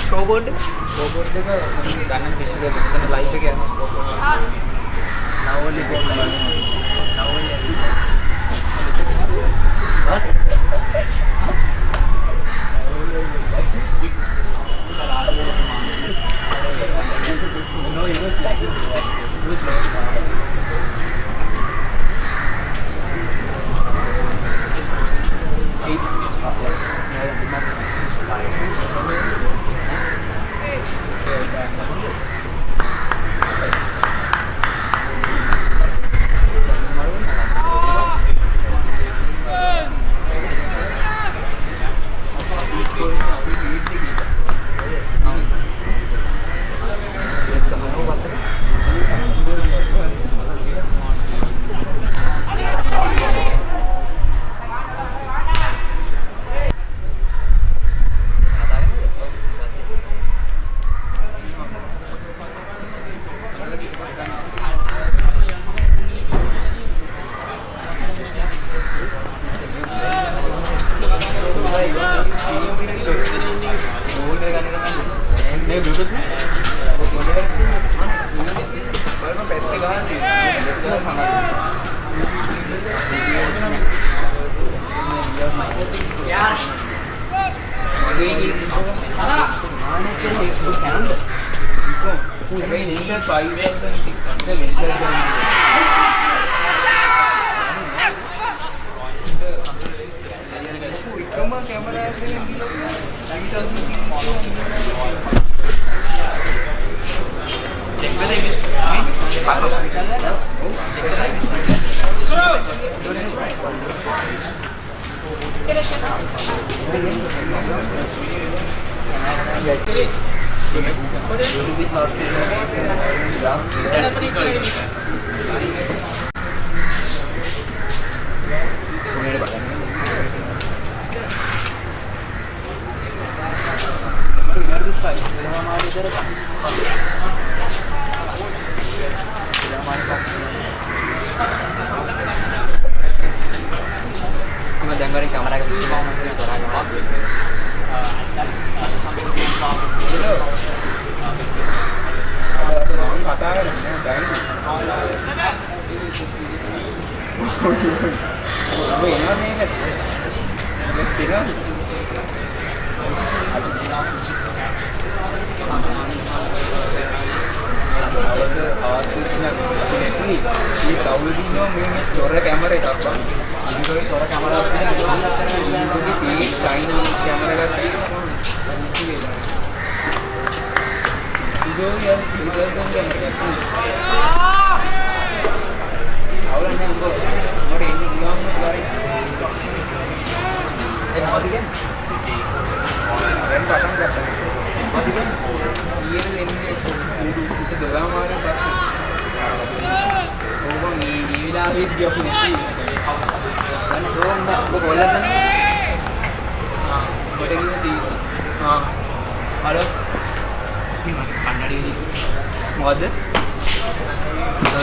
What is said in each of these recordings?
Scoreboard එක ගන්න පිස්සුද මෙතන ලයිව් එක යනවා scoreboard එක. Now only go now only. No, it was like it was like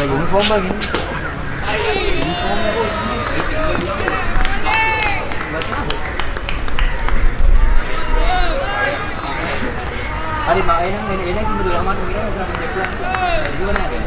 uniform lagi. Hari main ini kita dulu aman kita sudah menjelang. Gimana ya?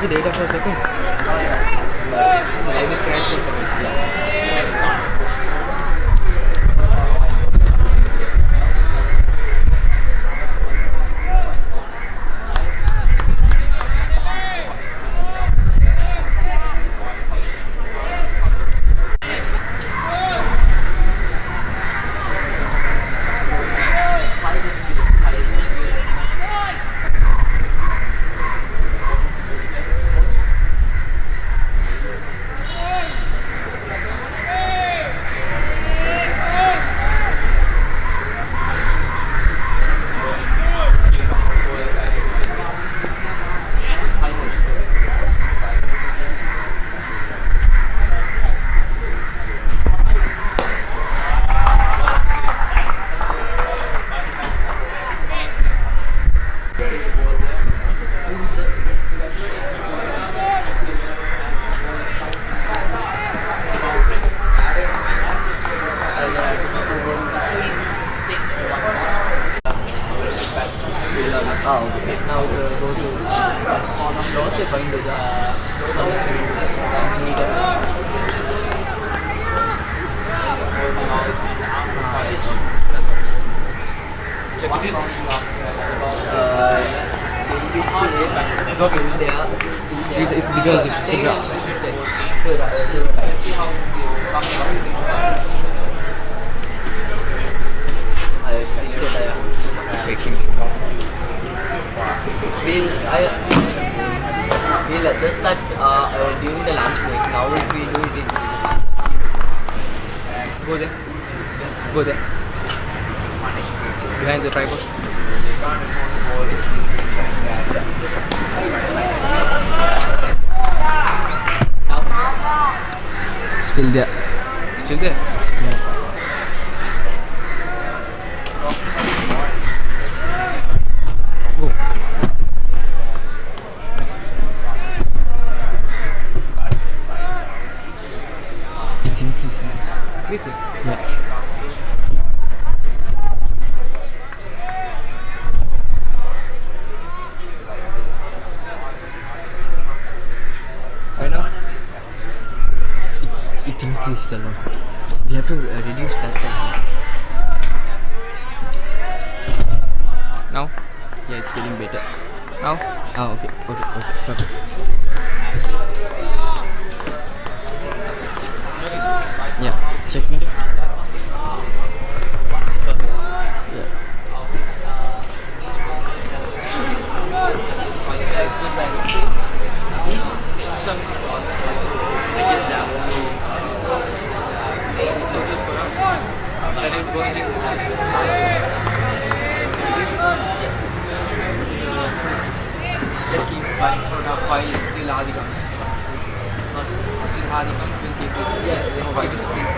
the data for a second? I will crash for a second. Now go to loss से bind हो जा check it out. It's because We'll adjust that during the lunch break. Now if we do it, it's... Go there. Go there. Behind the tripod. Still there. Still there? Yeah. Oh. It's increasing. Increasing? Yeah. Right now? It increased a lot. We have to reduce that time. Now? Yeah, it's getting better. Now? Ah, okay, perfect. Yeah, check me. Let's keep file for now. File till Hadi comes. Not till Hadi comes. We'll keep this. Yeah, let's keep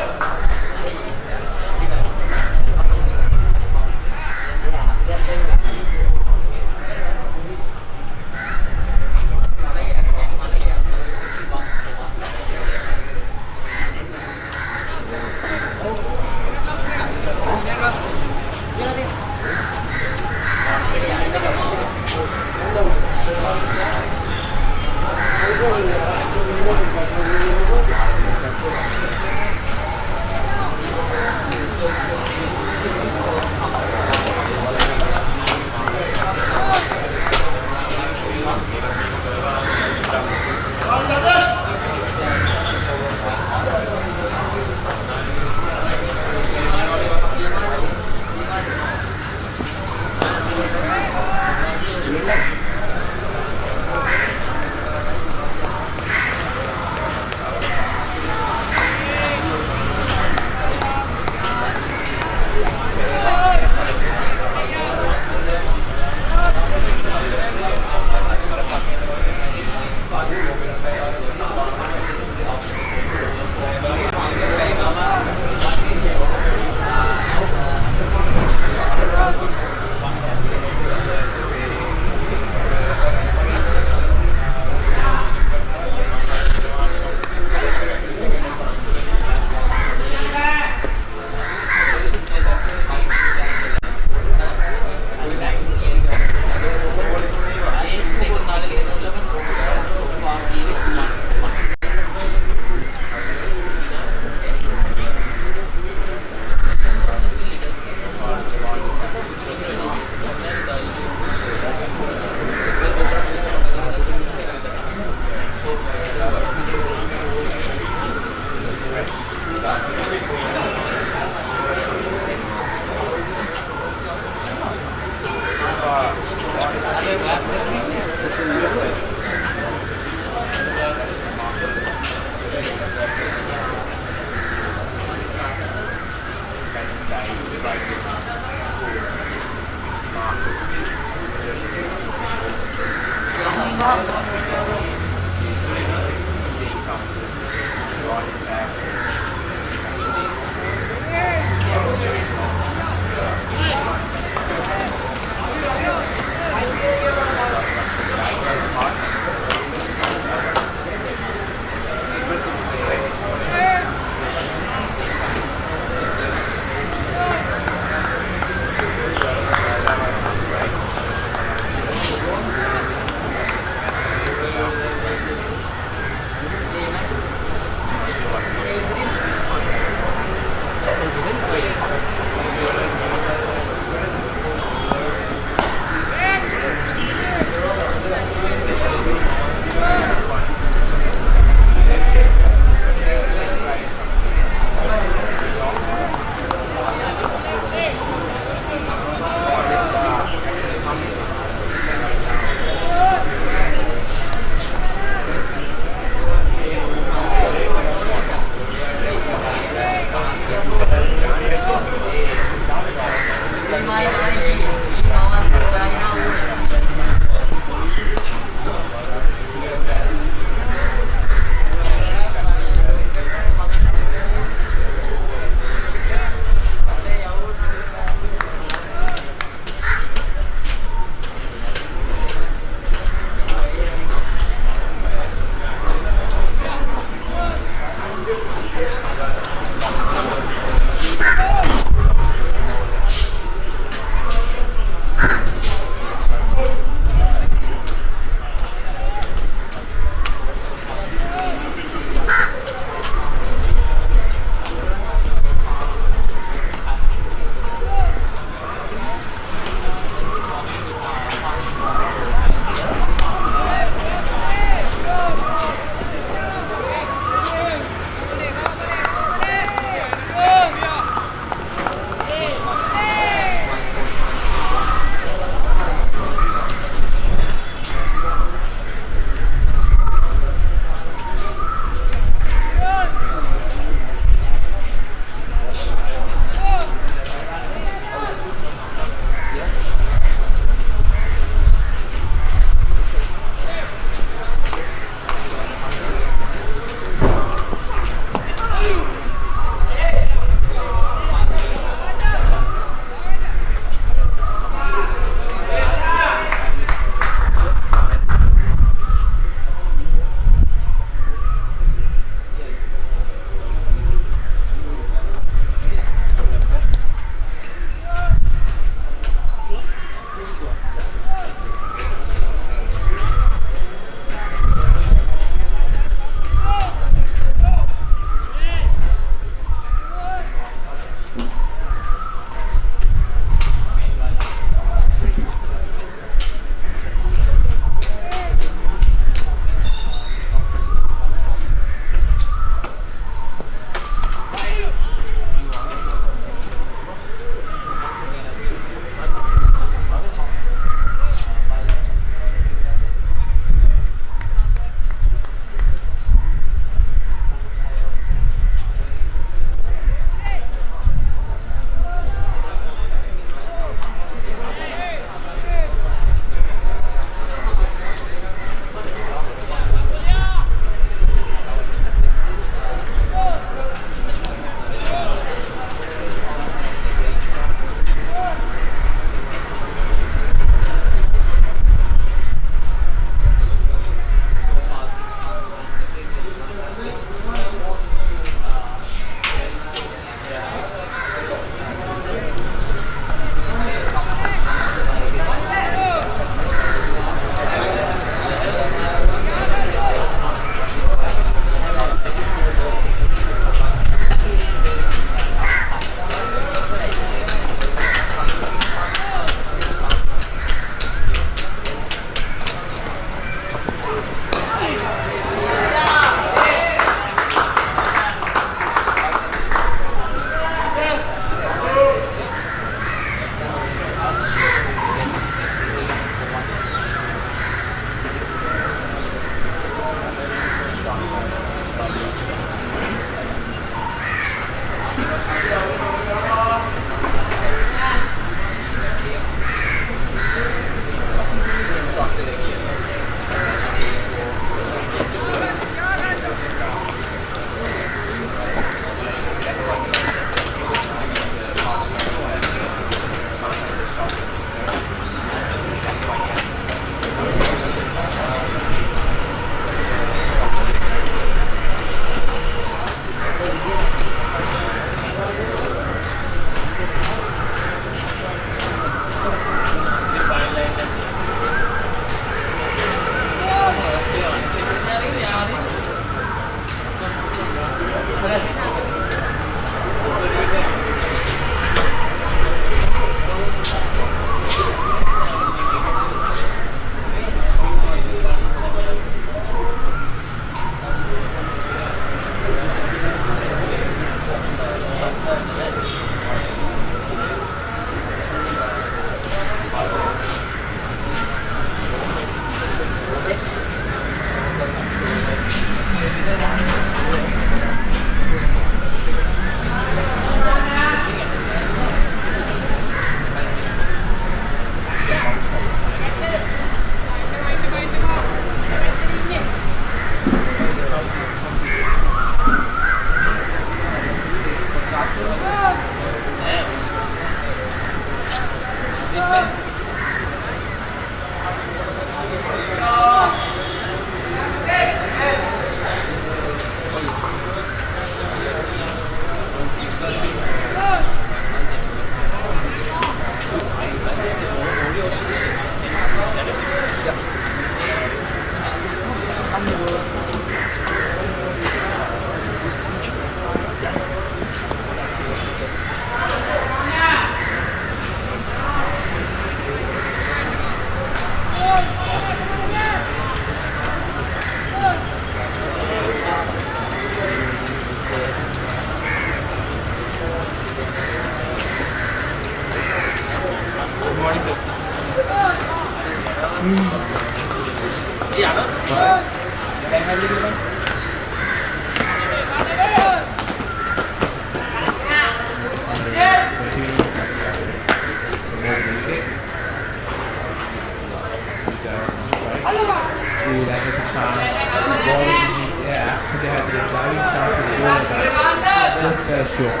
fell short.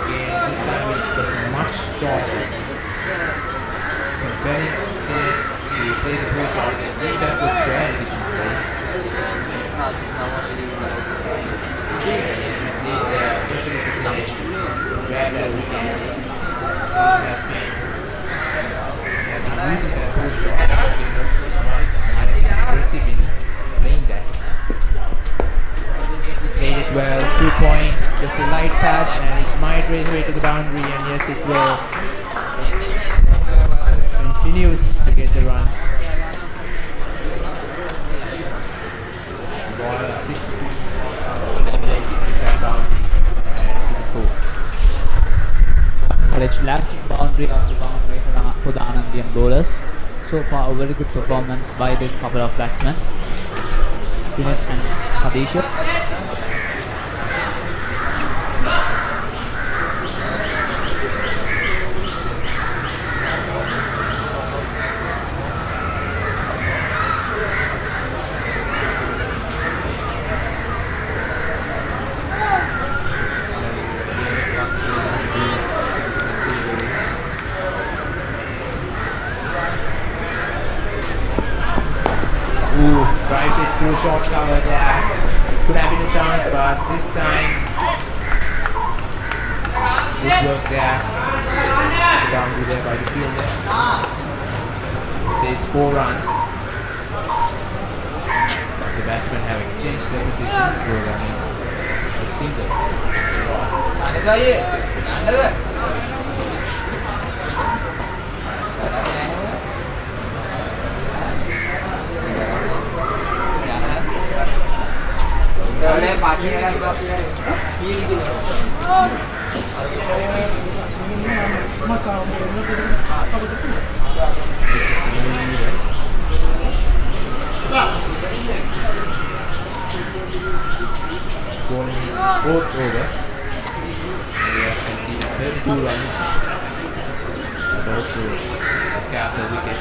Again, this time it was much shorter. But very still, he played the full shot. I think that was square in this place. He's officially facilitated. Grab that wicket. So he has been using that push shot. Nice and aggressive in playing that. Played it well, 2 point, just a light touch, and it might raise away to the boundary, and yes, it will. Continues to get the runs. Ball 62 with that boundary and to the score. College lashing boundary after boundary for the Anandian bowlers. So far, a very good performance by this couple of batsmen, Dinesh and Sadisha. Drives it through short cover there. Could have been a chance, but this time good work there. The boundary there by the fielder. Says 4 runs. But the batsmen have exchanged their positions, so that means a single. Bowling his 4th over. He has conceded 32 runs, but also escaped the wicket.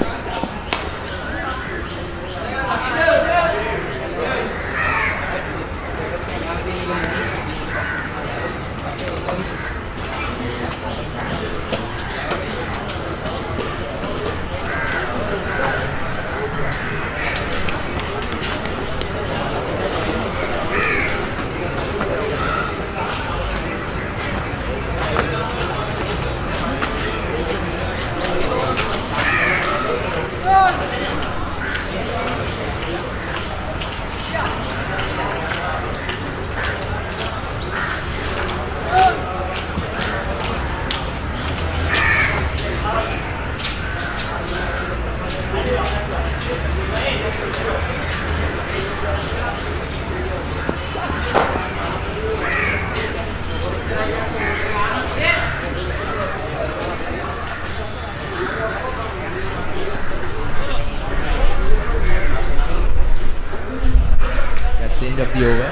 That's the end of the over.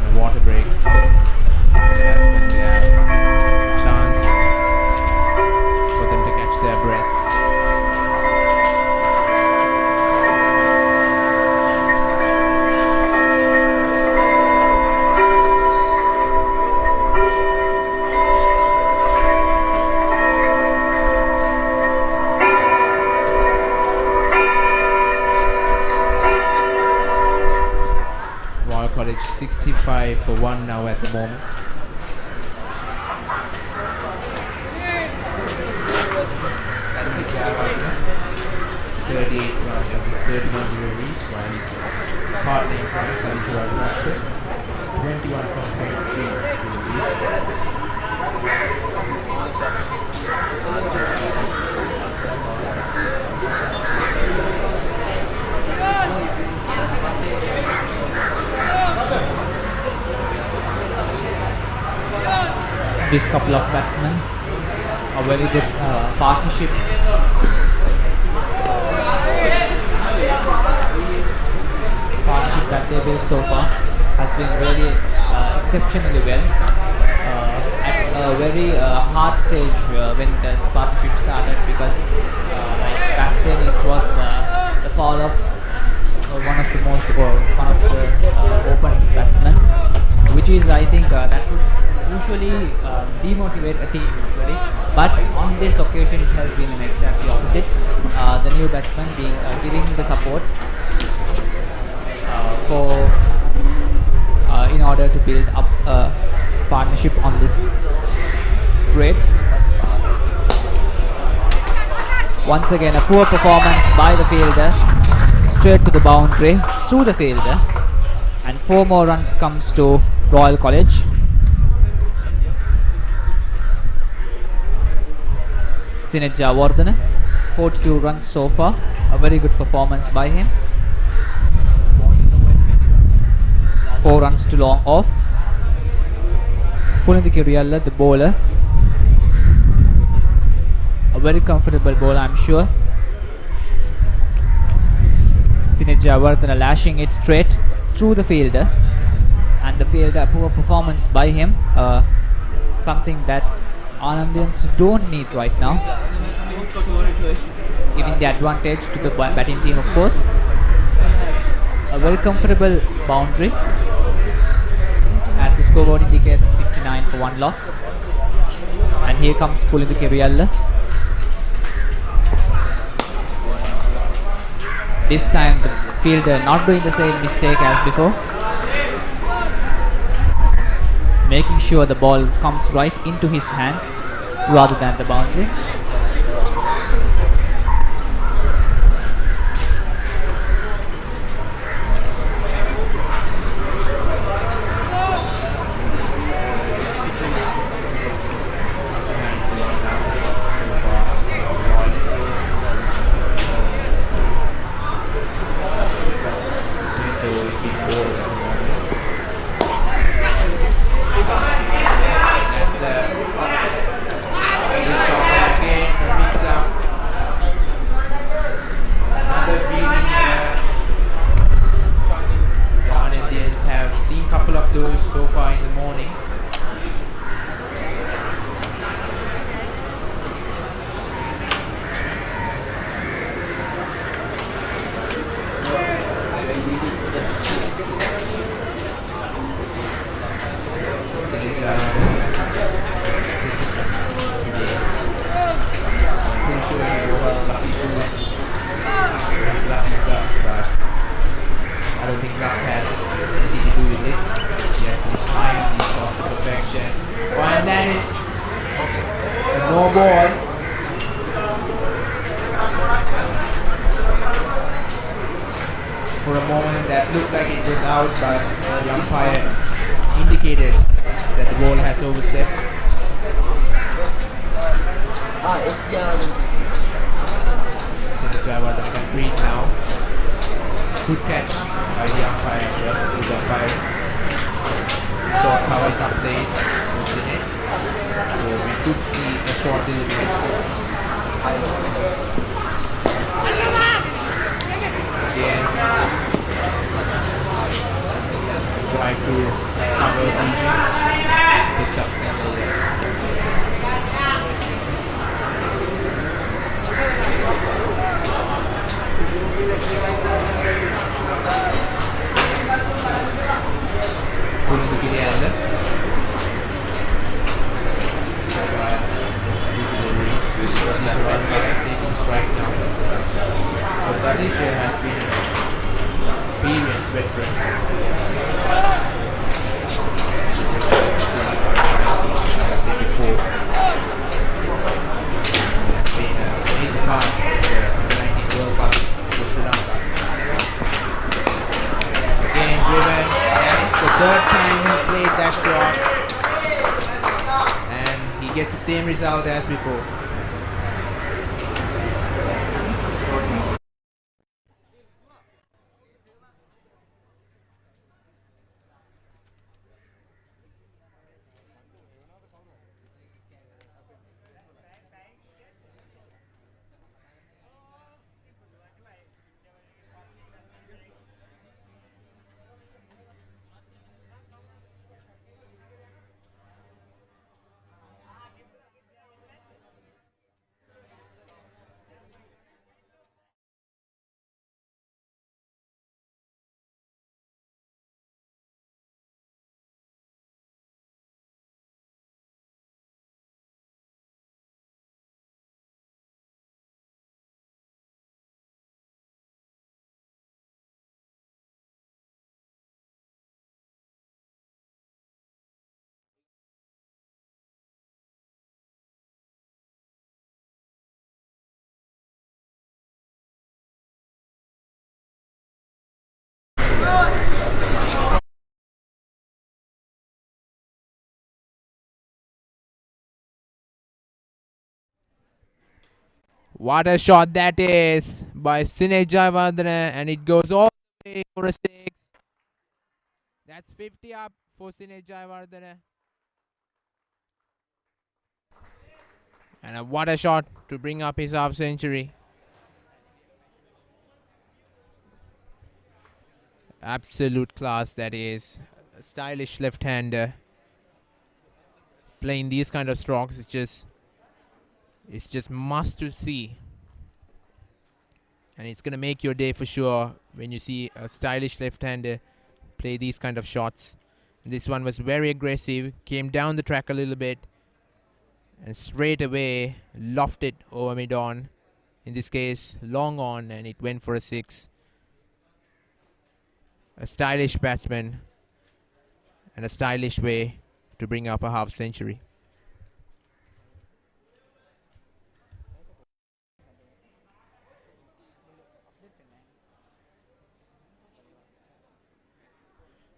A water break. Batsmen there. A chance for them to catch their breath. College 65 for 1 now at the moment. $38 from his 31 deliveries, while his partner points are Raj Rashid, 21 from 23 This couple of batsmen, a very good partnership. Partnership that they built so far has been really exceptionally well. At a very hard stage when this partnership started, because like back then it was the fall of one of the most or one of the open batsmen, which is I think that would usually demotivate a team usually. But on this occasion, it has been an exactly opposite. The new batsman being giving the support for in order to build up a partnership on this great. Once again, a poor performance by the fielder, straight to the boundary through the fielder, and 4 more runs comes to Royal College. Sinet Javardhana, 42 runs so far, a very good performance by him. 4 runs to long off. Pulling the Kirialla, the bowler. A very comfortable ball, I'm sure. Sinet Javardhana lashing it straight through the fielder, and the fielder, poor performance by him, something that Anandians don't need right now, giving the advantage to the batting team, of course. A very comfortable boundary, as the scoreboard indicates, 69 for 1 lost. And here comes Pulling the Kirialla. This time the fielder not doing the same mistake as before, making sure the ball comes right into his hand rather than the boundary. So far in the morning. Pretty sure he was lucky shoes, lucky gloves, but I don't think luck has anything to do with it. He has to time the shot to perfection. Oh, and that is a no ball. For a moment that looked like it was out, but the umpire indicated that the ball has overstepped. Sinet Javardhana can breathe now. Good catch by the umpire as well. Good umpire. Short covers up place for Sinet. So we could see a short delivery. Again, try to cover region. Picks up single there. Pulling the Kirialla. These are taking strike now. So Salisha has been an experienced veteran. Like I said before, he has been a major part of the under-19 World Cup for Sri Lanka. Again driven, that's the third time he played that shot, and he gets the same result as before. What a shot that is by Sine Jayawardene, and it goes all the way for a 6. That's 50 up for Sine Jayawardene. And what a shot to bring up his half century. Absolute class, that is. A stylish left-hander playing these kind of strokes. It's just must to see. And it's going to make your day for sure when you see a stylish left-hander play these kind of shots. This one was very aggressive, came down the track a little bit, and straight away lofted over mid-on. In this case, long on, and it went for a 6. A stylish batsman and a stylish way to bring up a half century.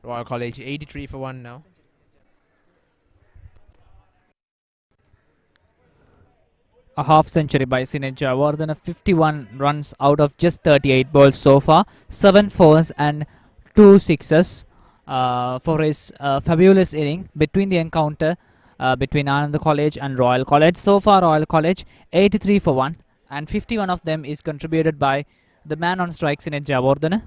Royal College 83 for 1 now. A half century by Sine Jayawardene, 51 runs out of just 38 balls so far, 7 fours and 2 sixes for his fabulous inning between the encounter between Ananda College and Royal College. So far, Royal College 83 for 1, and 51 of them is contributed by the man on strike, Sine Jayawardene.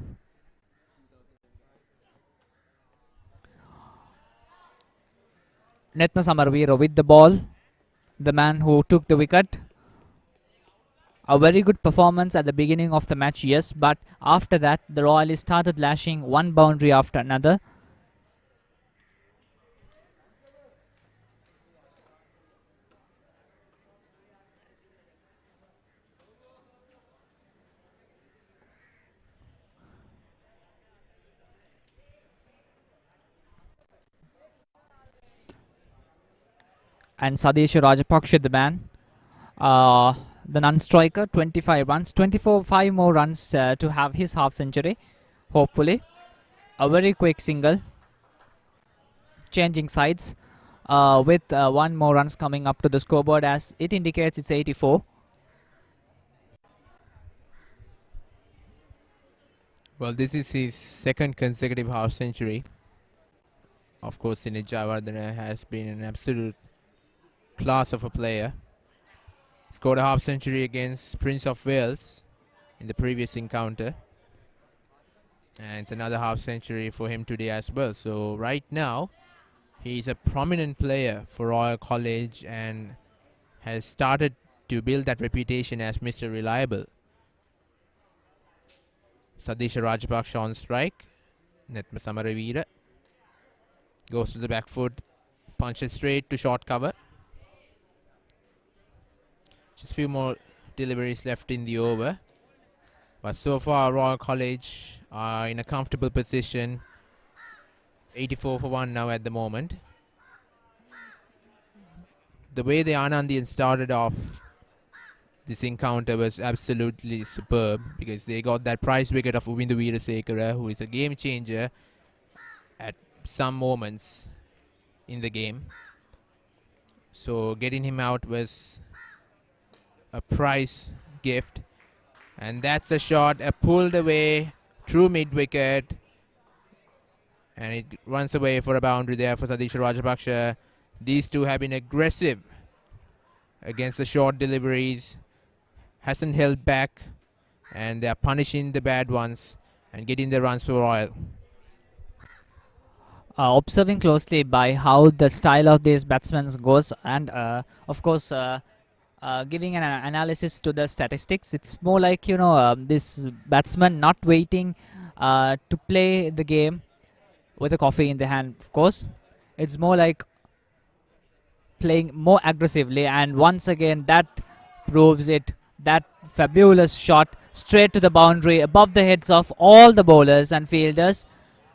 Netma Samarveera with the ball, the man who took the wicket. A very good performance at the beginning of the match, yes, but after that the Royalists started lashing one boundary after another. And Sadesh Rajapaksa, the man, the non-striker, 25 runs, 5 more runs to have his half century, hopefully. A very quick single, changing sides with 1 more runs coming up to the scoreboard, as it indicates it's 84. Well, this is his second consecutive half century. Of course, Sine Jayawardene has been an absolute class of a player. Scored a half century against Prince of Wales in the previous encounter. And it's another half century for him today as well. So right now, he's a prominent player for Royal College and has started to build that reputation as Mr. Reliable. Sadesh Rajapaksa on strike. Netma Samarveera goes to the back foot, punches straight to short cover. Just a few more deliveries left in the over. But so far, Royal College are in a comfortable position. 84 for 1 now at the moment. The way the Anandians started off this encounter was absolutely superb, because they got that prize wicket of Uvindu Weerasekara, who is a game changer at some moments in the game. So getting him out was a prize gift. And that's a shot, pulled away through mid-wicket. And it runs away for a boundary there for Sadesh Rajapaksa. These two have been aggressive against the short deliveries. Hasn't held back. And they are punishing the bad ones and getting the runs for Royal. Observing closely by how the style of these batsmen goes, and of course giving an analysis to the statistics, it's more like, this batsman not waiting to play the game with a coffee in the hand. Of course, it's more like playing more aggressively, and once again that proves it. That fabulous shot straight to the boundary above the heads of all the bowlers and fielders.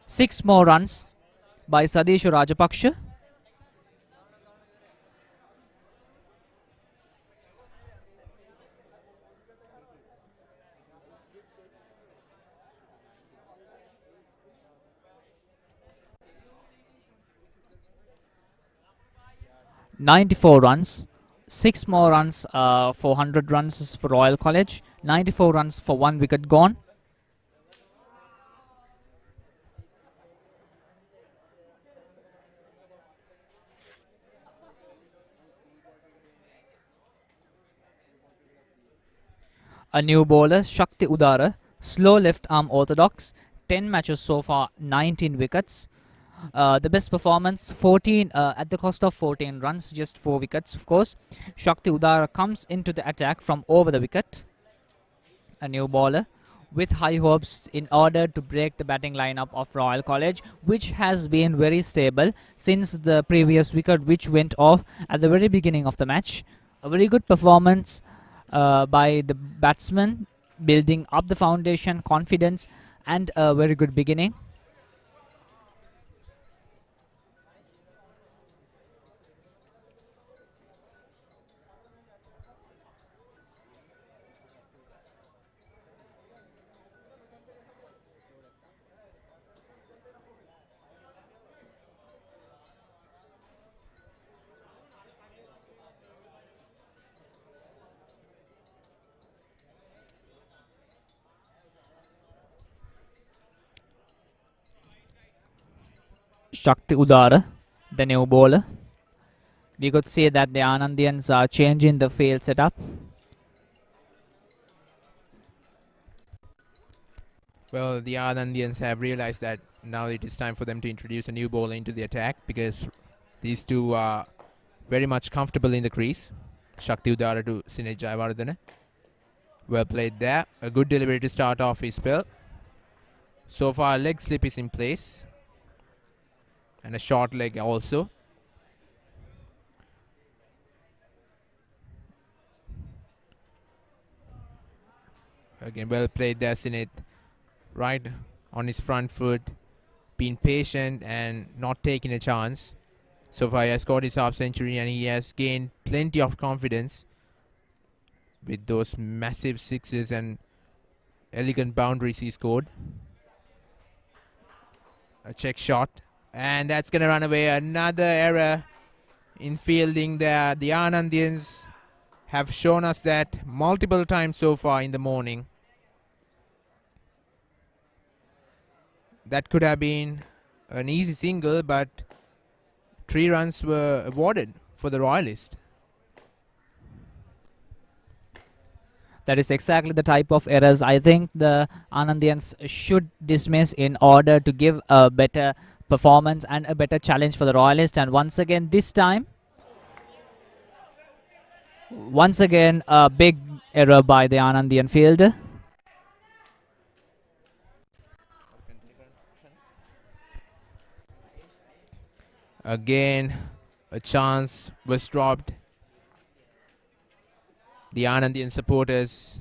6 more runs by Sadesh Rajapaksa. 94 runs. 6 more runs for 100 runs is for Royal College. 94 runs for 1 wicket gone. A new bowler, Shakti Udara, slow left arm orthodox, 10 matches so far, 19 wickets. The best performance, 14 at the cost of 14 runs, just 4 wickets, of course. Shakti Udara comes into the attack from over the wicket. A new bowler with high hopes in order to break the batting lineup of Royal College, which has been very stable since the previous wicket, which went off at the very beginning of the match. A very good performance by the batsman, building up the foundation, confidence, and a very good beginning. Shakti Udara, the new bowler. We could see that the Anandians are changing the field setup. Well, the Anandians have realized that now it is time for them to introduce a new bowler into the attack, because these two are very much comfortable in the crease. Shakti Udara to Sinej Jayawardena. Well played there. A good delivery to start off his spell. So far, leg slip is in place. And a short leg also. Again, well played there, Sinet. Right on his front foot. Been patient and not taking a chance. So far, he has scored his half century and he has gained plenty of confidence with those massive sixes and elegant boundaries he scored. A check shot. And that's going to run away. Another error in fielding there. The Anandians have shown us that multiple times so far in the morning. That could have been an easy single, but 3 runs were awarded for the Royalists. That is exactly the type of errors I think the Anandians should dismiss in order to give a better performance and a better challenge for the Royalists. And once again, this time, a big error by the Anandian fielder. Again, a chance was dropped. The Anandian supporters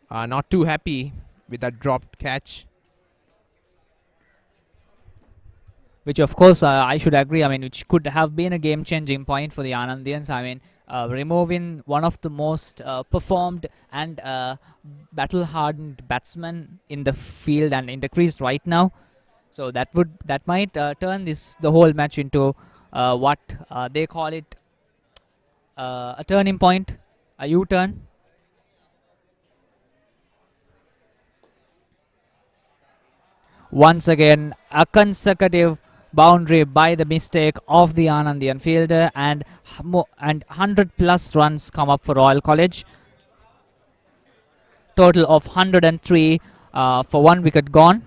are not too happy with that dropped catch. Which of course I should agree, I mean, which could have been a game-changing point for the Anandians. I mean, removing one of the most performed and battle-hardened batsmen in the field and in the crease right now. So that might turn the whole match into what they call it a turning point, a U-turn. Once again, a consecutive boundary by the mistake of the Anandian fielder, and 100 plus runs come up for Royal College. Total of 103 for 1 wicket gone.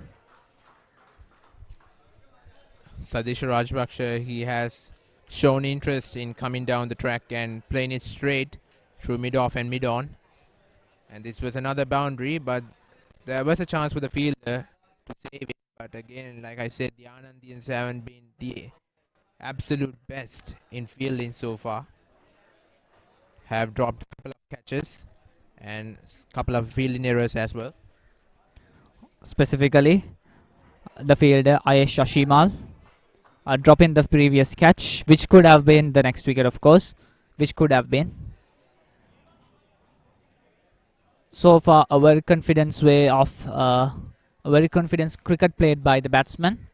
Sadisha Rajpaksha, he has shown interest in coming down the track and playing it straight through mid-off and mid-on. And this was another boundary, but there was a chance for the fielder to save it. But again, like I said, the Anandians haven't been the absolute best in fielding so far. Have dropped a couple of catches and a couple of fielding errors as well. Specifically, the fielder Ayesh Ashimal dropping the previous catch, which could have been the next wicket, of course, which could have been. So far, a very confident way of a very confident cricket played by the batsman.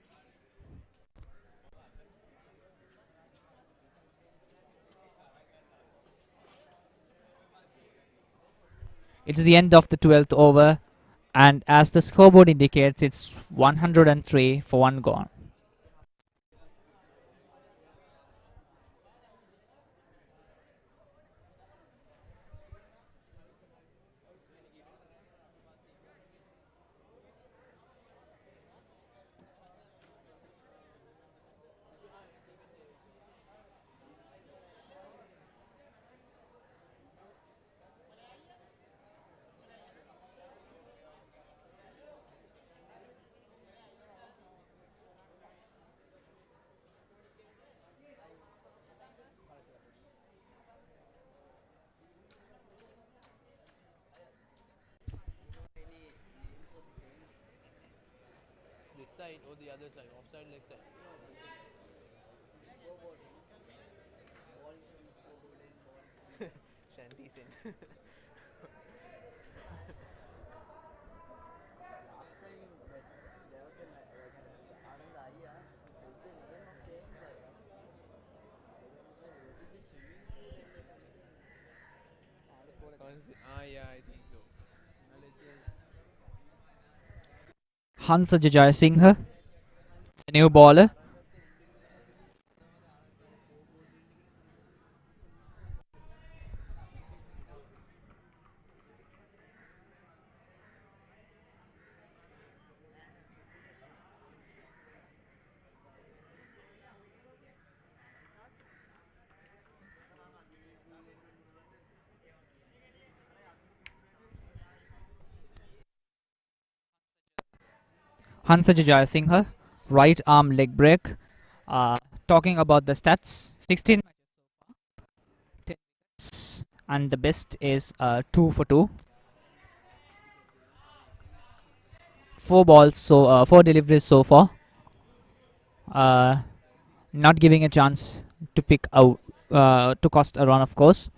It's the end of the 12th over, and as the scoreboard indicates, it's 103 for one gone. This side or the other side? Offside, leg side? Shanty's in. Last time that there was an like an Ananda Aya, so it's the name of them, but what is this swimming pool or something? Yeah, I think so. Let's say Hansa Jayasinghe, the new bowler. Hansa Jayasinghe, right arm leg break. Uh, Talking about the stats, 16 10, and the best is 2 for 2. 4 balls, so 4 deliveries so far. Uh, Not giving a chance to pick out to cost a run, of course.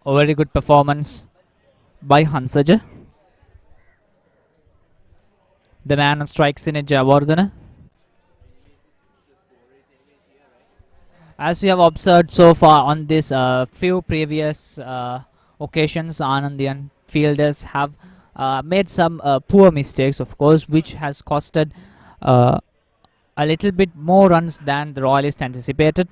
A very good performance by Hansaja. The man on strikes in Javardhana. As we have observed so far on this few previous occasions, Anandian fielders have made some poor mistakes, of course, which has costed uh, a little bit more runs than the Royalists anticipated.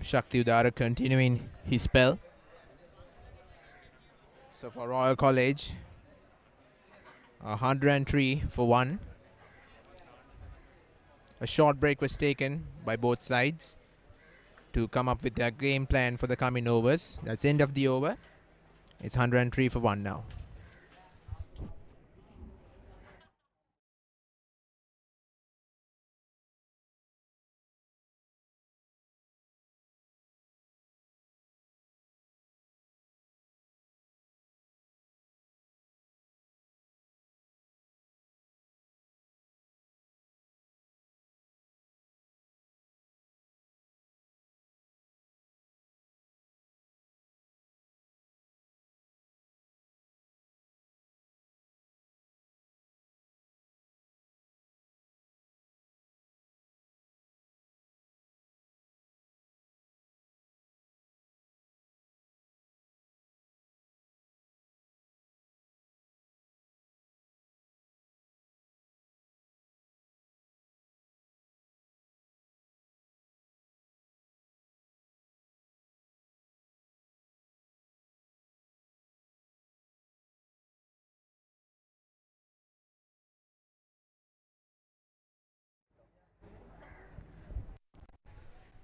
Shakti Udara continuing his spell. So for Royal College, 103 for 1. A short break was taken by both sides to come up with their game plan for the coming overs. That's end of the over. It's 103 for 1 now.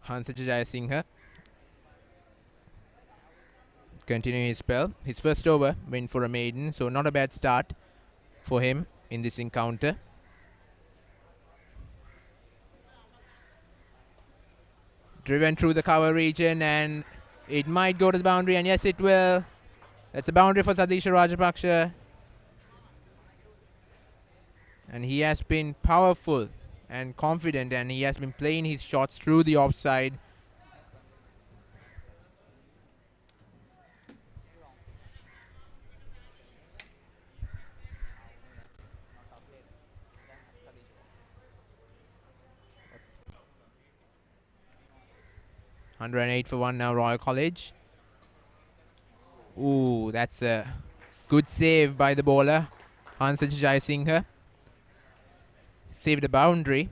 Hansa Jayasinghe continuing his spell. His first over went for a maiden, so not a bad start for him in this encounter. Driven through the cover region, and it might go to the boundary, and yes, it will. That's a boundary for Sadisha Rajapaksha. And he has been powerful and confident, and he has been playing his shots through the offside. (108 for 1 now, Royal College. Ooh, that's a good save by the bowler, Hansa Jayasinghe. Saved the boundary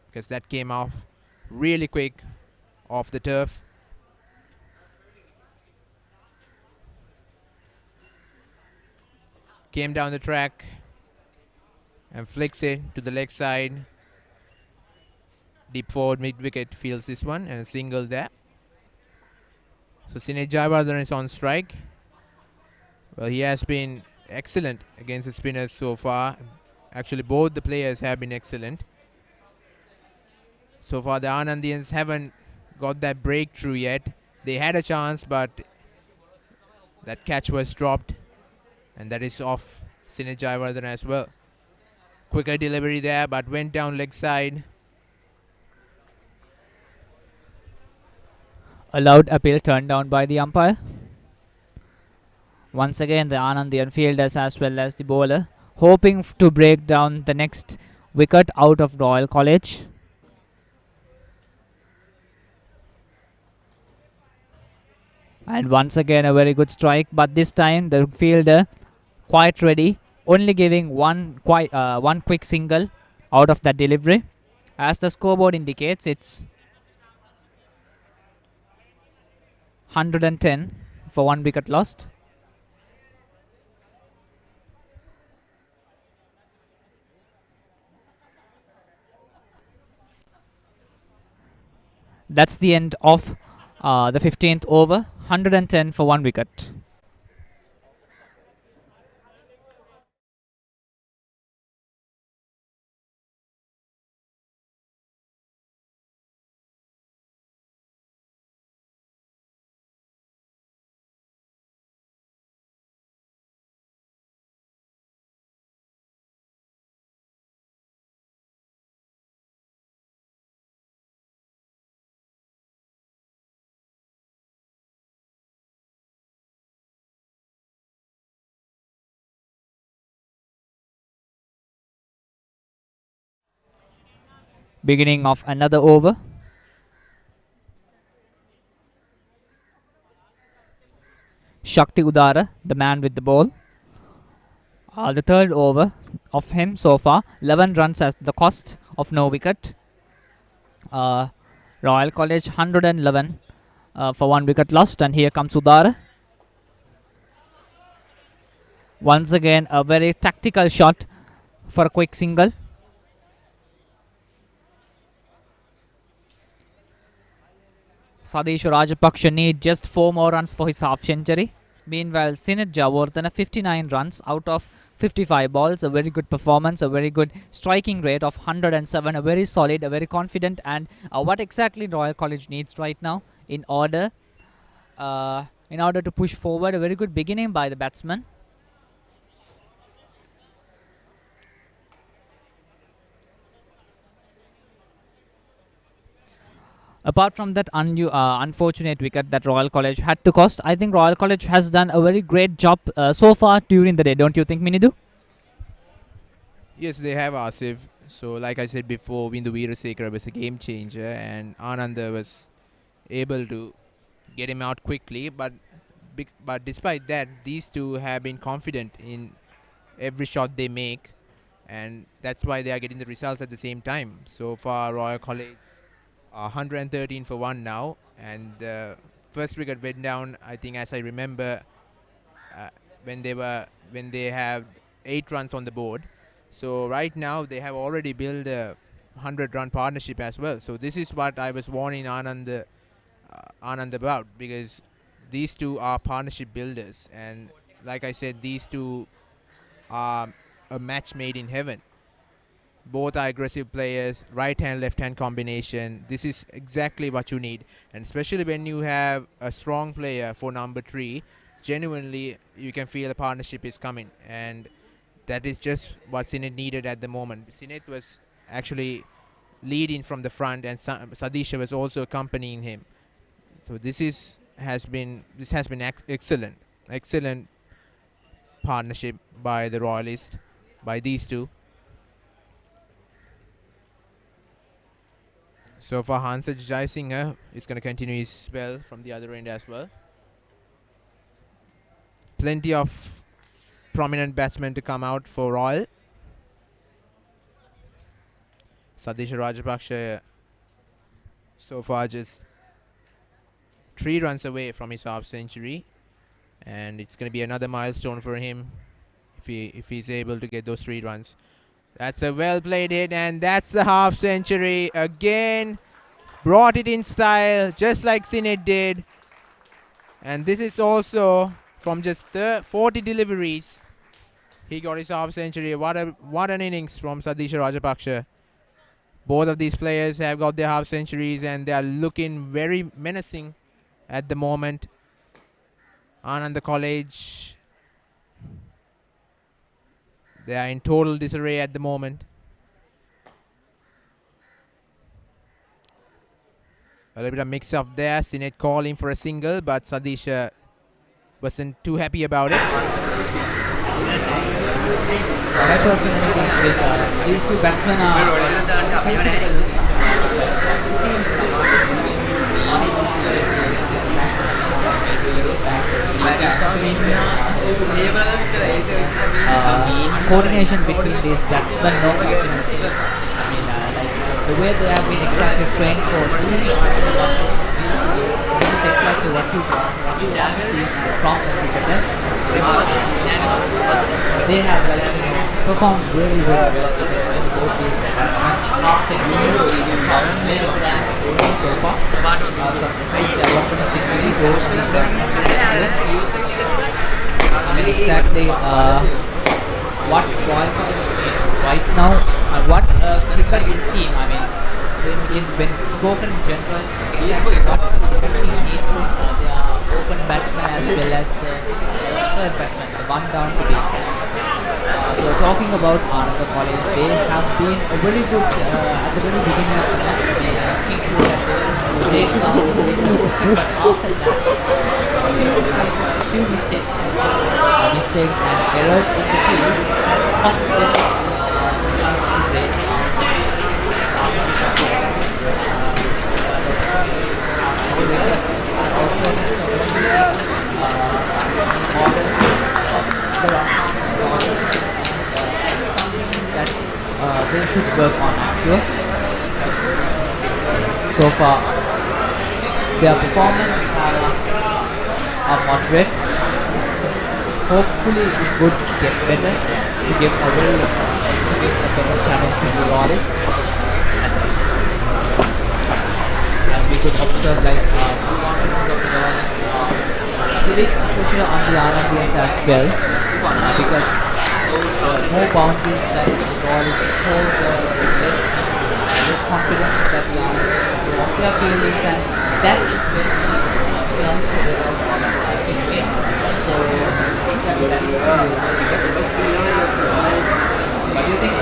because that came off really quick off the turf. Came down the track and flicks it to the leg side. Deep forward mid-wicket fields this one, and a single there. So Sinead Jayawardene is on strike. Well, he has been excellent against the spinners so far. Actually, both the players have been excellent. So far, the Anandians haven't got that breakthrough yet. They had a chance, but that catch was dropped, and that is off Sinead Jayawardene as well. Quicker delivery there, but went down leg side. A loud appeal turned down by the umpire. Once again, the Anandian fielders as well as the bowler hoping to break down the next wicket out of Royal College. And once again a very good strike, but this time the fielder quite ready, only giving one quick single out of that delivery. As the scoreboard indicates, it's 110 for 1 wicket lost. That's the end of the 15th over. 110 for 1 wicket. Beginning of another over. Shakti Udara, the man with the ball. The third over of him so far. 11 runs at the cost of no wicket. Royal College 111 for 1 wicket lost. And here comes Udara. Once again, a very tactical shot for a quick single. Sadish Rajapaksha need just 4 more runs for his half century. Meanwhile, Sinet Jawardena 59 runs out of 55 balls. A very good performance, a very good striking rate of 107. A very solid, a very confident. And what exactly Royal College needs right now in order to push forward. A very good beginning by the batsman. Apart from that unfortunate wicket that Royal College had to cost, I think Royal College has done a very great job so far during the day. Don't you think, Minidu? Yes, they have, Asif. So, like I said before, Windu Veerasekara was a game changer, and Ananda was able to get him out quickly. But despite that, these two have been confident in every shot they make, and that's why they are getting the results at the same time. So far, Royal College 113 for 1 now, and the first wicket went down, I think, as I remember, when they have 8 runs on the board. So right now they have already built a 100-run partnership as well. So this is what I was warning Anand about, because these two are partnership builders, and like I said, these two are a match made in heaven. Both are aggressive players, right-hand, left-hand combination. This is exactly what you need. And especially when you have a strong player for number 3, genuinely, you can feel the partnership is coming. And that is just what Sinet needed at the moment. Sinet was actually leading from the front, and Sadisha was also accompanying him. So this has been excellent. Excellent partnership by the Royalists, by these two. So for Hansa Jaisinghe, is going to continue his spell from the other end as well. Plenty of prominent batsmen to come out for Royal. Sadish Rajapaksha so far just 3 runs away from his half century, and it's going to be another milestone for him if he's able to get those 3 runs. That's a well played hit, and that's the half century again. Brought it in style, just like Sinet did. And this is also from just 40 deliveries. He got his half century. What an innings from Sadish Rajapaksha. Both of these players have got their half centuries, and they are looking very menacing at the moment. Ananda College, they are in total disarray at the moment. A little bit of mix-up there. Sinet calling for a single, but Sadish wasn't too happy about it. I personally think these two batsmen are comfortable with each other. Teams coordination between these batsmen, no coincidence. I mean, like the way they have been exactly trained for doing exactly what they need to do. This is exactly what you want to see they have performed really well because both these batsmen half centuries from less than 40 so far. Some speech about 60 goals each batsman. I mean exactly what Royal College need right now and what cricket team. I mean when spoken in general, exactly what a cricket team need. They are open batsmen as well as the third batsman, the one down today. So talking about Ananda College, they have been a very good at the very beginning of the match. They making sure that they break down the weakness of the team, but after that, a few mistakes and errors in the field has cost them the chance to break down the partnership of the also missed the opportunity in order to stop the run and something that they should work on, I'm sure. So far, their performance are moderate. Hopefully, it would get better to give a better challenge to the Royalists. As we could observe, the confidence of the Royalists putting pressure on the Anandians as well, because more boundaries that the Royalists hold, less confidence that the Anandians put off their fieldings, and that is when these clumsy errors kick in. So exactly that is what do you think?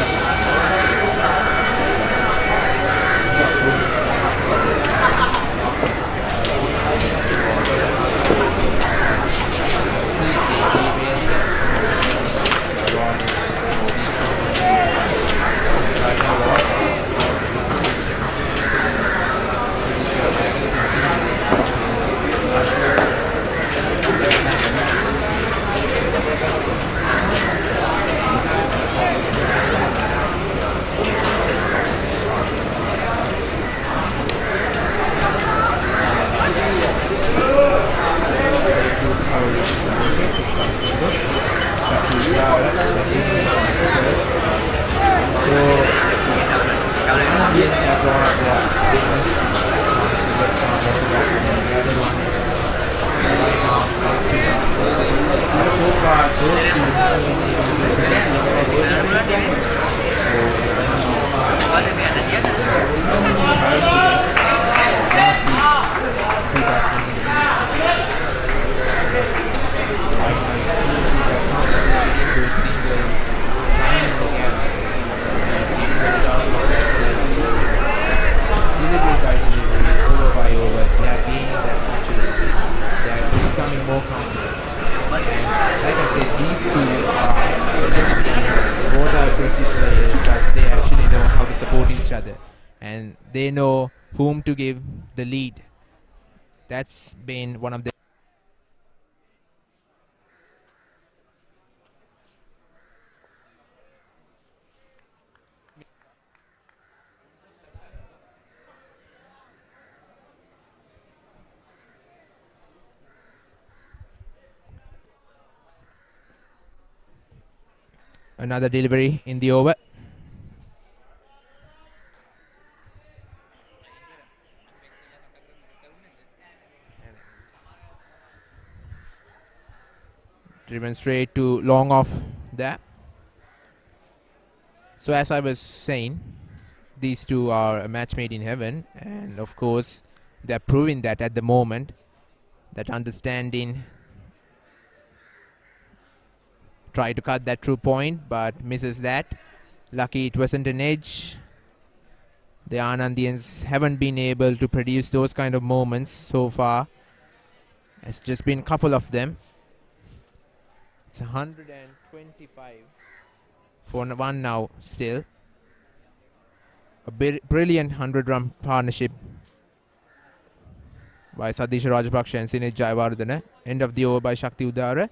And they know whom to give the lead. That's been one of the another delivery in the over. Driven straight to long off there. So as I was saying, these two are a match made in heaven, and of course they're proving that at the moment. That understanding, try to cut that true point but misses that. Lucky it wasn't an edge. The Anandians haven't been able to produce those kind of moments so far. It's just been a couple of them. It's 125 for one now still. A brilliant 100-run partnership by Sadish Rajapaksa and Sinesh Jayawardene. End of the over by Shakti Udara.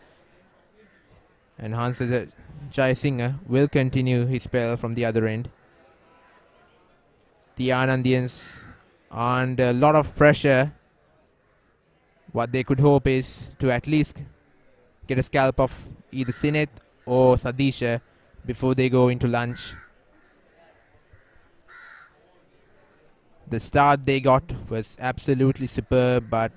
And Hansa Jayasinghe will continue his spell from the other end. The Anandians are under a lot of pressure. What they could hope is to at least get a scalp of either Sinesh or Sadisha before they go into lunch. The start they got was absolutely superb, but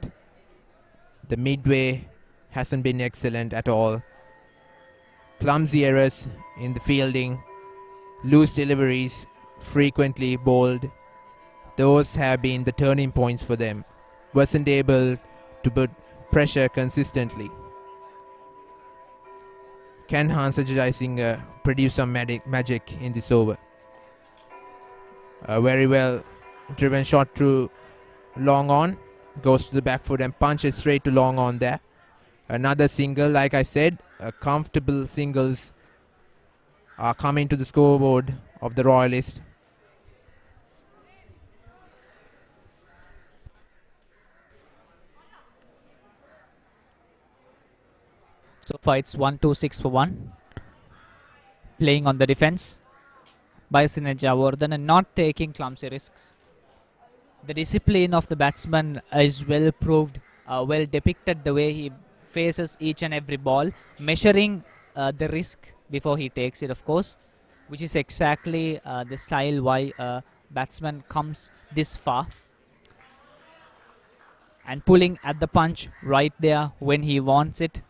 the midway hasn't been excellent at all. Clumsy errors in the fielding, loose deliveries, frequently bowled. Those have been the turning points for them. Wasn't able to put pressure consistently. Can Hansa Jayasinghe produce some magic in this over? A very well driven shot through long on. Goes to the back foot and punches straight to long on there. Another single, like I said, comfortable singles are coming to the scoreboard of the Royalists. So far it's 1-2-6 for 1. Playing on the defense by Sinat Javardhan and not taking clumsy risks. The discipline of the batsman is well proved, well depicted the way he faces each and every ball, measuring the risk before he takes it, of course, which is exactly the style why a batsman comes this far. And pulling at the punch right there when he wants it,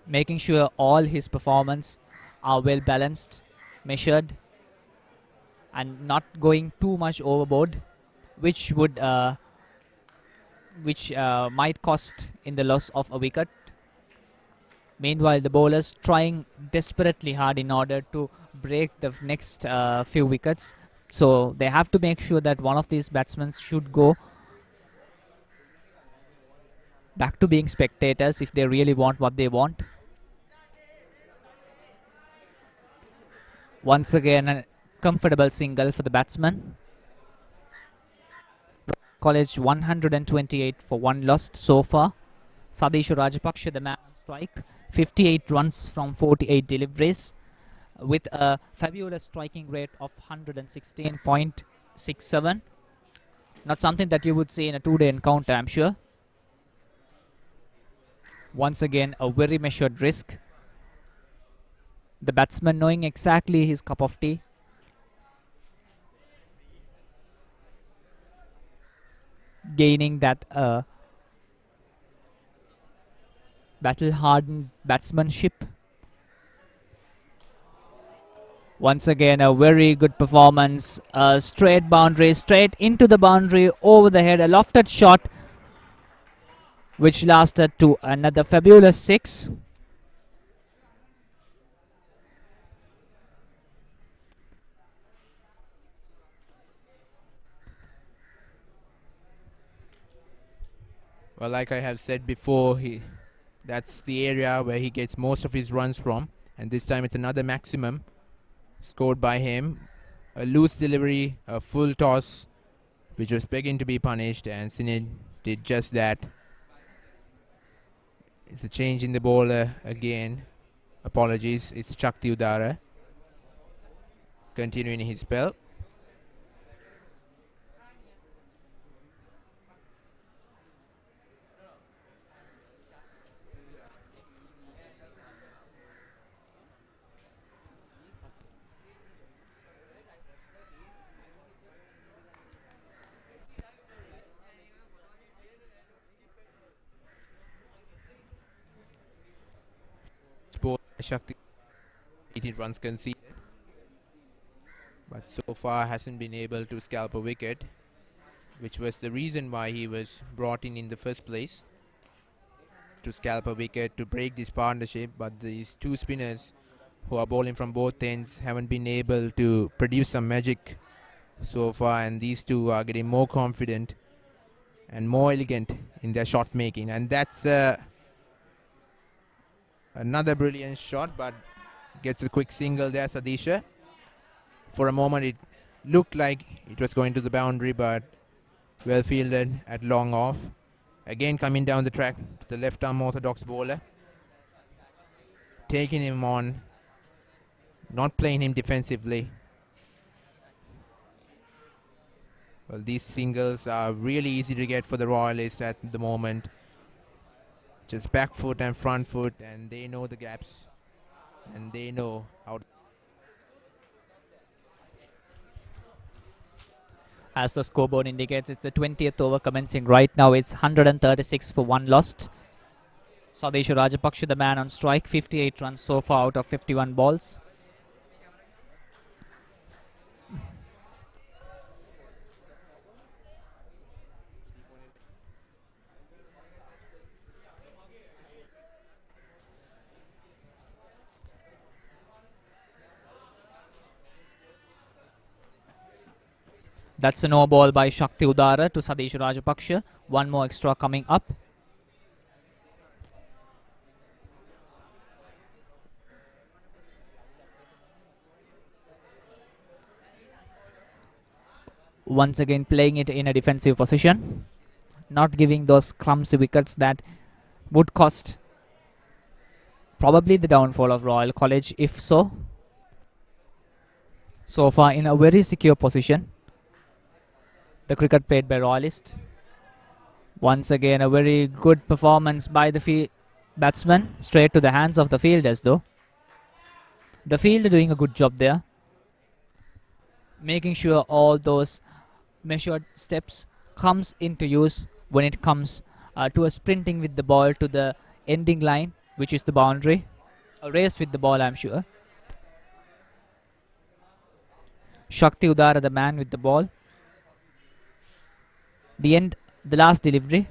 making sure all his performance are well balanced, measured, and not going too much overboard, which would might cost in the loss of a wicket. Meanwhile, the bowlers trying desperately hard in order to break the next few wickets. So they have to make sure that one of these batsmen should go back to being spectators if they really want what they want. Once again, a comfortable single for the batsman. College 128 for 1 lost so far. Sadisha Rajapaksa, the man on strike, 58 runs from 48 deliveries with a fabulous striking rate of 116.67. Not something that you would see in a 2-day encounter, I'm sure. Once again, a very measured risk. The batsman knowing exactly his cup of tea. Gaining that battle-hardened batsmanship. Once again, a very good performance. A straight boundary, straight into the boundary, over the head, a lofted shot, which lasted to another fabulous 6. Well, like I have said before, that's the area where he gets most of his runs from. And this time it's another maximum scored by him. A loose delivery, a full toss, which was begging to be punished, and Sinid did just that. It's a change in the bowler again. Apologies, it's Shakti Udara continuing his spell. Shakti 18 runs conceded, but so far hasn't been able to scalp a wicket, which was the reason why he was brought in the first place, to scalp a wicket to break this partnership. But these two spinners who are bowling from both ends haven't been able to produce some magic so far, and these two are getting more confident and more elegant in their shot making. And that's another brilliant shot, but gets a quick single there, Sadisha. For a moment it looked like it was going to the boundary, but well fielded at long off. Again coming down the track to the left arm orthodox bowler, taking him on, not playing him defensively. Well, these singles are really easy to get for the Royalists at the moment. Just back foot and front foot, and they know the gaps, and they know how. As the scoreboard indicates, it's the 20th over commencing right now. It's 136 for 1 lost. Sadisha Rajapaksha, the man on strike, 58 runs so far out of 51 balls. That's a no ball by Shakti Udara to Sadisha Rajapaksha. One more extra coming up. Once again playing it in a defensive position. Not giving those clumsy wickets that would cost probably the downfall of Royal College if so. So far in a very secure position. The cricket played by Royalists. Once again a very good performance by the batsman. Straight to the hands of the fielders though. The fielder doing a good job there. Making sure all those measured steps comes into use when it comes to a sprinting with the ball to the ending line, which is the boundary. A race with the ball, I'm sure. Shakti Udara, the man with the ball. The last delivery.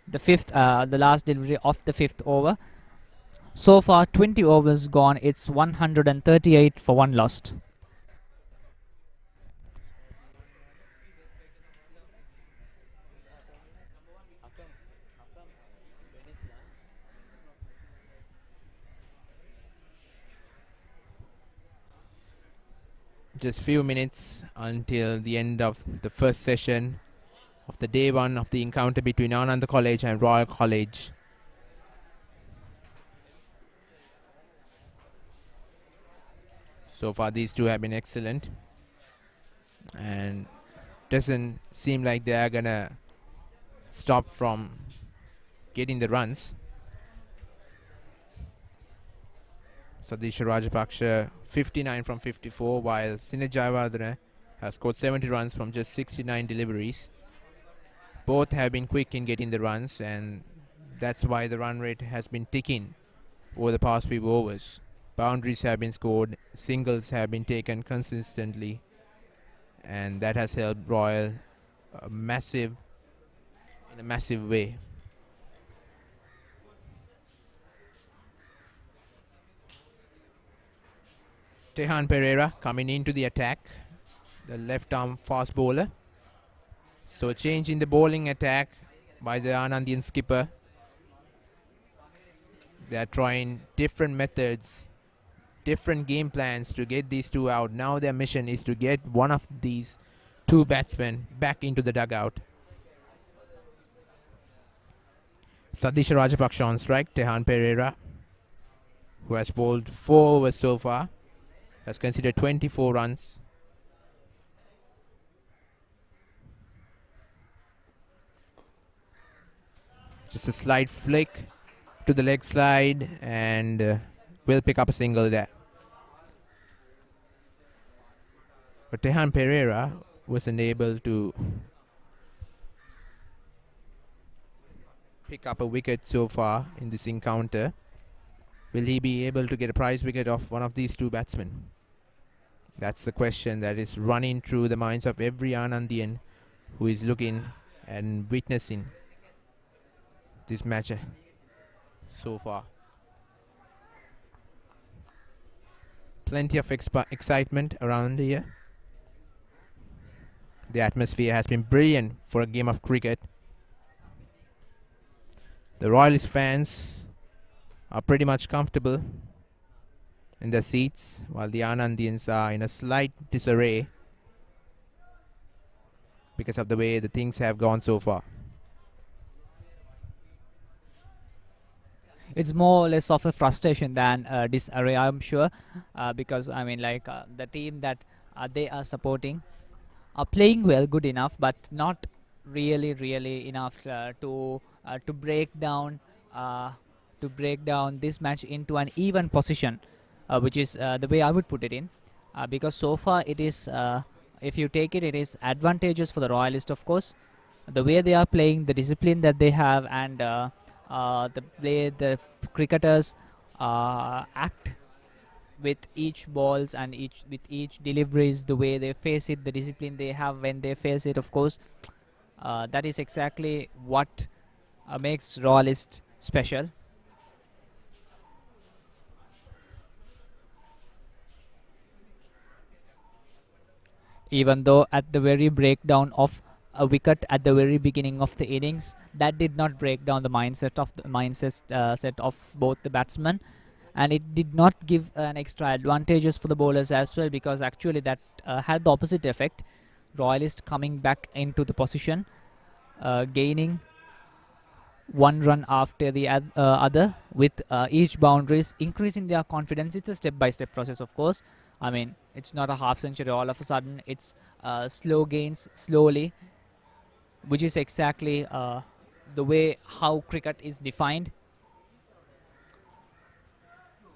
The last delivery of the 5th over. So far 20 overs gone. It's 138 for 1 lost. Just few minutes until the end of the first session of the day 1 of the encounter between Ananda College and Royal College. So far these two have been excellent, and doesn't seem like they are gonna stop from getting the runs. Sadisha Rajapaksha 59 from 54, while Sinat Jayawardene has scored 70 runs from just 69 deliveries. Both have been quick in getting the runs, and that's why the run rate has been ticking over the past few overs. Boundaries have been scored, singles have been taken consistently, and that has helped Royal in a massive way. Tehan Pereira coming into the attack, the left arm fast bowler. So a change in the bowling attack by the Anandian skipper. They are trying different methods, different game plans to get these two out. Now their mission is to get one of these two batsmen back into the dugout. Sadisha Rajapaksha on strike. Tehan Pereira, who has bowled 4 overs so far, has considered 24 runs. Just a slight flick to the leg slide, and will pick up a single there. But Tehan Pereira wasn't able to pick up a wicket so far in this encounter. Will he be able to get a prize wicket off one of these two batsmen? That's the question that is running through the minds of every Anandian who is looking and witnessing this match so far. Plenty of excitement around here. The atmosphere has been brilliant for a game of cricket. The Royalist fans are pretty much comfortable in their seats, while the Anandians are in a slight disarray because of the way the things have gone so far. It's more or less of a frustration than disarray, I'm sure, because I mean, like the team that they are supporting are playing well, good enough, but not really enough to to break down uh, this match into an even position, which is the way I would put it in, because so far it is, if you take it, it is advantageous for the Royalists, of course. The way they are playing, the discipline that they have, and the way the cricketers act with each balls and each deliveries, the way they face it, the discipline they have when they face it, of course, that is exactly what makes Royalist special. Even though at the very breakdown of a wicket at the very beginning of the innings, that did not break down the mindset set of both the batsmen, and it did not give an extra advantages for the bowlers as well, because actually that had the opposite effect. Royalist coming back into the position, gaining one run after the other, with each boundaries increasing their confidence. It's a step-by-step process, of course. I mean, it's not a half century all of a sudden. It's slow gains, slowly, which is exactly the way how cricket is defined.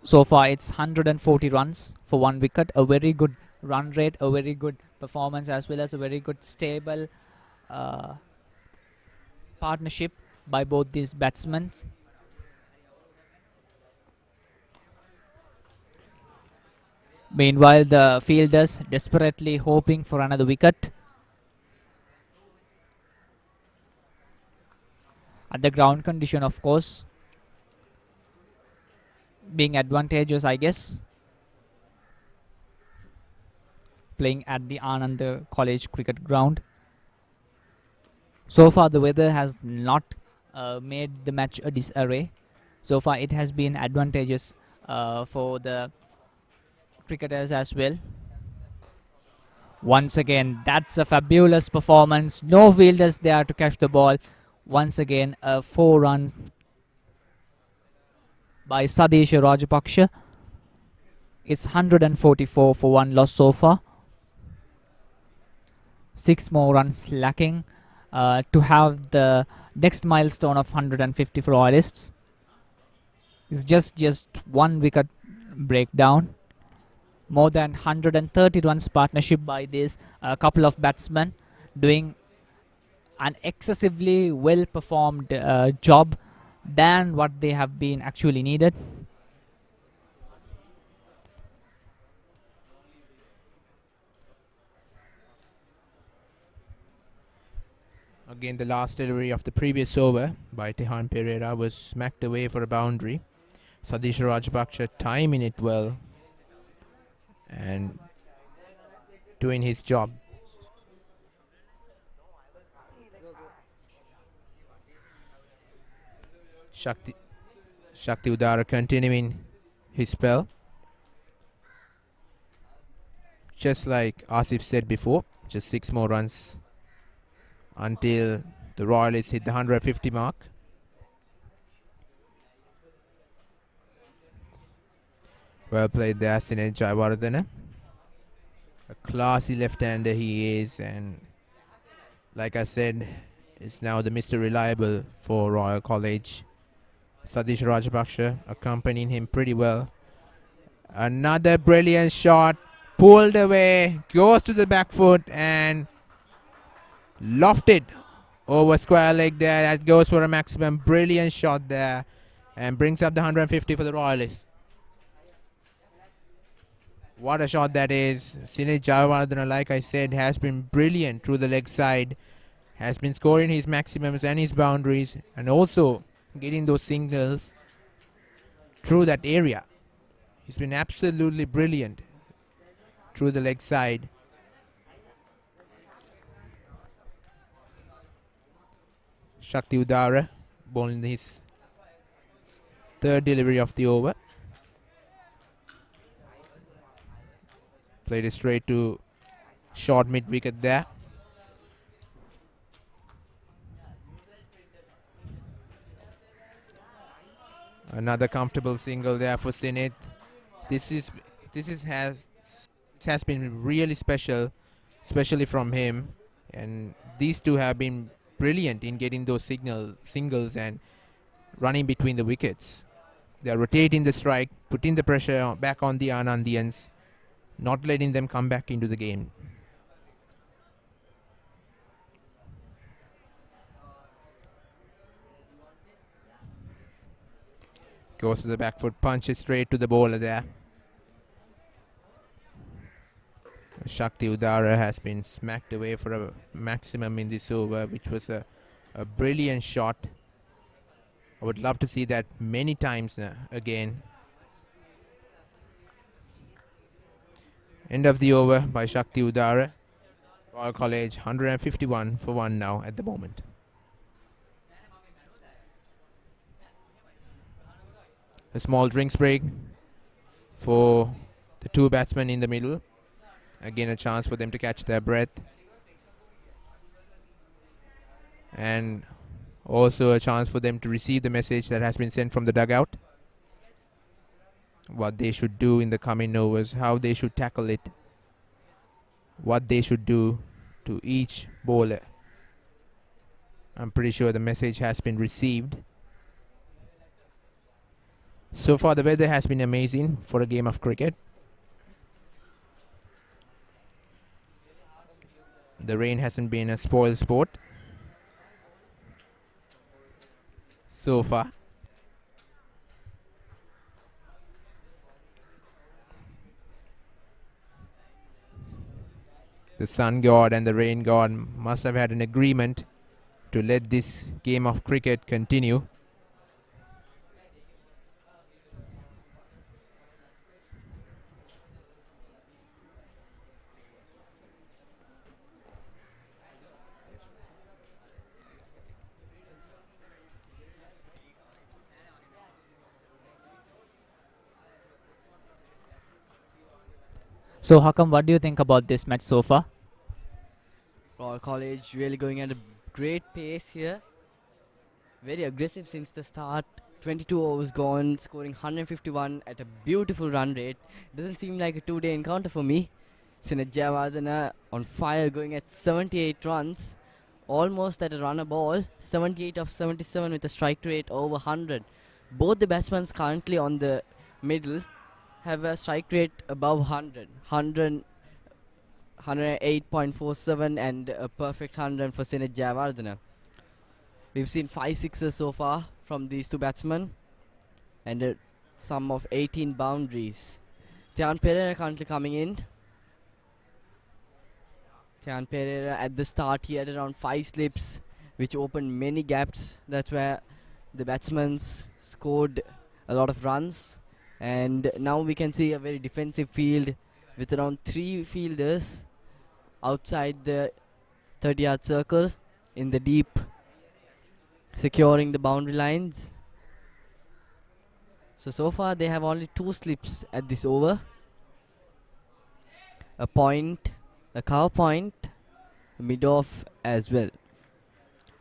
So far, it's 140 runs for one wicket, a very good run rate, a very good performance, as well as a very good stable uh, partnership by both these batsmen. Meanwhile, the fielders desperately hoping for another wicket. At the ground condition, of course, being advantageous, I guess. Playing at the Ananda College cricket ground. So far, the weather has not made the match a disarray. So far, it has been advantageous for the cricketers as well. Once again, that's a fabulous performance. No fielders there to catch the ball. Once again, a 4 runs by Sadish Rajapaksha. It's 144 for one loss so far. 6 more runs lacking to have the next milestone of 150 for Royalists. It's just one wicket breakdown. More than 130 runs partnership by this couple of batsmen, doing an excessively well performed job than what they have been actually needed. Again, the last delivery of the previous over by Tehan Pereira was smacked away for a boundary. Sadish Rajapaksa timing it well and doing his job. Shakti Udara continuing his spell. Just like Asif said before, just 6 more runs until the Royalists hit the 150 mark. Well played there, Sinead Jayawardene. A classy left-hander he is, and like I said, is now the Mr. Reliable for Royal College. Sadish Rajapaksha accompanying him pretty well. Another brilliant shot, pulled away, goes to the back foot and lofted over square leg there. That goes for a maximum. Brilliant shot there and brings up the 150 for the Royalists. What a shot that is. Sinead Jayawardene, like I said, has been brilliant through the leg side. Has been scoring his maximums and his boundaries, and also getting those singles through that area. He's been absolutely brilliant through the leg side. Shakti Udara bowling his third delivery of the over. Played it straight to short mid wicket there. Another comfortable single there for Sinead. This has been really special, especially from him. And these two have been brilliant in getting those singles and running between the wickets. They are rotating the strike, putting the pressure back on the Anandians, not letting them come back into the game. Goes to the back foot, punches straight to the bowler there. Shakti Udara has been smacked away for a maximum in this over, which was a brilliant shot. I would love to see that many times again. End of the over by Shakti Udara. Royal College 151 for 1 now at the moment. A small drinks break for the two batsmen in the middle. Again, a chance for them to catch their breath. And also a chance for them to receive the message that has been sent from the dugout. What they should do in the coming overs, how they should tackle it, what they should do to each bowler. I'm pretty sure the message has been received. So far the weather has been amazing for a game of cricket. The rain hasn't been a spoil sport so far. The sun god and the rain god must have had an agreement to let this game of cricket continue. So, Hakam, what do you think about this match so far? Royal College really going at a great pace here. Very aggressive since the start. 22 overs gone, scoring 151 at a beautiful run rate. Doesn't seem like a two-day encounter for me. Sinet Jayawardene on fire, going at 78 runs. Almost at a runner ball. 78 of 77 with a strike rate over 100. Both the batsmen currently on the middle have a strike rate above 100. 108.47 and a perfect 100 for Sinet Jayawardene. We've seen 5 sixes so far from these two batsmen and a sum of 18 boundaries. Dhyan Pereira currently coming in. Dhyan Pereira at the start he had around 5 slips which opened many gaps. That's where the batsmen scored a lot of runs. And now we can see a very defensive field with around 3 fielders outside the 30-yard circle in the deep, securing the boundary lines. So far they have only 2 slips at this over. A point, a cover point, a mid-off as well.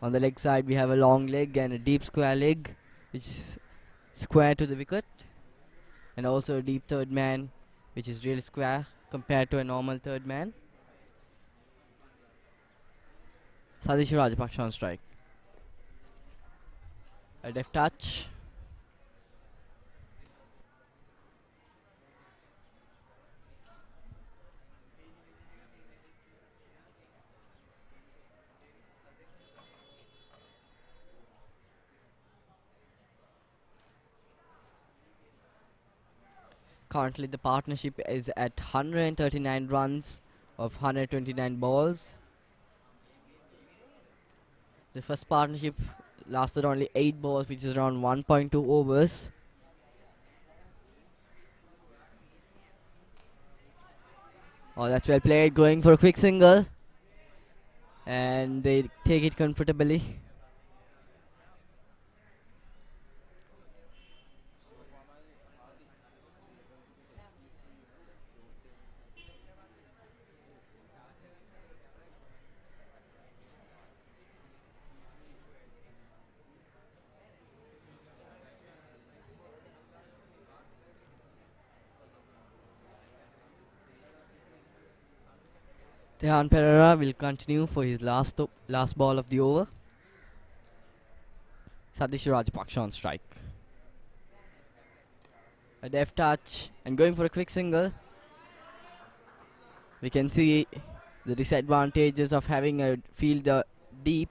On the leg side we have a long leg and a deep square leg which is square to the wicket. And also a deep third man which is really square compared to a normal third man. Sadish Rajapaksa on strike. A deft touch. Currently the partnership is at 139 runs of 129 balls. The first partnership lasted only 8 balls, which is around 1.2 overs. Oh, that's well played, going for a quick single. And they take it comfortably. Dhyan Pereira will continue for his last ball of the over. Satish Rajapaksa on strike. A deft touch and going for a quick single. We can see the disadvantages of having a field deep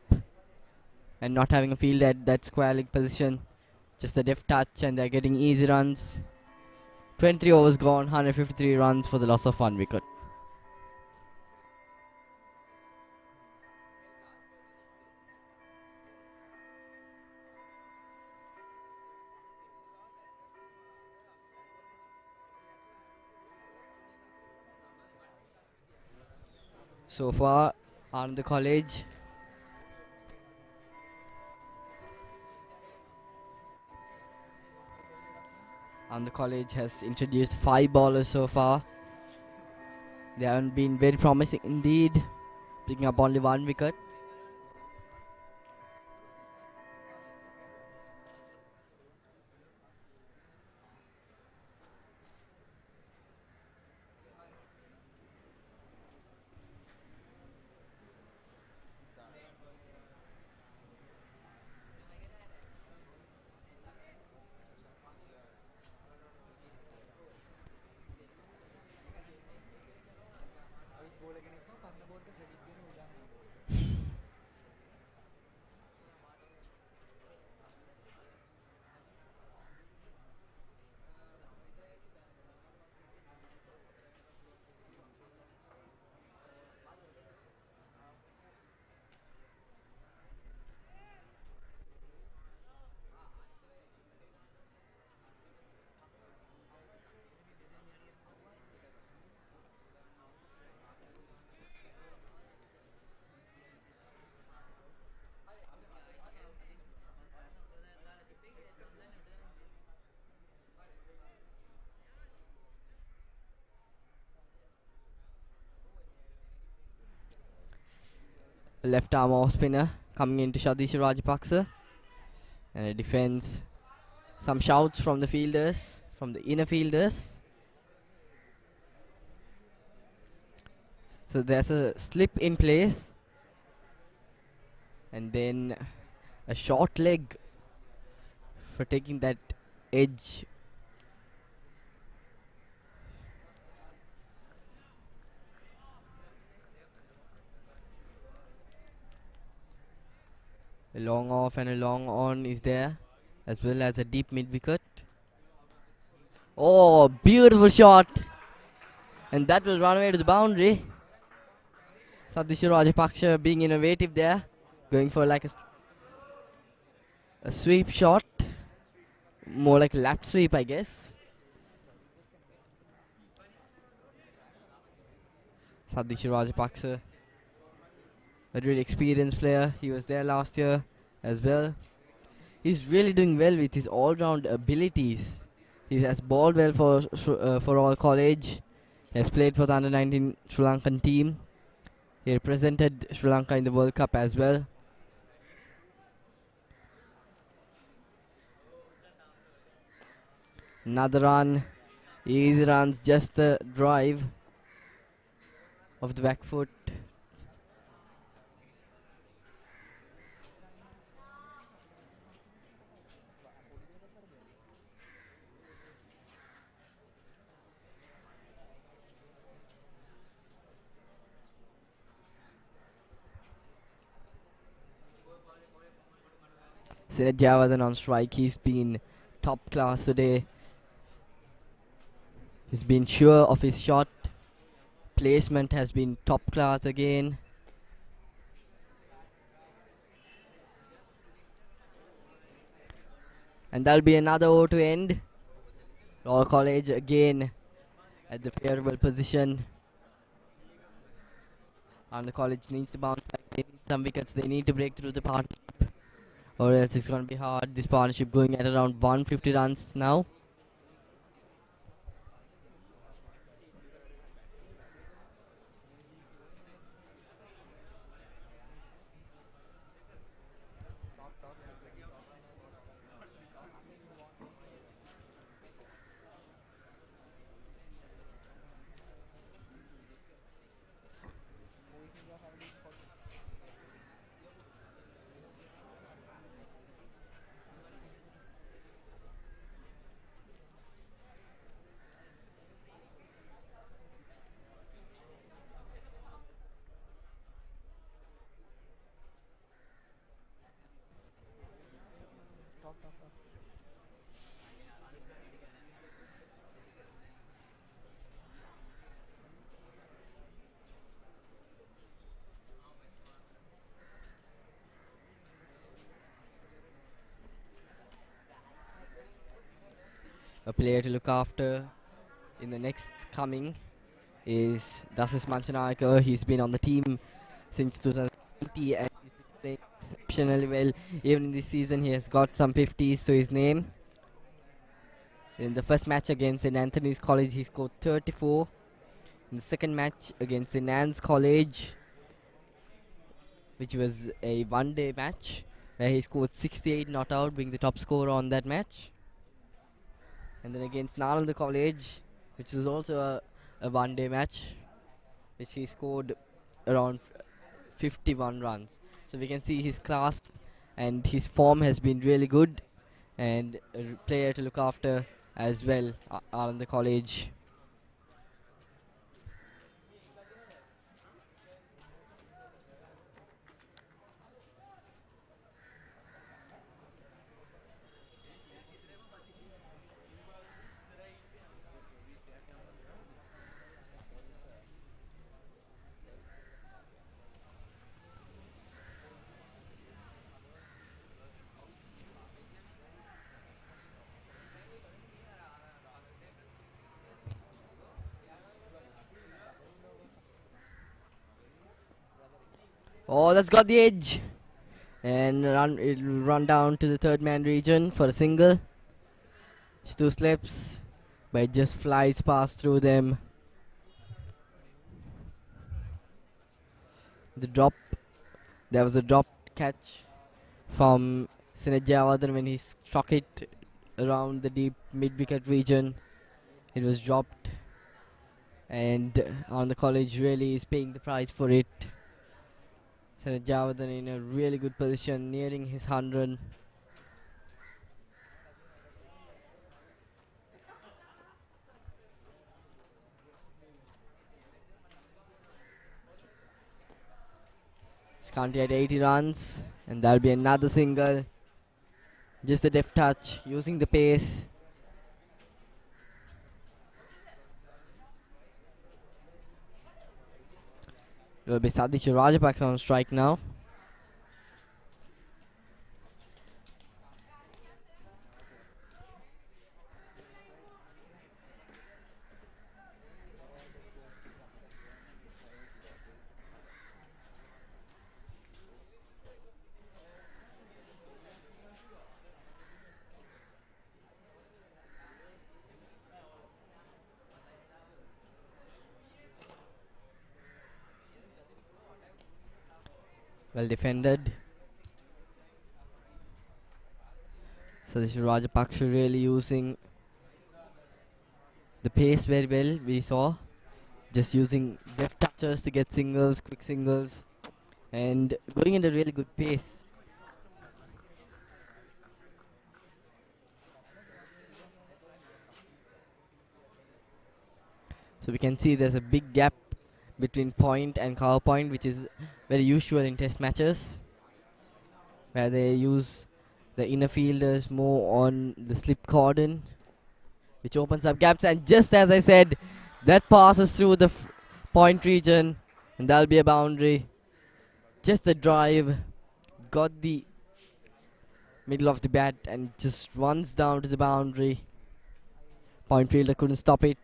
and not having a field at that square leg position. Just a deft touch and they're getting easy runs. 23 overs gone, 153 runs for the loss of 1 wicket. So far, Ananda College has introduced 5 bowlers so far. They haven't been very promising indeed, picking up only 1 wicket. Left arm off spinner coming into Satish Rajapaksa. And a defense. Some shouts from the fielders, from the inner fielders. So there's a slip in place. And then a short leg for taking that edge. A long off and a long on is there, as well as a deep mid wicket. Oh, beautiful shot! And that will run away to the boundary. Satish Rajapaksa being innovative there, going for like a sweep shot, more like a lap sweep, I guess. Satish Rajapaksa, a really experienced player. He was there last year as well. He's really doing well with his all-round abilities. He has bowled well for all college. He has played for the under-19 Sri Lankan team. He represented Sri Lanka in the World Cup as well. Another run. Easy runs, just the drive of the back foot. Sirat Javadan on strike. He's been top class today. He's been sure of his shot. Placement has been top class again. And that'll be another over to end. Royal College again at the favorable position. And the college needs to bounce back. They need some wickets. They need to break through the partnership, or else it's going to be hard. This partnership going at around 150 runs now. A player to look after in the next coming is Dasis Manchanayake. He's been on the team since 2020 and he's been playing exceptionally well. Even in this season, he has got some 50s to his name. In the first match against St. Anthony's College, he scored 34. In the second match against St. Anne's College, which was a one-day match, where he scored 68 not out, being the top scorer on that match. And then against Ananda College, which is also a one-day match, which he scored around 51 runs. So we can see his class and his form has been really good, and a player to look after as well on the college. Oh, that's got the edge. And it'll run down to the third man region for a single. It's two slips, but it just flies past through them. The drop, there was a drop catch from Sinet Jayawardene when he struck it around the deep mid-wicket region. It was dropped, and on the college really is paying the price for it. Sinet Jayawardene in a really good position, nearing his 100. Scanty at 80 runs, and that'll be another single. Just a deft touch, using the pace. It will be Sadisha Rajapaksa on strike now. Well defended. Sadisha Rajapaksa really using the pace very well, we saw. Just using deft touches to get singles, quick singles, and going at a really good pace. So we can see there's a big gap between point and cover point, which is very usual in test matches, where they use the inner fielders more on the slip cordon, which opens up gaps. And just as I said, that passes through the point region, and that'll be a boundary. Just the drive, got the middle of the bat and just runs down to the boundary. Point fielder couldn't stop it.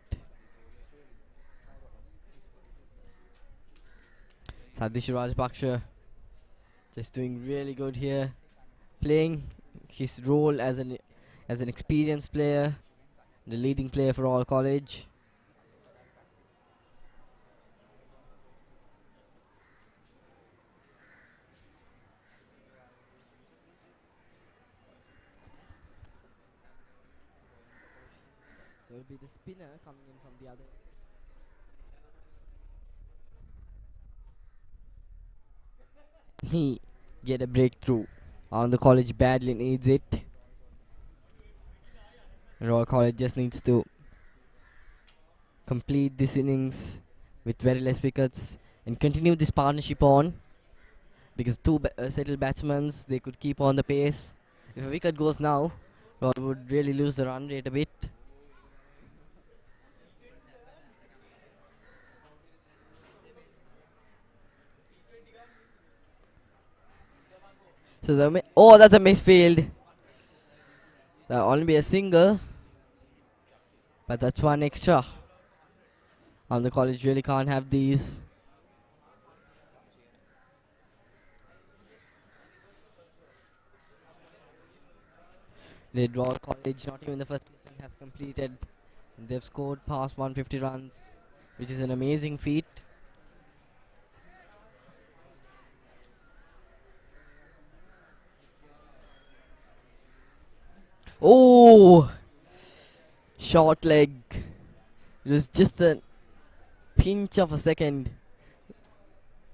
Sadisha Rajapaksa just doing really good here, playing his role as an experienced player, the leading player for all college. So it'll be the spinner coming in from the other. He get a breakthrough. On the college badly needs it. Royal College just needs to complete this innings with very less wickets and continue this partnership on, because two settled batsmen, they could keep on the pace If a wicket goes now, Roy would really lose the run rate a bit. So oh, that's a misfield. That'll only be a single, but that's one extra. And the college really can't have these. Did Royal College, not even the first season has completed. They've scored past 150 runs, which is an amazing feat. Oh! Short leg. It was just a pinch of a second.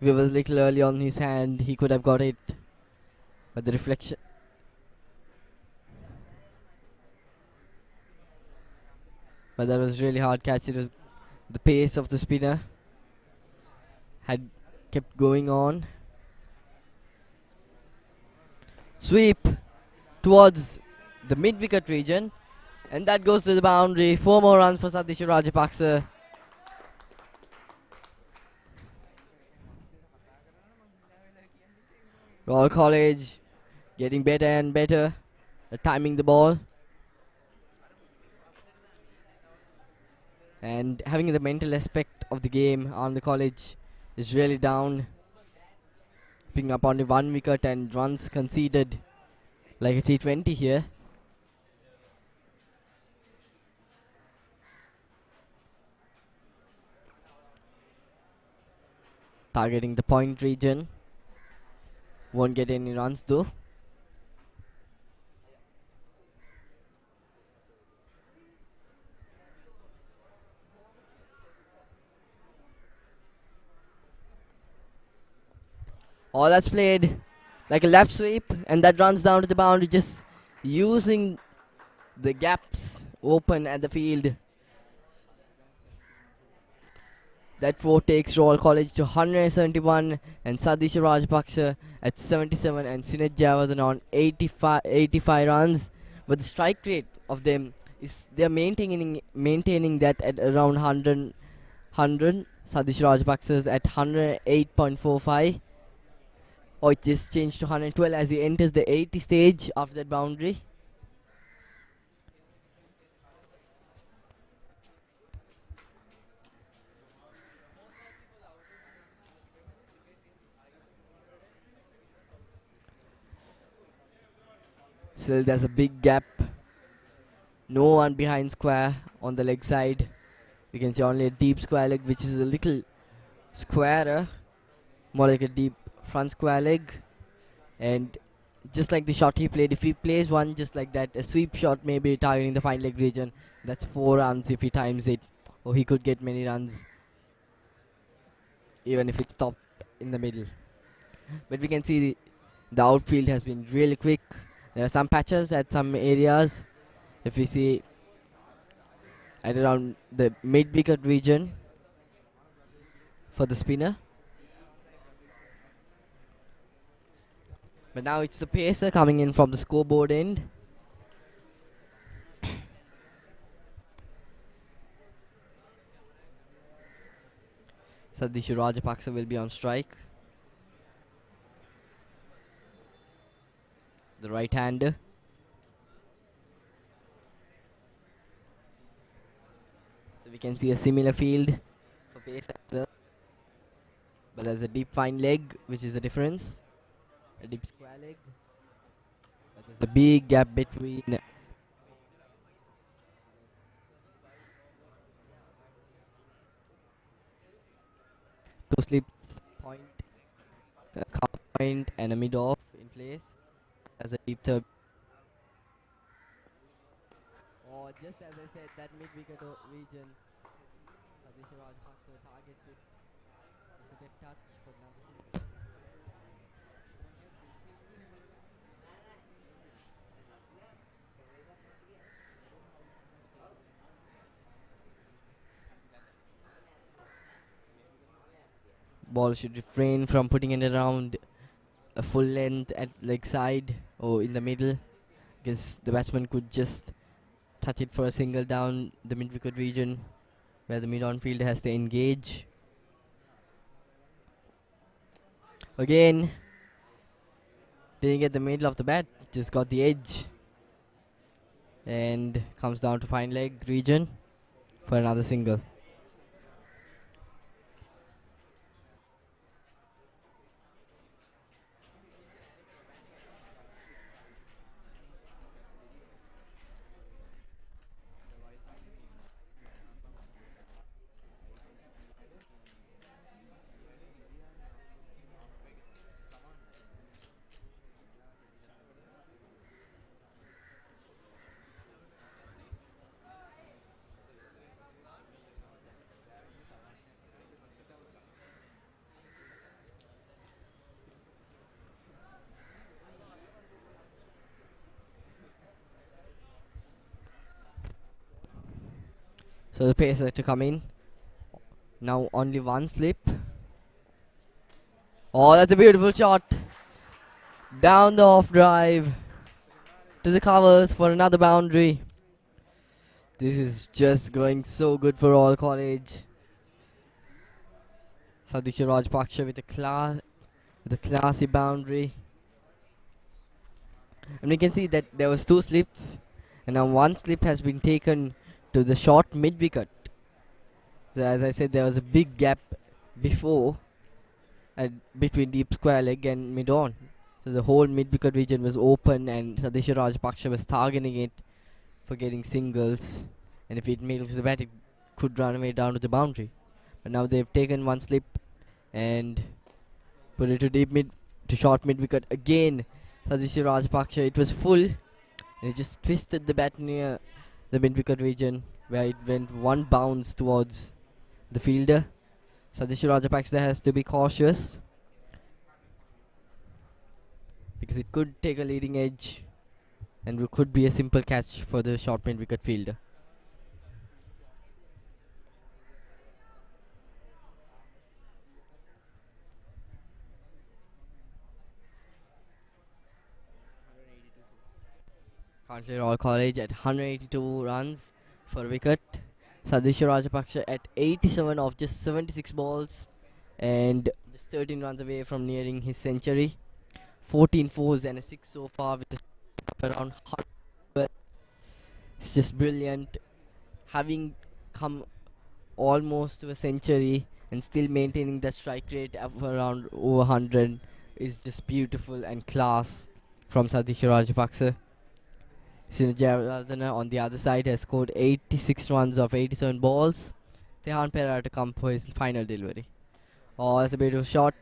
If it was a little early on his hand, he could have got it. But the reflection. But that was really hard catch. It was the pace of the spinner had kept going on. Sweep towards the mid-wicket region. And that goes to the boundary. 4 more runs for Satish Rajapaksa. Royal College getting better and better at timing the ball. And having the mental aspect of the game on the college is really down. Picking up only 1 wicket and runs conceded like a T20 here. Targeting the point region. Won't get any runs though. Oh, that's played like a left sweep, and that runs down to the boundary, just using the gaps open at the field. That 4 takes Royal College to 171, and Satish Rajapaksa at 77, and Sinet Javadan on 85 runs. But the strike rate of them is they're maintaining that at around 100. Satish Rajapaksa's at 108.45. Oh, it just changed to 112 as he enters the 80 stage after that boundary. Still, there's a big gap. No one behind square on the leg side. You can see only a deep square leg, which is a little squarer, more like a deep front square leg. And just like the shot he played, if he plays one just like that, a sweep shot maybe targeting the fine leg region, that's 4 runs if he times it, or he could get many runs even if it stopped in the middle. But we can see the outfield has been really quick. There are some patches at some areas. If we see at around the mid-wicket region for the spinner. But now it's the pacer coming in from the scoreboard end. Satish Rajapaksa will be on strike. The right-hander. So we can see a similar field for pace as well. But there's a deep fine leg, which is the difference. A deep square leg. But there's a big gap between. Two slips, point, cover point, and a mid off in place. As a deep third. Oh, just as I said, that mid-wicket region, Satish Rajapaksa targets it. It's a deft touch for another single. Ball should refrain from putting it around a full length at leg side or in the middle, because the batsman could just touch it for a single down the mid-wicket region where the mid-on fielder has to engage. Again, didn't get the middle of the bat, just got the edge. And comes down to fine leg region for another single. So the pacer to come in. Now only one slip. Oh, that's a beautiful shot. Down the off drive to the covers for another boundary. This is just going so good for all college. Sadisha Rajpaksha with a classy boundary. And we can see that there was two slips, and now one slip has been taken to the short mid wicket. So as I said, there was a big gap before between deep square leg and mid on. So the whole mid wicket region was open, and Sadisha Rajpaksha was targeting it for getting singles. And if it makes the bat, it could run away down to the boundary. But now they've taken one slip and put it to short mid wicket again. Sadisha Rajpaksha, it was full, and he just twisted the bat near the mid wicket region where it went one bounce towards the fielder. Sadisha Rajapaksa has to be cautious because it could take a leading edge and it could be a simple catch for the short mid wicket fielder. Currently Royal College at 182 runs for a wicket. Sadisha Rajapaksa at 87 of just 76 balls and just 13 runs away from nearing his century. 14 fours and a 6 so far with a around 100. It's just brilliant. Having come almost to a century and still maintaining that strike rate of around over 100 is just beautiful and class from Sadisha Rajapaksa. Sinajardana on the other side has scored 86 runs of 87 balls. Tehan Pera to come for his final delivery. Oh, that's a beautiful shot,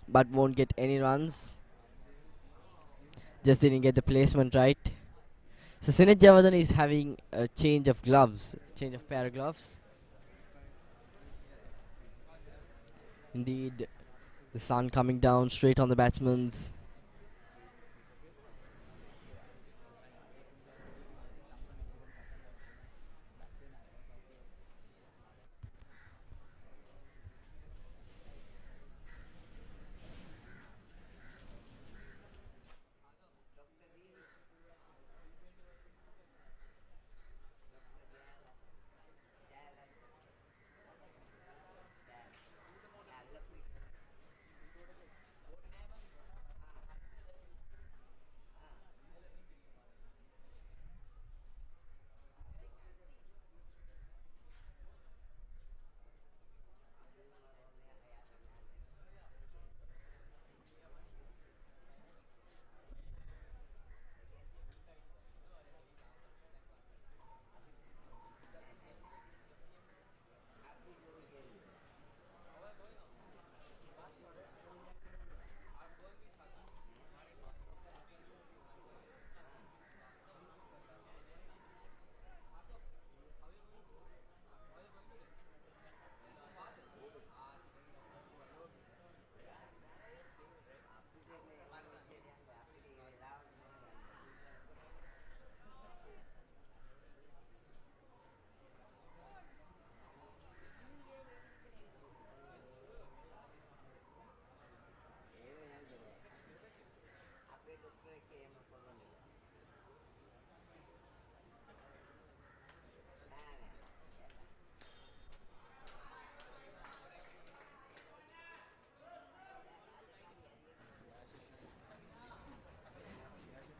but won't get any runs. Just didn't get the placement right. So Sinaj Javadhan is having a change of pair of gloves. Indeed, the sun coming down straight on the batsman's.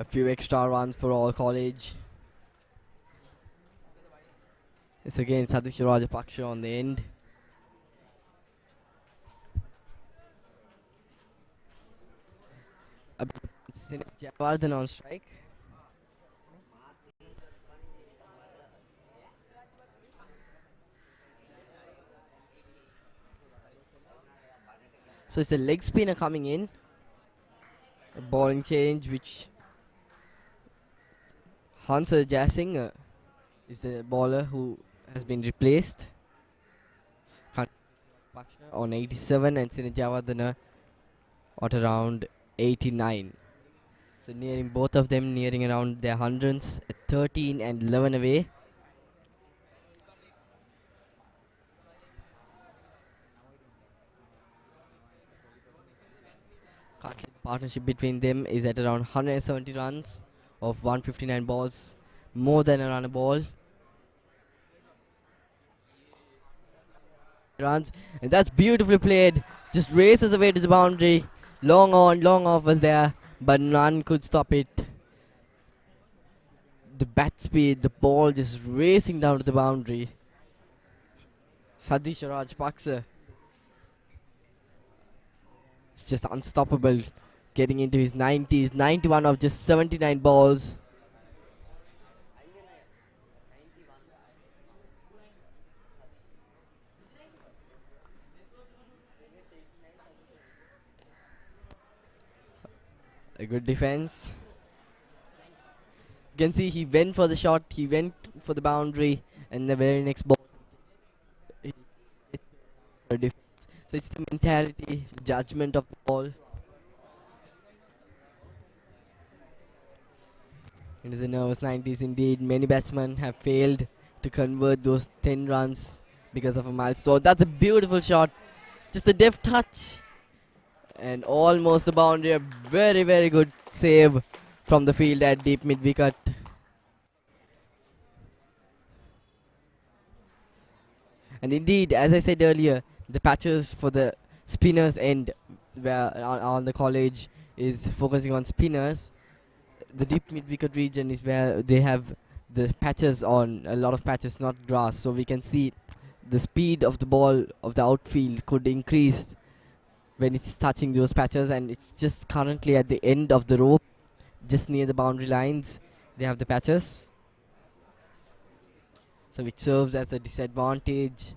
A few extra runs for All College. It's again Satish Rajapaksha on the end. Javardhan on strike. So it's a leg spinner coming in. A bowling change which Hansa Jasing is the bowler who has been replaced. Paksha on 87 and Sinajavardhana at around 89. So nearing both of them, nearing around their hundreds, 13 and 11 away. Currently the partnership between them is at around 170 runs of 159 balls, more than a run a ball. Runs, and that's beautifully played. Just races away to the boundary. Long on, long off was there, but none could stop it. The bat speed, the ball just racing down to the boundary. Sadish Rajapaksa is just unstoppable, getting into his 90s, 91 of just 79 balls. A good defense. You can see he went for the shot, he went for the boundary, and the very next ball, he hits a defense. So it's the mentality, the judgment of the ball. It is a nervous 90s indeed. Many batsmen have failed to convert those 10 runs because of a milestone. That's a beautiful shot. Just a deft touch. And almost the boundary. A very, very good save from the field at deep mid wicket. And indeed, as I said earlier, the patches for the spinners end where on the college is focusing on spinners. The deep mid wicket region is where they have the patches on, a lot of patches, not grass. So we can see the speed of the ball of the outfield could increase when it's touching those patches, and it's just currently at the end of the rope, just near the boundary lines, they have the patches. So it serves as a disadvantage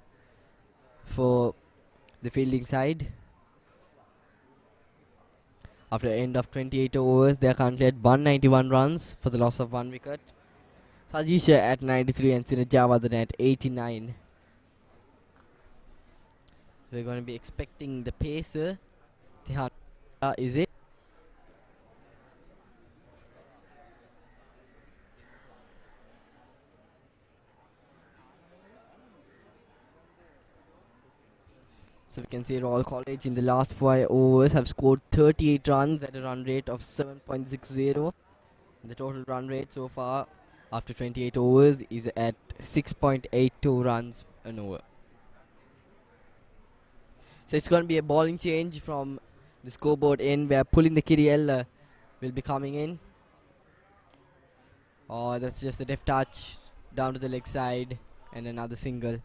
for the fielding side. After the end of 28 overs, they are currently at 191 runs for the loss of 1 wicket. Sajisha at 93 and Sinajavardhan at 89. We're going to be expecting the pacer. Is it? So we can see Royal College in the last 5 overs have scored 38 runs at a run rate of 7.60. The total run rate so far after 28 overs is at 6.82 runs an over. So it's going to be a bowling change from the scoreboard end where Pulling the Kiriel will be coming in. Oh, that's just a deft touch down to the leg side and another single.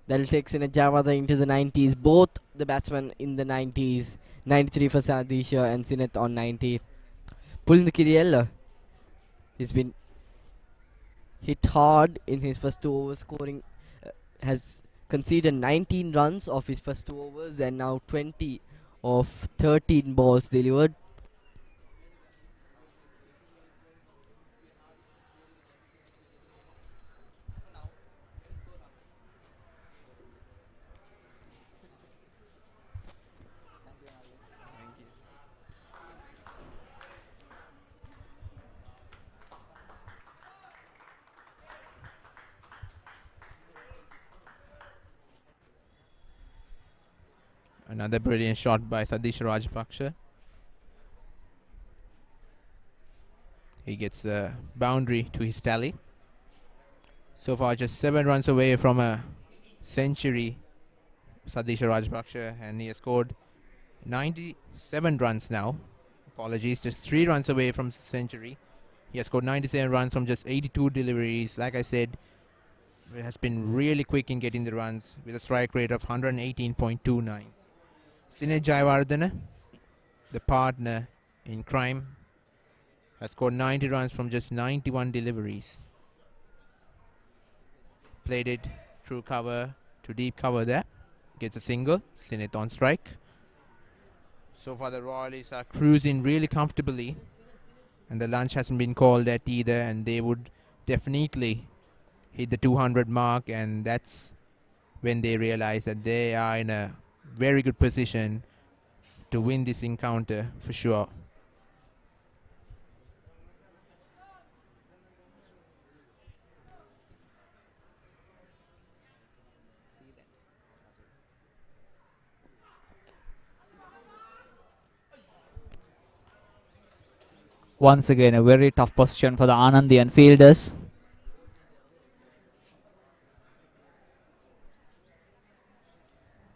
That'll take Sinajavardhan into the 90s. Both the batsmen in the 90s. 93 for Sadisha and Sineth on 90. Pulling the Kiriel. He's been hit hard in his first 2 overs, scoring, has conceded 19 runs of his first 2 overs and now 20 of 13 balls delivered. Another brilliant shot by Sadish Rajapaksa. He gets a boundary to his tally. So far just 7 runs away from a century, Sadish Rajapaksa, and he has scored 97 runs now. Apologies, just 3 runs away from century. He has scored 97 runs from just 82 deliveries. Like I said, it has been really quick in getting the runs with a strike rate of 118.29. Sine Jayawardena, the partner in crime, has scored 90 runs from just 91 deliveries. Played it through cover to deep cover there. Gets a single. Sinith on strike. So far the Royalists are cruising really comfortably. And the lunch hasn't been called at either. And they would definitely hit the 200 mark. And that's when they realize that they are in a very good position to win this encounter for sure. Once again, a very tough position for the Anandian fielders.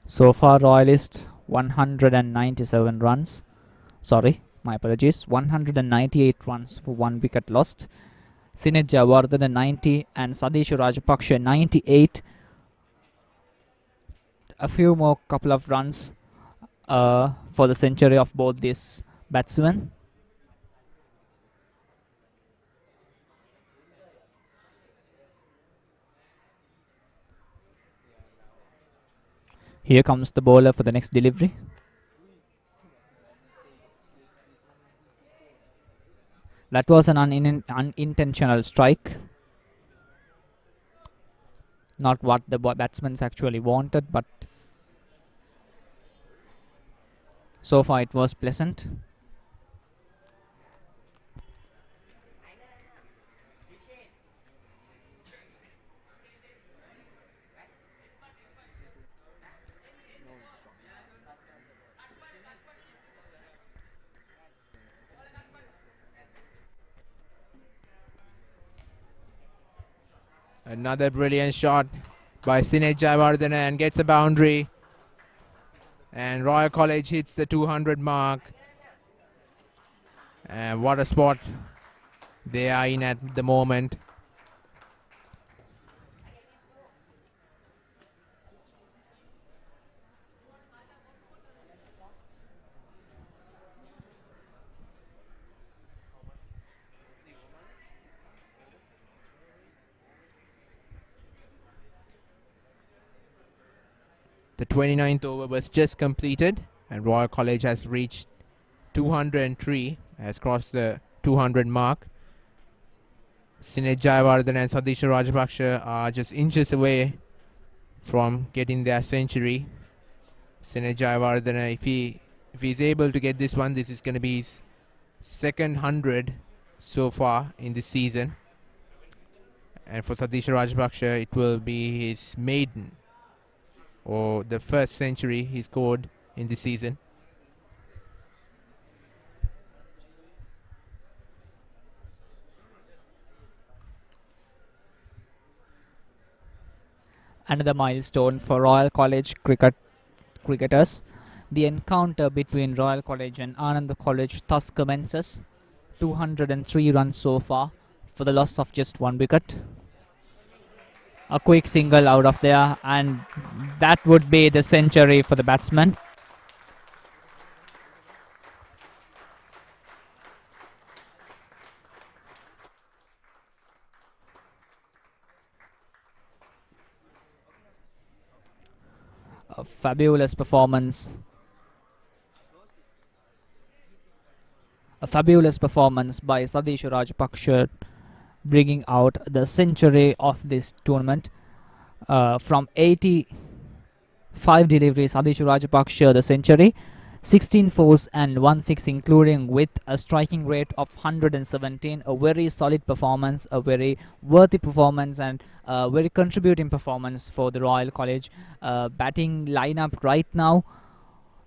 So far, Royalist 197 runs. Sorry, my apologies. 198 runs for 1 wicket lost. Sinith Jayawardena 90 and Sadishu Rajapaksha 98. A few more couple of runs for the century of both these batsmen. Here comes the bowler for the next delivery. That was an unintentional strike. Not what the batsmen actually wanted, but so far it was pleasant. Another brilliant shot by Sinith Jayawardena and gets a boundary. And Royal College hits the 200 mark. And what a spot they are in at the moment. The 29th over was just completed and Royal College has reached 203, has crossed the 200 mark. Sinith Jayawardena and Sadisha Rajapaksha are just inches away from getting their century. Sinith Jayawardena, if he's able to get this one, this is going to be his second 100 so far in this season. And for Sadisha Rajapaksha, it will be his maiden or the first century he scored in this season. Another milestone for Royal College cricketers. The encounter between Royal College and Ananda College thus commences. 203 runs so far for the loss of just 1 wicket. A quick single out of there, and that would be the century for the batsman. A fabulous performance. A fabulous performance by Sadishu Rajapaksha, bringing out the century of this tournament. From 85 deliveries, Sadishu Rajapaksha the century, 16 fours and 1 6, including with a striking rate of 117. A very solid performance, a very worthy performance, and a very contributing performance for the Royal College batting lineup right now.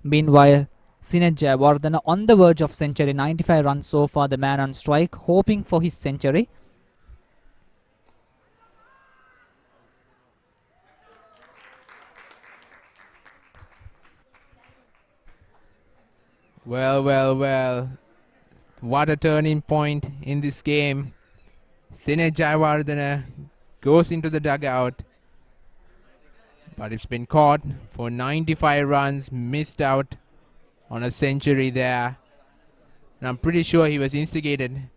Meanwhile, Sinith Jayawardena on the verge of century, 95 runs so far, the man on strike, hoping for his century. Well, well, well. What a turning point in this game. Sine Jayawardena goes into the dugout, but it's been caught for 95 runs, missed out on a century there. And I'm pretty sure he was instigated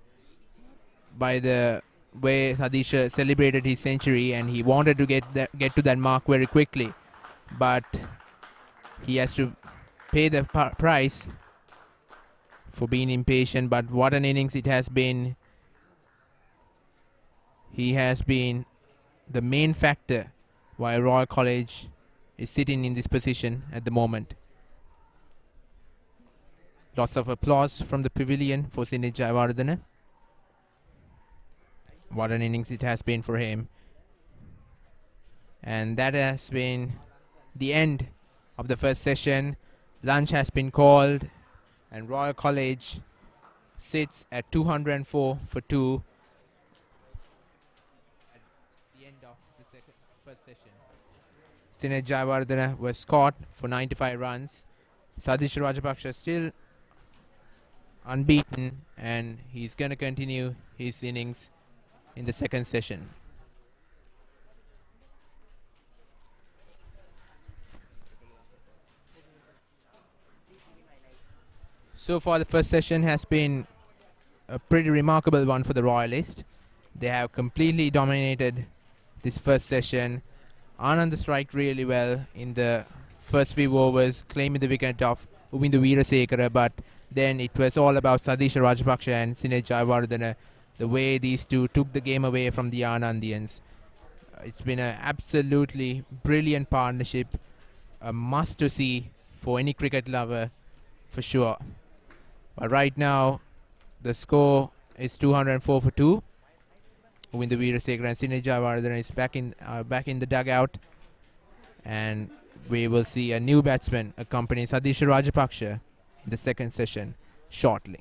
by the way Sadisha celebrated his century, and he wanted to get to that mark very quickly. But he has to pay the price for being impatient. But what an innings it has been. He has been the main factor why Royal College is sitting in this position at the moment. Lots of applause from the pavilion for Sine Jayawardena. What an innings it has been for him. And that has been the end of the first session. Lunch has been called, and Royal College sits at 204 for 2 at the end of the first session. Sine Jayawardena was caught for 95 runs. Sadish Rajapaksha still unbeaten, and he's going to continue his innings in the second session. So far, the first session has been a pretty remarkable one for the Royalists. They have completely dominated this first session. Ananda striked really well in the first few overs, claiming the wicket of Uvindu Veerasekara, but then it was all about Sadisha Rajapaksha and Sine Jayawardena, the way these two took the game away from the Anandians. It's been an absolutely brilliant partnership, a must to see for any cricket lover for sure. But right now, the score is 204 for 2. Uvindu Veerasekara and Sine Jayawardena is back in the dugout, and we will see a new batsman accompany Sadisha Rajapaksha in the second session shortly.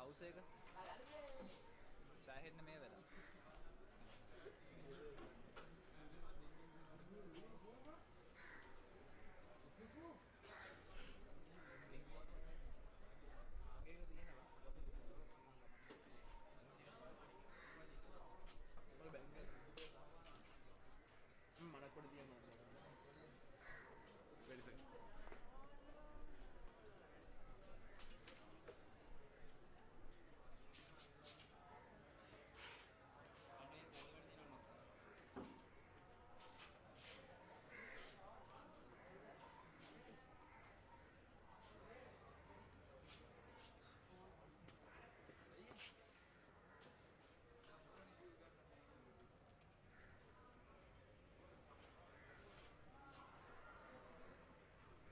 House එක සෑහෙන්න මේ වෙලා. මේක තියෙනවා. ඔය bank එක. මලක් කොට තියනවා. වෙලෙස.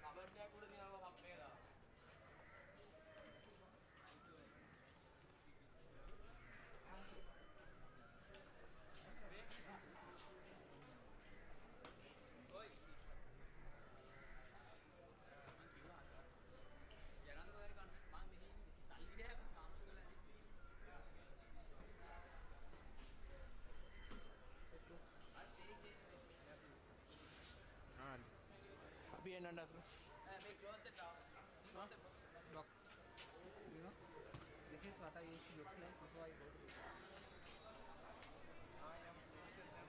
කබඩ්ඩයක් උඩ තියනවා කප් එක දාලා. ඔයි. යනන්ද කොහෙද කන්නේ? මං මෙහි තල්ලි ගියා මාමතු ගලා අපි එන්නන්න අසල. May close the doors. Close the books. Lock. You know, this is what I used to look like before I go to bed. I am closing them.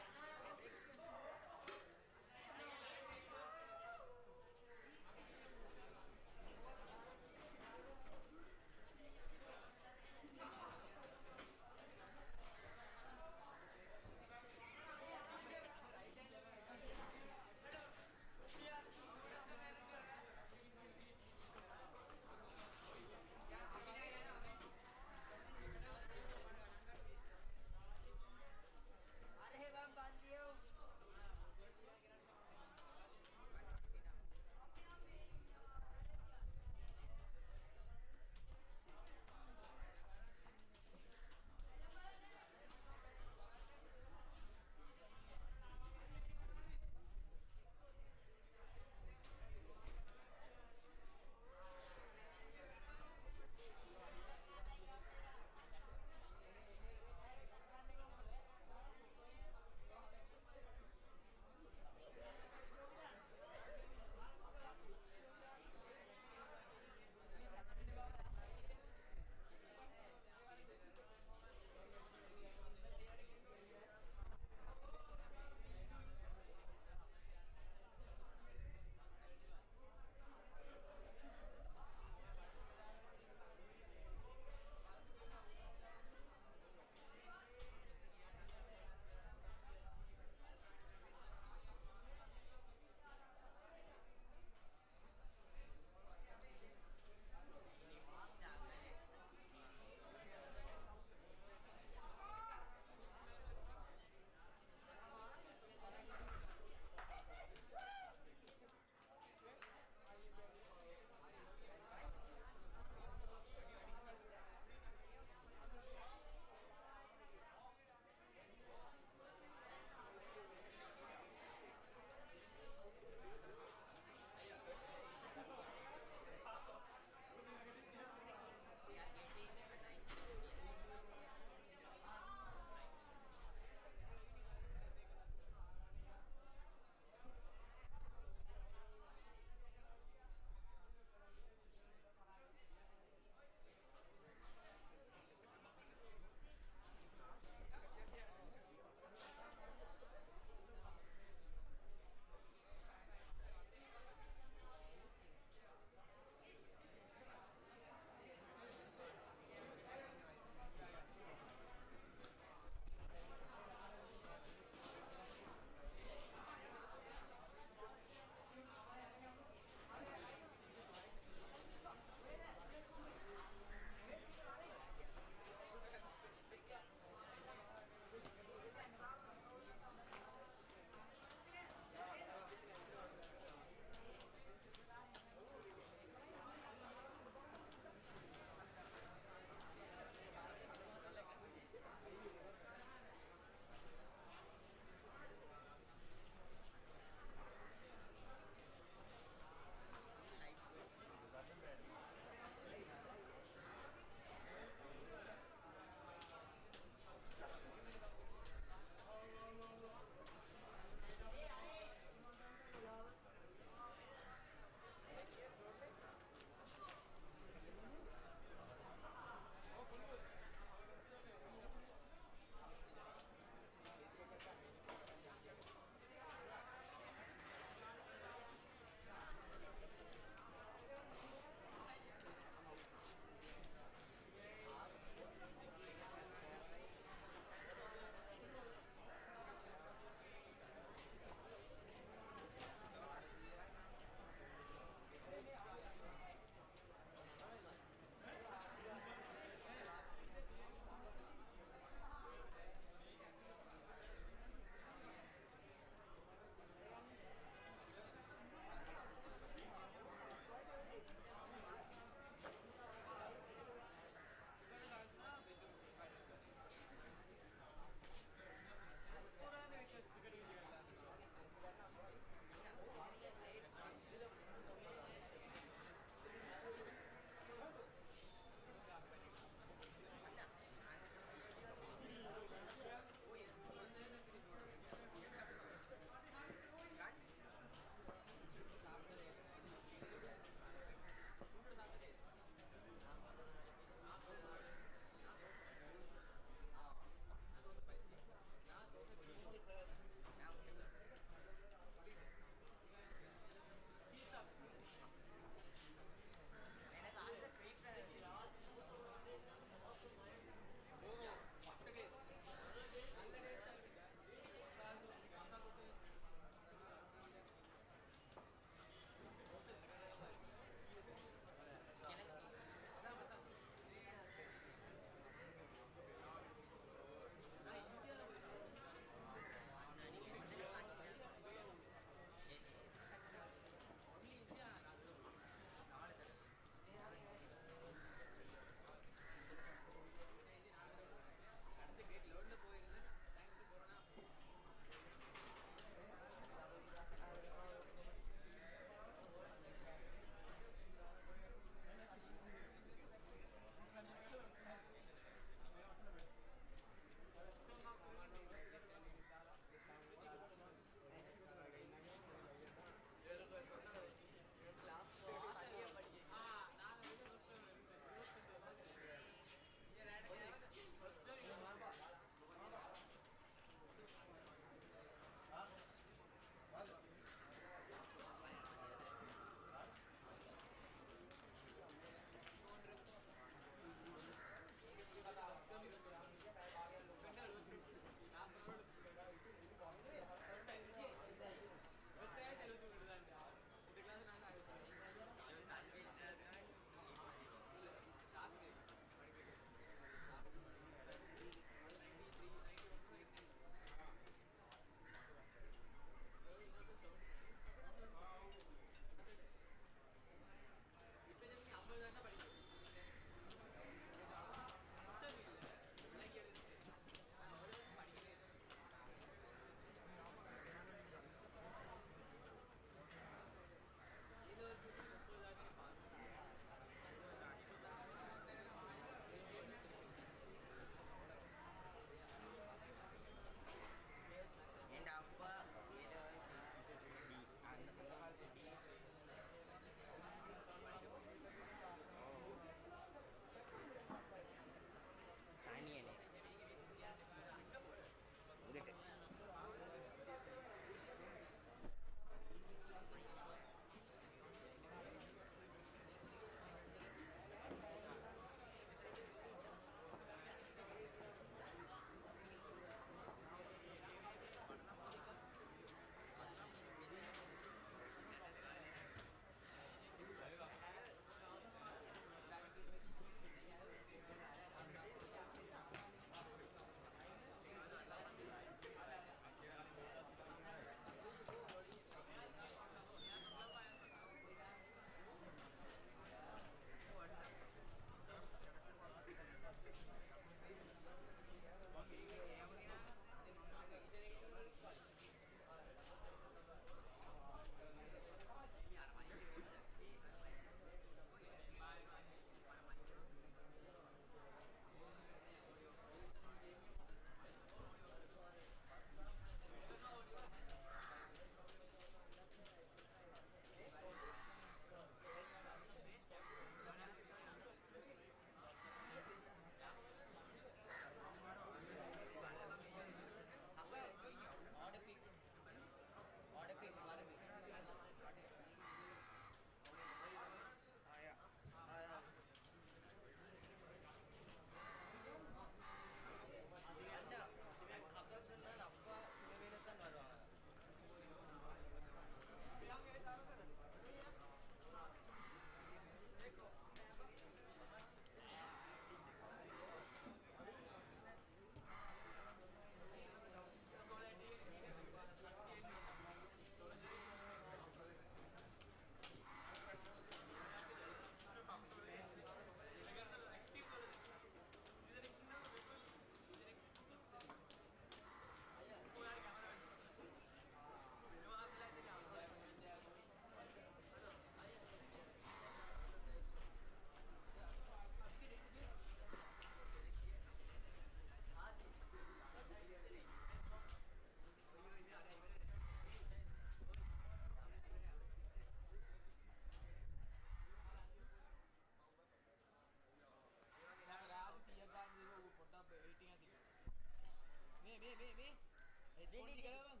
Headphone di kada bang?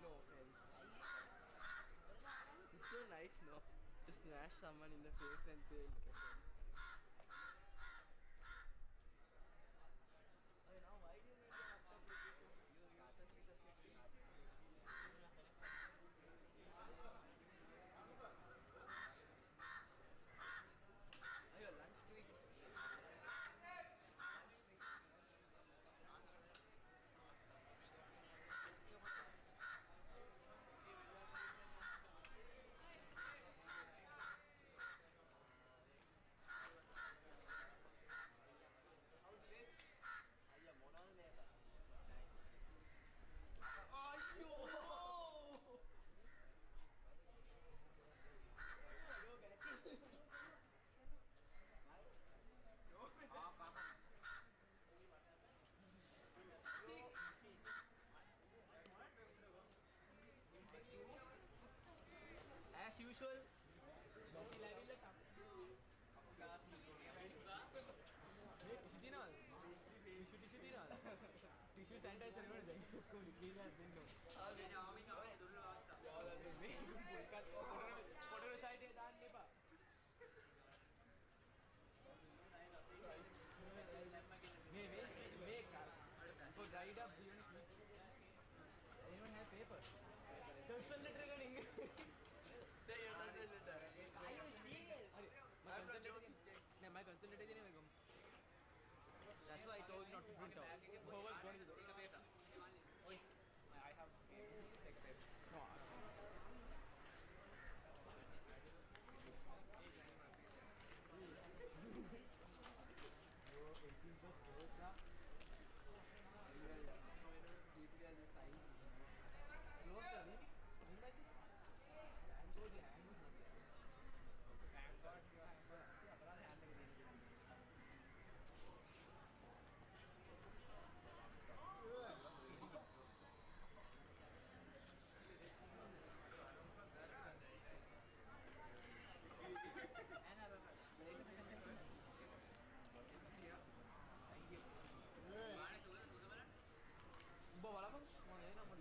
No offense. It's so nice, no? To smash someone in the face and say no offense. Okay, now why do you need the laptop application? You use the piece of shit. Oh, your lunch tweet. As usual. Tissue sanitizer photo side for dried up anyone have paper? So it's a litter running. Are you serious? My concentrated in that's why I told you not to print out. Who was going to take a paper? Wait, I have to take a paper. Bawa apa? Mau ini nama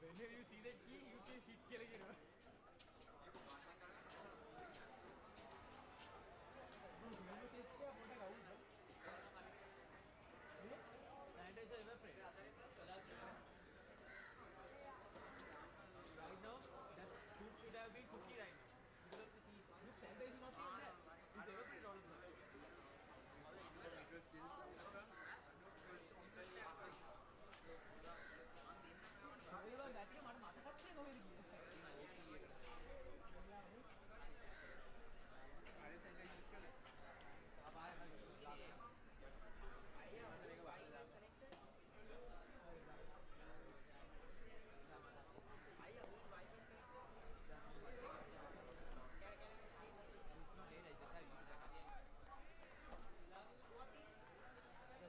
Whenever you see that key, you can shit kill again. Sanitizer evaporate. Right now, that food should have been cooking right now. Because of the heat. Look, sanitizer is not even there. It's evaporated all of them. Everyone that you want to cut over here. अब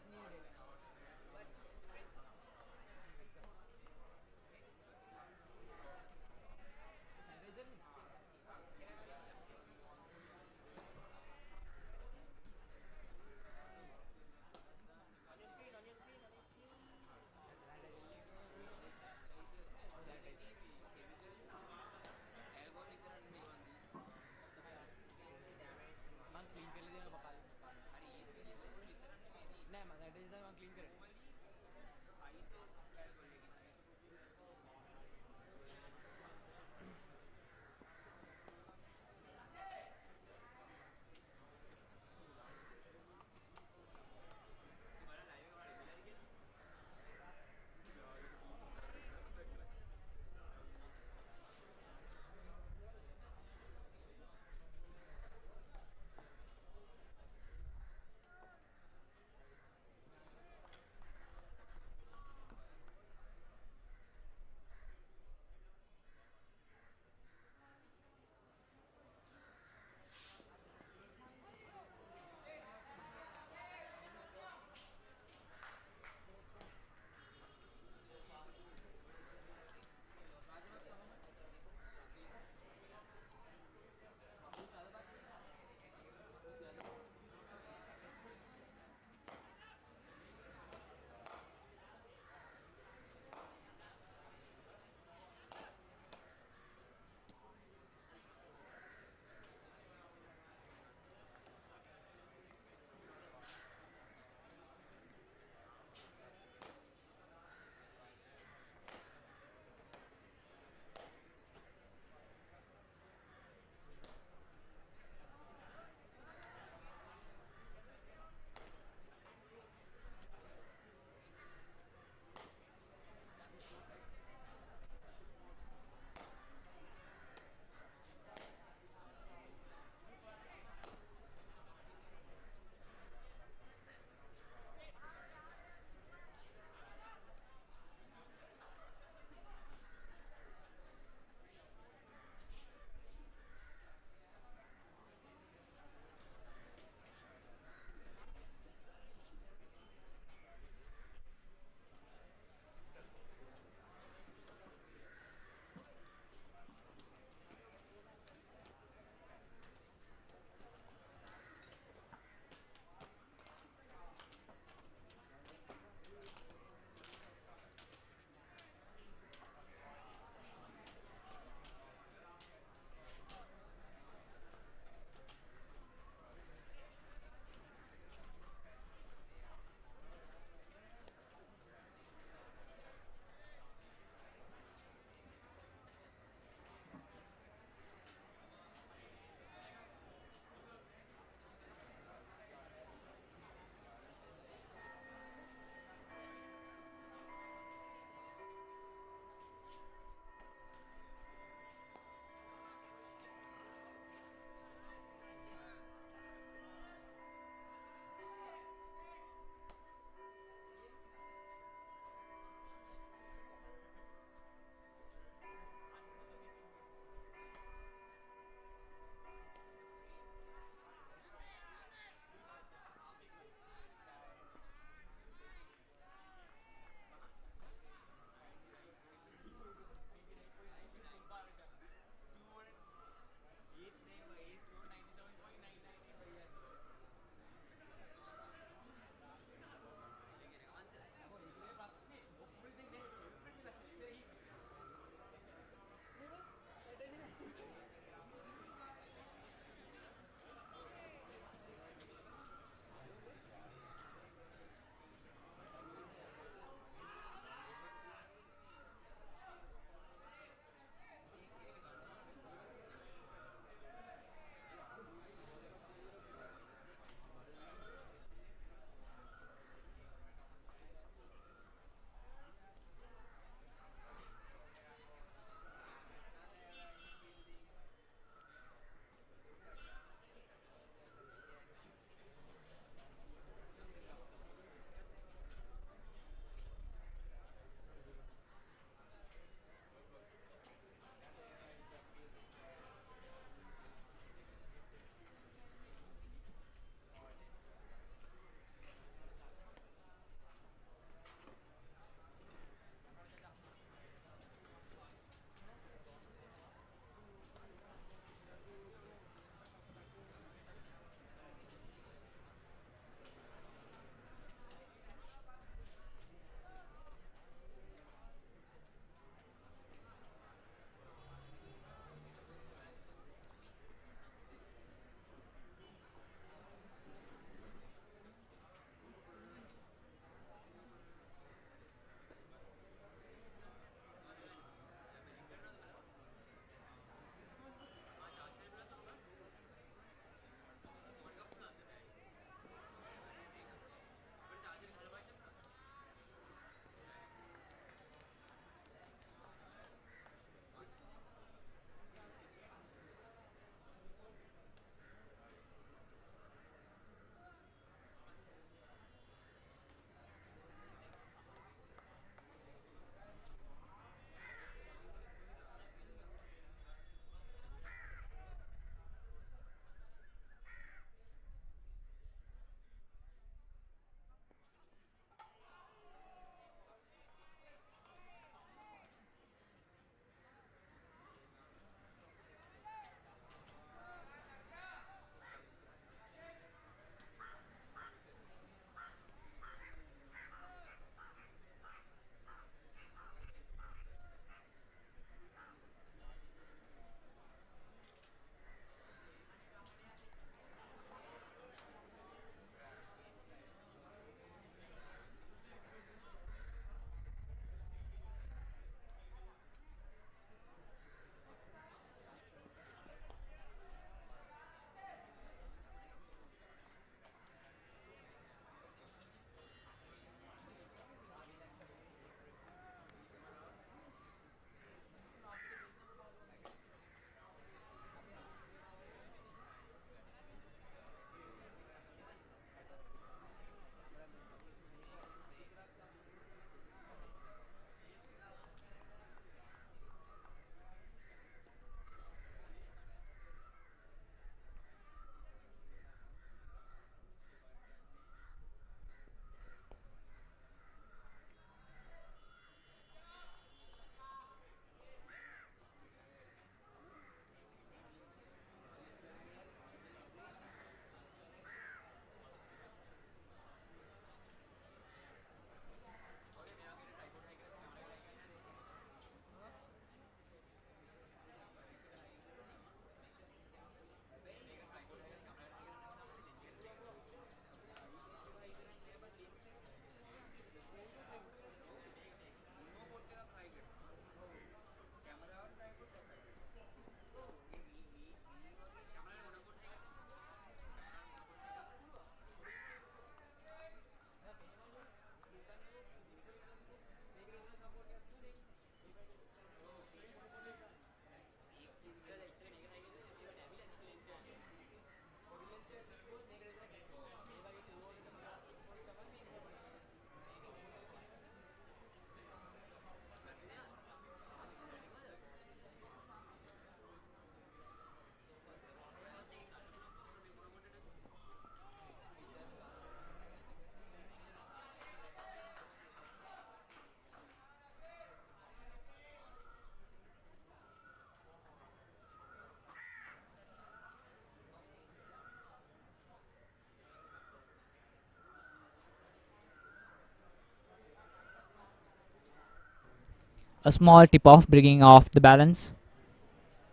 A small tip off bringing off the balance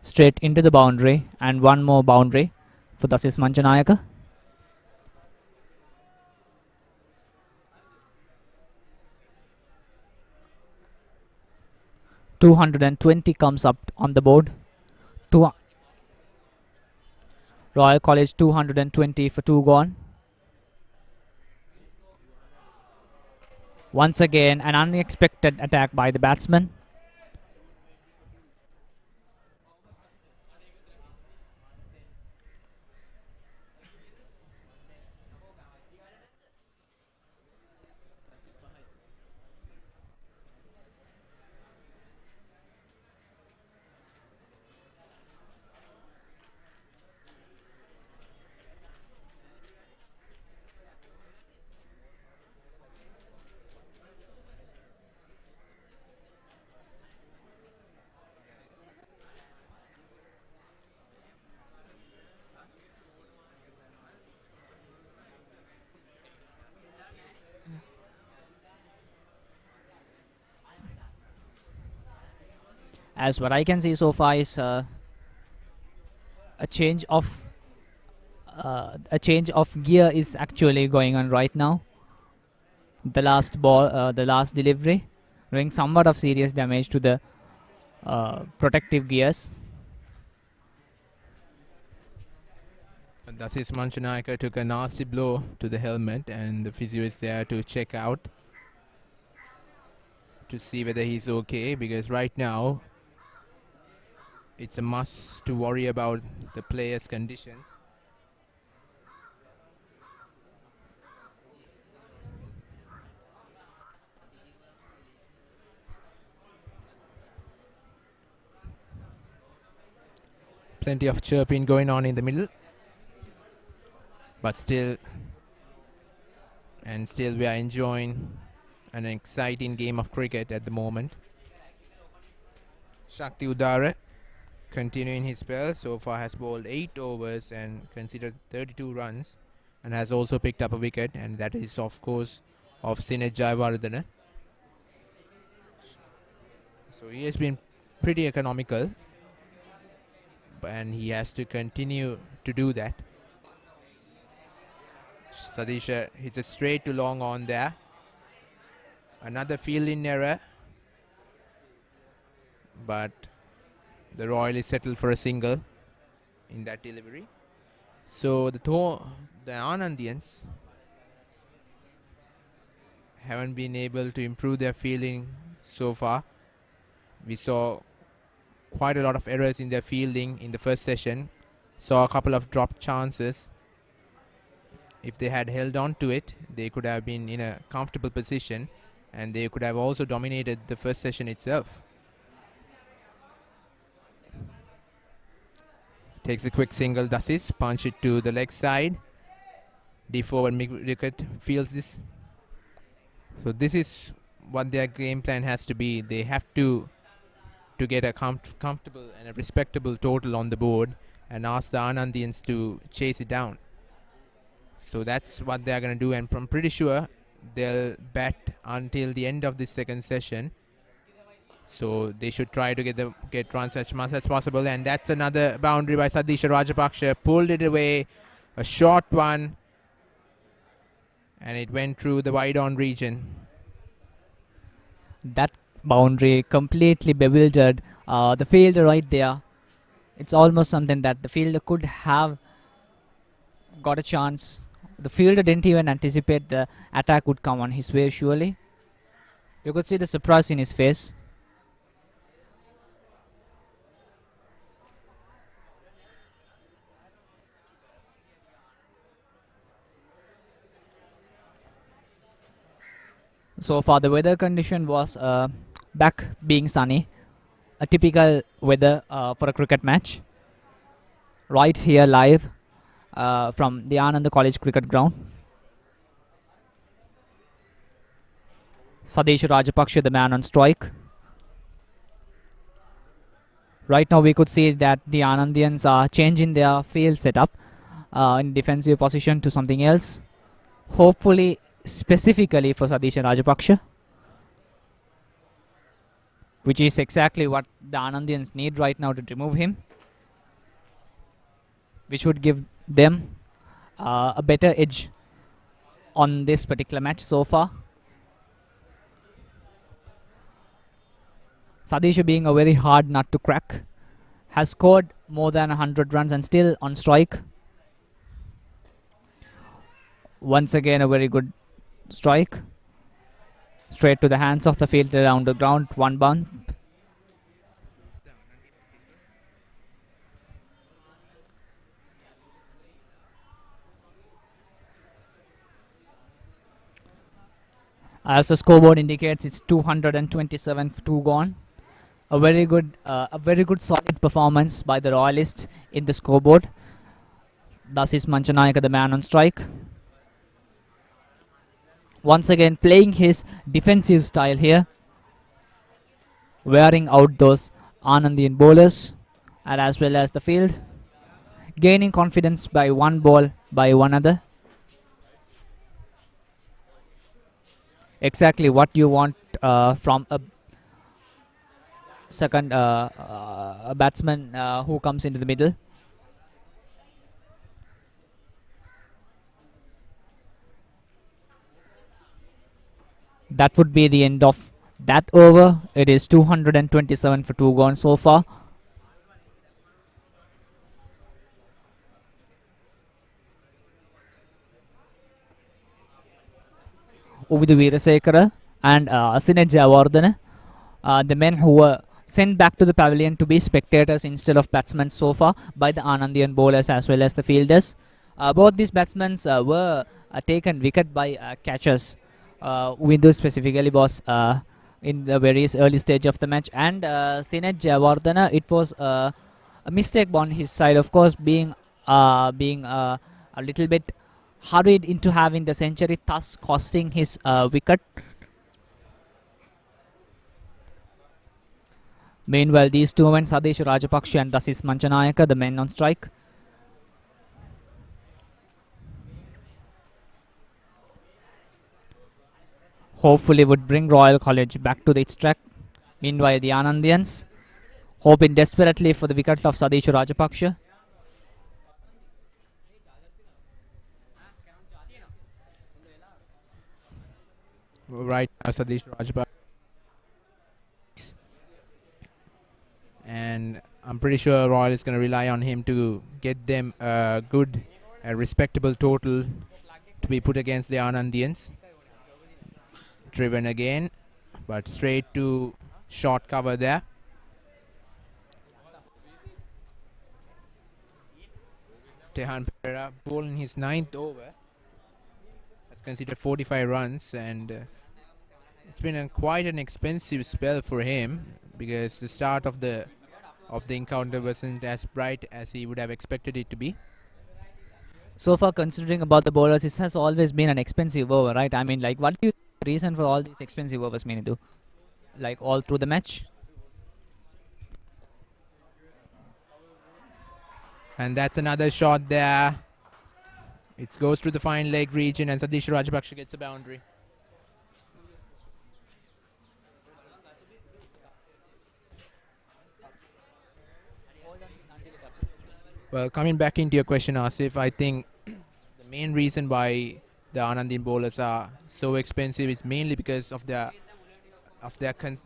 straight into the boundary, and one more boundary for Dasis Manchanayaka. 220 comes up on the board. Royal College 220 for 2 gone. Once again, an unexpected attack by the batsman. As what I can see so far is a change of gear is actually going on right now. The last ball, the last delivery, doing somewhat of serious damage to the protective gears. Dasis Manchanayaka took a nasty blow to the helmet, and the physio is there to check out to see whether he's okay, because right now it's a must to worry about the player's conditions. Plenty of chirping going on in the middle, but still we are enjoying an exciting game of cricket at the moment. Shakti Udara continuing his spell, so far has bowled 8 overs and considered 32 runs, and has also picked up a wicket, and that is of course of Sinet Jayawardena. So he has been pretty economical, and he has to continue to do that. Sadisha hits a straight to long on there. Another fielding error, but the Royal is settled for a single in that delivery. So the Anandians haven't been able to improve their fielding so far. We saw quite a lot of errors in their fielding in the first session. Saw a couple of dropped chances. If they had held on to it, they could have been in a comfortable position, and they could have also dominated the first session itself. Takes a quick single, Dasis, punch it to the leg side. D4 mid-wicket fields this. So this is what their game plan has to be. They have to get a comfortable and a respectable total on the board and ask the Anandians to chase it down. So that's what they're going to do, and I'm pretty sure they'll bat until the end of this second session. So they should try to get runs as much as possible, and that's another boundary by Sadisha Rajapaksha. Pulled it away, a short one, and it went through the wide on region. That boundary completely bewildered the fielder right there. It's almost something that the fielder could have got a chance. The fielder didn't even anticipate the attack would come on his way, surely. You could see the surprise in his face. So far the weather condition was back being sunny. A typical weather for a cricket match. Right here live from the Ananda College Cricket Ground. Sadesh Rajapaksha, the man on strike. Right now we could see that the Anandians are changing their field setup in defensive position to something else. Hopefully specifically for Sadesh Rajapaksha. which is exactly what the Anandians need right now to remove him, which would give them a better edge on this particular match so far. Sadisha, being a very hard nut to crack, has scored more than 100 runs and still on strike. Once again, a very good strike. Straight to the hands of the fielder around the ground, one bump. As the scoreboard indicates, it's 227 for 2 gone. A very good solid performance by the Royalists in the scoreboard. Thus is Manchanayaka the man on strike. Once again playing his defensive style here, wearing out those Anandian bowlers and as well as the field, gaining confidence by one ball by one other. Exactly what you want from a second a batsman who comes into the middle. That would be the end of that over. It is 227 for 2 gone so far. Uvidu Veerasekara and Sinej Jayawardene, the men who were sent back to the pavilion to be spectators instead of batsmen so far by the Anandian bowlers as well as the fielders. Both these batsmen were taken wicket by catchers. Uvidu specifically was in the very early stage of the match, and Sinej Jayawardene, it was a mistake on his side, of course, being a little bit hurried into having the century, thus costing his wicket. Meanwhile, these two men, Sadesh Rajapaksa and Dasis Manchanayaka, the men on strike. Hopefully would bring Royal College back to its track. Meanwhile, the Anandians hoping desperately for the wicket of Sadesh Rajapaksa. Right now, Sadish Rajapaksa. And I'm pretty sure Royal is going to rely on him to get them a good, respectable total to be put against the Anandians. Driven again, but straight to short cover there. Tehan Pereira bowling his 9th over. That's considered 45 runs, and it's been quite an expensive spell for him because the start of the encounter wasn't as bright as he would have expected it to be. So far, considering about the bowlers, this has always been an expensive over, right? I mean, like, what do you think the reason for all these expensive overs, Minidu? Like, all through the match? And that's another shot there. It goes to the fine leg region, and Sadish Rajapaksa gets a boundary. Well, coming back into your question, Asif, I think the main reason why the Anandian bowlers are so expensive is mainly because of their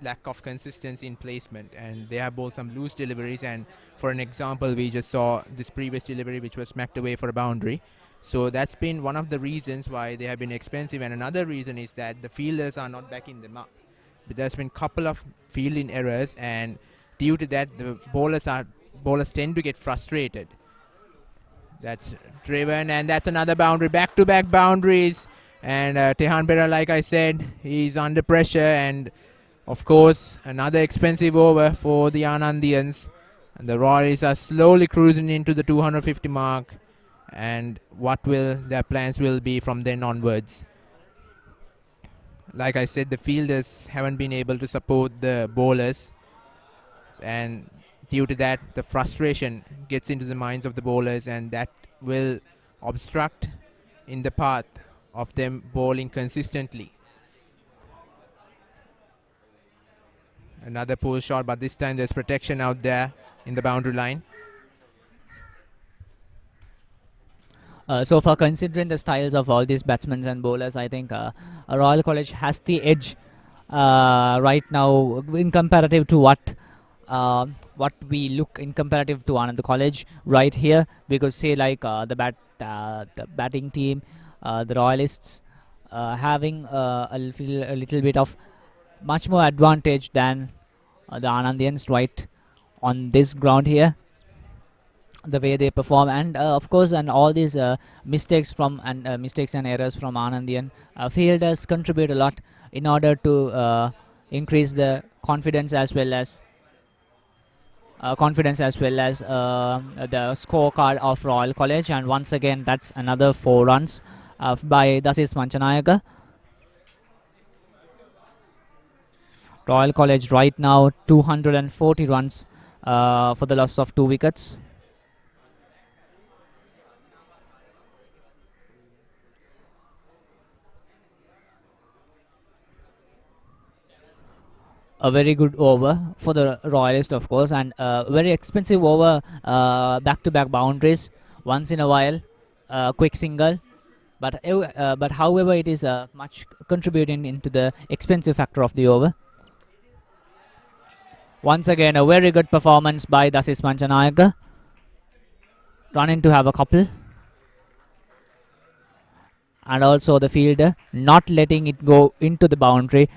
lack of consistency in placement, and they have bowled some loose deliveries. And for an example, we just saw this previous delivery which was smacked away for a boundary. So that's been one of the reasons why they have been expensive. And another reason is that the fielders are not backing them up. But there's been a couple of fielding errors, and due to that, the bowlers tend to get frustrated. That's driven, and that's another boundary. Back-to-back boundaries. And Tehan Pereira, like I said, he's under pressure. And, of course, another expensive over for the Anandians. And the Royals are slowly cruising into the 250 mark. And what will their plans will be from then onwards. Like I said, the fielders haven't been able to support the bowlers. And due to that, the frustration gets into the minds of the bowlers, and that will obstruct in the path of them bowling consistently. Another pull shot, but this time there's protection out there in the boundary line. So far, considering the styles of all these batsmen and bowlers, I think Royal College has the edge right now in comparative to what we look in comparative to Ananda College right here, because say like the batting team, the Royalists having a little bit of much more advantage than the Anandians right on this ground here, the way they perform, and of course, and all these mistakes and errors from Anandian fielders contribute a lot in order to increase the confidence as well as the scorecard of Royal College. And once again, that's another 4 runs by Dasis Manchanayaka. Royal College right now 240 runs for the loss of 2 wickets. A very good over for the Royalist, of course, and very expensive over, back-to-back boundaries once in a while, quick single, but however it is much contributing into the expensive factor of the over. Once again, a very good performance by Dasis Manchanayaka, running to have a couple, and also the fielder not letting it go into the boundary,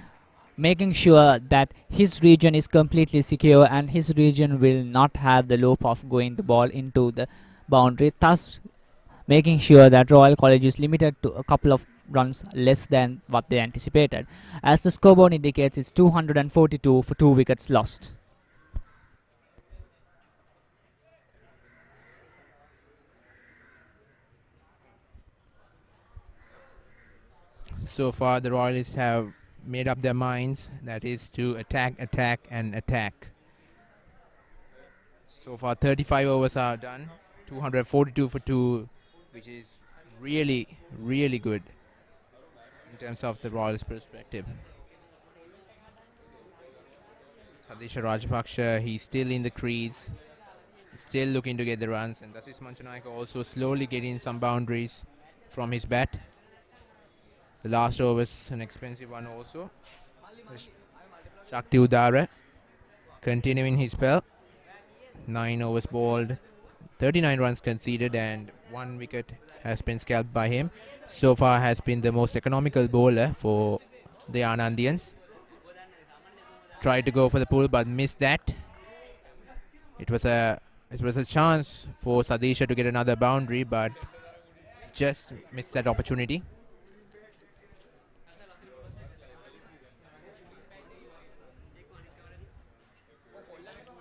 making sure that his region is completely secure and his region will not have the loop of going the ball into the boundary, thus making sure that Royal College is limited to a couple of runs less than what they anticipated. As the scoreboard indicates, it's 242 for 2 wickets lost. So far, the Royalists have made up their minds, that is to attack, attack, and attack. So far, 35 overs are done, 242 for 2, which is really, really good in terms of the Royals' perspective. Sadisha Rajapaksa, he's still in the crease, still looking to get the runs, and Dasis Manchanayaka also slowly getting some boundaries from his bat. The last over was an expensive one also. Shakti Udara continuing his spell. 9 overs bowled, 39 runs conceded, and 1 wicket has been scalped by him. So far has been the most economical bowler for the Anandians. Tried to go for the pull but missed that. It was a chance for Sadisha to get another boundary, but just missed that opportunity.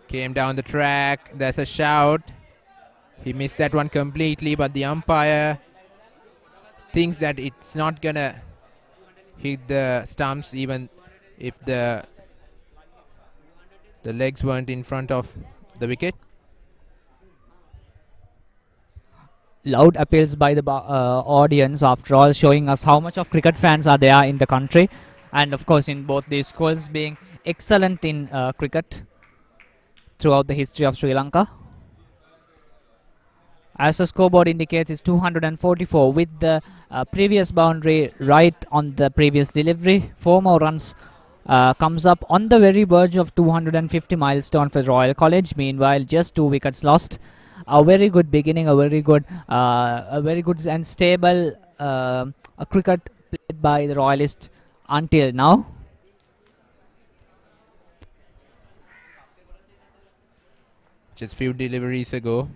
Came down the track, there's a shout. He missed that one completely, but the umpire thinks that it's not gonna hit the stumps even if the legs weren't in front of the wicket. Loud appeals by the audience, after all, showing us how much of cricket fans are there in the country, and of course in both these schools being excellent in cricket throughout the history of Sri Lanka. As the scoreboard indicates, it's 244 with the previous boundary right on the previous delivery. 4 more runs comes up on the very verge of 250 milestone for Royal College. Meanwhile, just 2 wickets lost. A very good beginning, a very good and stable cricket played by the Royalists until now. Just few deliveries ago,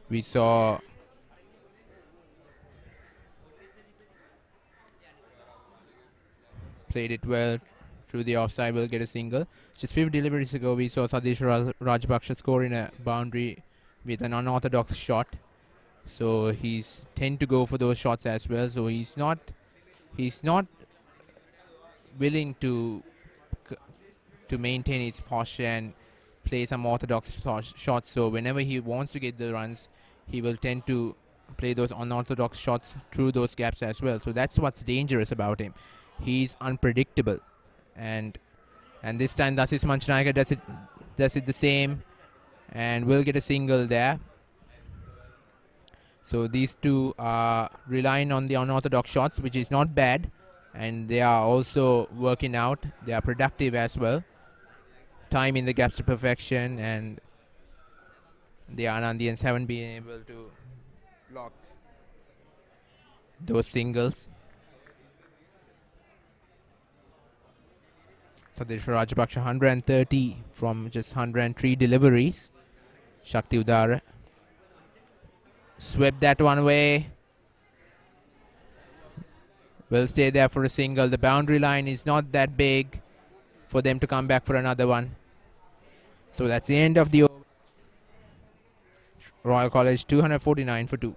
we saw played it well through the offside, will get a single. Just few deliveries ago, we saw Sadisha Rajapaksa scoring a boundary with an unorthodox shot. So he's tend to go for those shots as well. So he's not willing to maintain his posture and play some orthodox shots. So whenever he wants to get the runs, he will tend to play those unorthodox shots through those gaps as well. So that's what's dangerous about him. He's unpredictable, and And this time Dasis Manchanayaka does it the same and will get a single there. So these two are relying on the unorthodox shots, which is not bad, and they are also working out. They are productive as well, timing the gaps to perfection, and the Anandians haven't been able to block those singles. Satish Rajapaksa 130 from just 103 deliveries. Shakti Udara swept that one away. Will stay there for a single. The boundary line is not that big for them to come back for another one. So that's the end of the over. Royal College 249 for 2.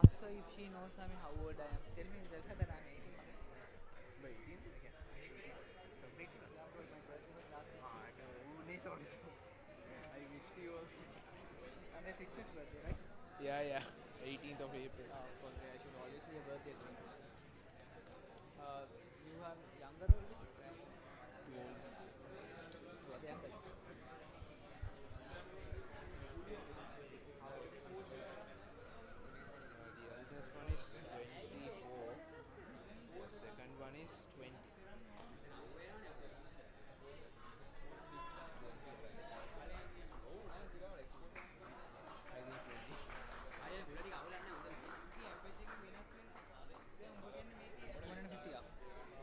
Ask her if she knows, I mean, how old I am. Tell me, tell her that I'm 18. And my sister's birthday, right? Yeah. 18th of April. Of course, I should always be a birthday to me. You have younger or older sister? You are the youngest. The eldest one is 24. The second one is 20. I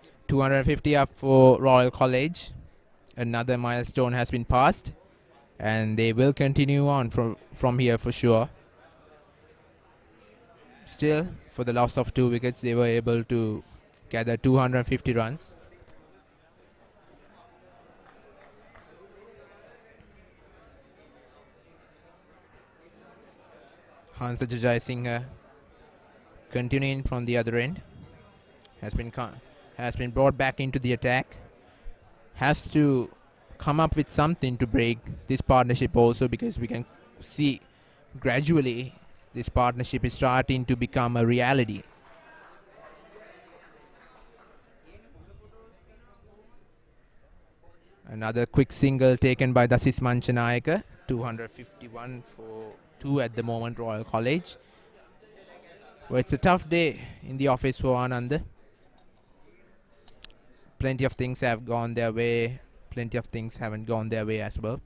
think 250 up for Royal College. Another milestone has been passed, and they will continue on from here for sure. Still, for the loss of 2 wickets, they were able to gather 250 runs. Hansa Jai Singh continuing from the other end has been brought back into the attack. Has to come up with something to break this partnership also, because we can see gradually this partnership is starting to become a reality. Another quick single taken by Dasis Manchanayaka. 251 for 2 at the moment, Royal College. Well, it's a tough day in the office for Ananda. Plenty of things have gone their way. Plenty of things haven't gone their way as well.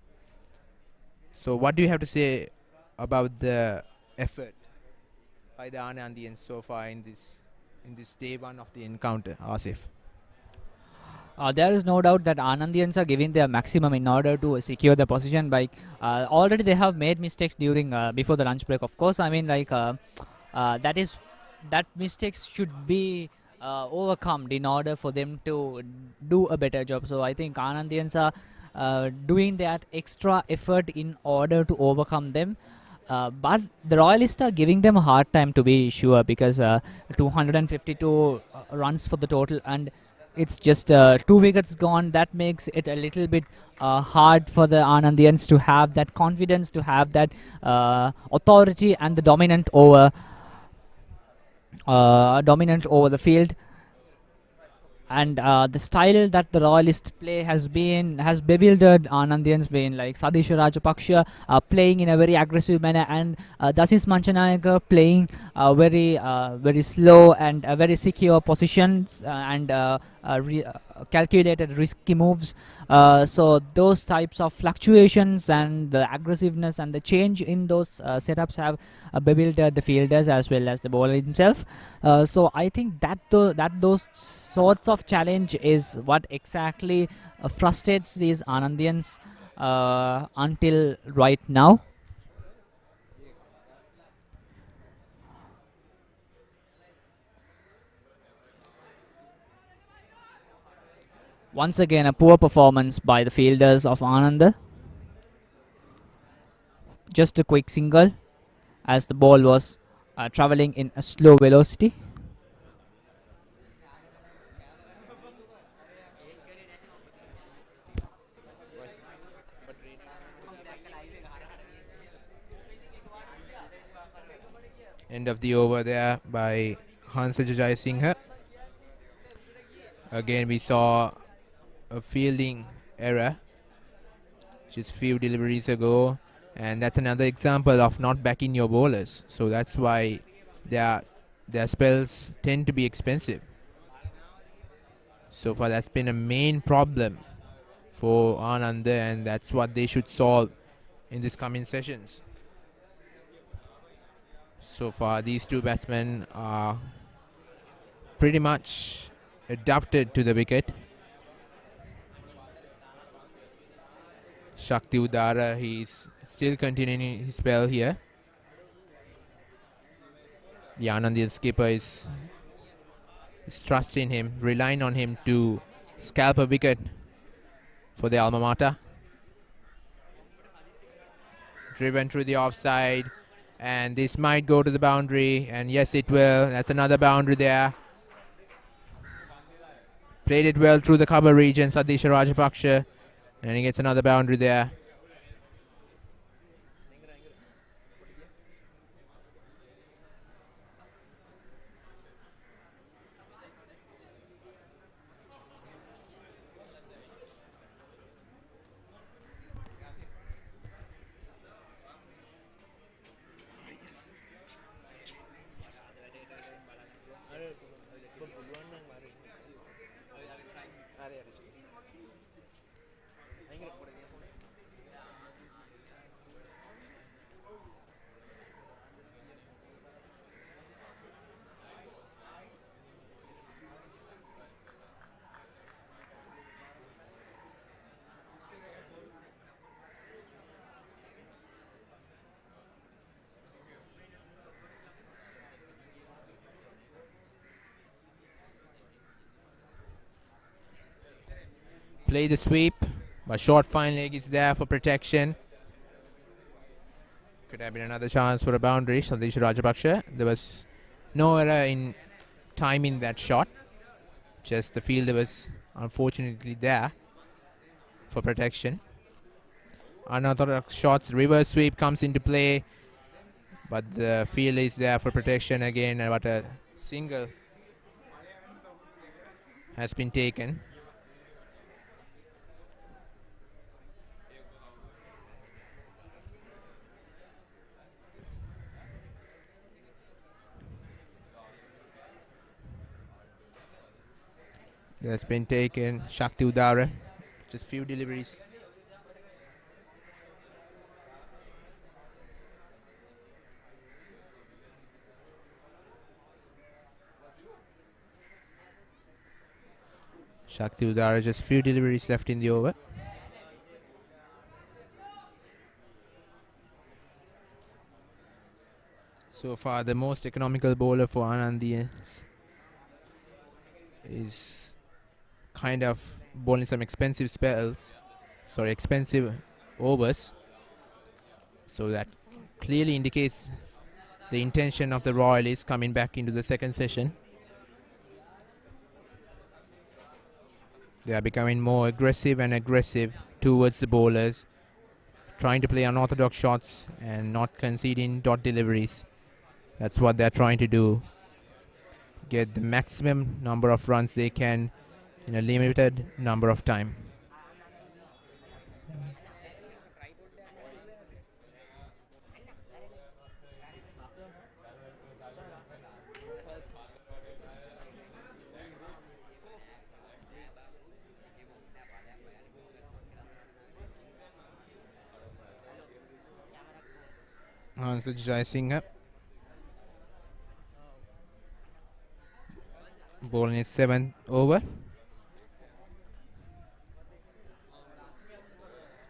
So what do you have to say about the effort by the Anandians so far in this day one of the encounter, Asif? There is no doubt that Anandians are giving their maximum in order to secure the position. By already they have made mistakes during before the lunch break. Of course, I mean that mistakes should be overcome in order for them to do a better job. So I think Anandians are doing that extra effort in order to overcome them. But the Royalists are giving them a hard time, to be sure, because 252 runs for the total, and it's just 2 wickets gone. That makes it a little bit hard for the Anandians to have that confidence, to have that authority and the dominant over the field. And the style that the Royalist play has bewildered Anandians, been like Satish Rajapaksha playing in a very aggressive manner, and Dasis Manchanayaka playing very slow and very secure positions, and calculated risky moves. So those types of fluctuations and the aggressiveness and the change in those setups have bewildered the fielders as well as the bowler himself. So I think that those sorts of challenge is what exactly frustrates these Anandians until right now. Once again, a poor performance by the fielders of Ananda. Just a quick single as the ball was traveling in a slow velocity. End of the over there by Hansa Jai Singh. Again, we saw a fielding error just few deliveries ago, and that's another example of not backing your bowlers. So that's why their spells tend to be expensive. So far, that's been a main problem for Ananda, and that's what they should solve in this coming sessions. So far, these two batsmen are pretty much adapted to the wicket. Shakti Udara, he's still continuing his spell here. The Anandian skipper is trusting him, relying on him to scalp a wicket for the alma mater. Driven through the offside, and this might go to the boundary, and yes, it will. That's another boundary there. Played it well through the cover region, Sadisha Rajapaksha, and he gets another boundary there. Play the sweep, but short fine leg is there for protection. Could have been another chance for a boundary, Sadisha Rajapaksha. There was no error in timing that shot. Just the fielder was unfortunately there for protection. Another shots, reverse sweep comes into play, but the field is there for protection again. But a single has been taken. That's been taken. Shakti Udara, just few deliveries. Shakti Udara, just few deliveries left in the over. So far, the most economical bowler for Anandians is kind of bowling some expensive overs. So that clearly indicates the intention of the Royalists coming back into the second session. They are becoming more aggressive towards the bowlers, trying to play unorthodox shots and not conceding dot deliveries. That's what they're trying to do. Get the maximum number of runs they can in a limited number of time. Hansa Jaisinghe. Ball in his 7th over.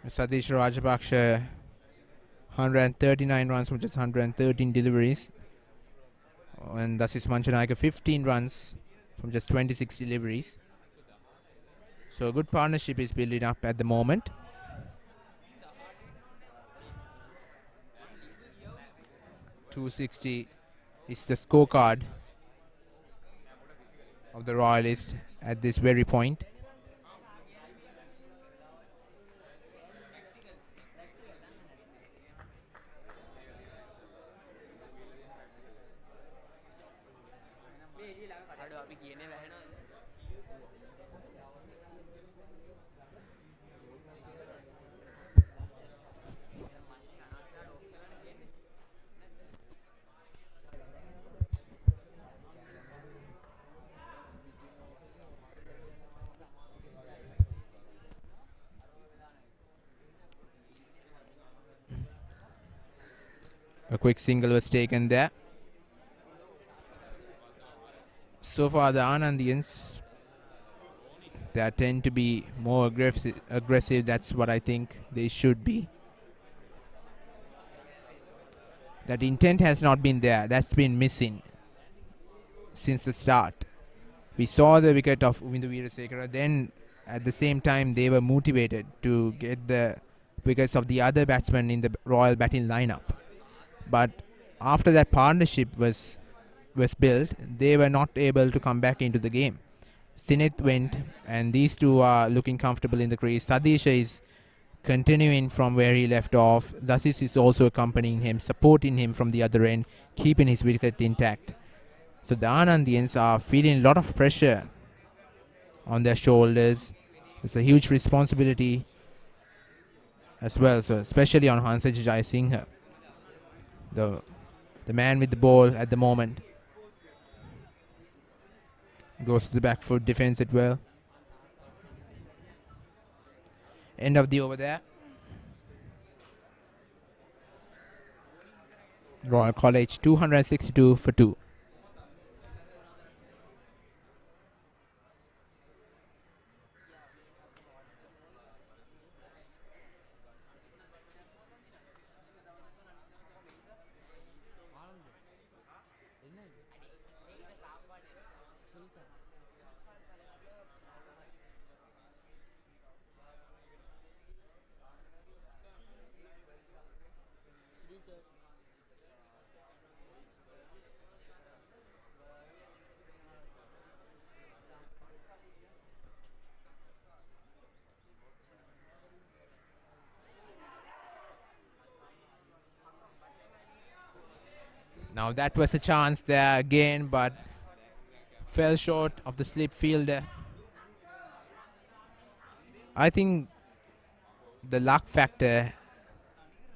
Satish Rajapaksha 139 runs from just 113 deliveries. And Dasis Manchanayake 15 runs from just 26 deliveries. So a good partnership is building up at the moment. .260 is the scorecard of the Royalists at this very point. A quick single was taken there. So far, the Anandians, they tend to be more aggressive. That's what I think they should be. That intent has not been there. That's been missing since the start. We saw the wicket of Uvindu Weerasekara. Then, at the same time, they were motivated to get the wickets of the other batsmen in the Royal batting lineup. But after that partnership was built, they were not able to come back into the game. Sinith went, and these two are looking comfortable in the crease. Sadisha is continuing from where he left off. Dasis is also accompanying him, supporting him from the other end, keeping his wicket intact. So the Anandians are feeling a lot of pressure on their shoulders. It's a huge responsibility as well, so especially on Hansa Jaisinghe, the man with the ball at the moment. Goes to the back foot, defends it well. End of the over there. Royal College 262 for 2. Now that was a chance there again, but fell short of the slip fielder. I think the luck factor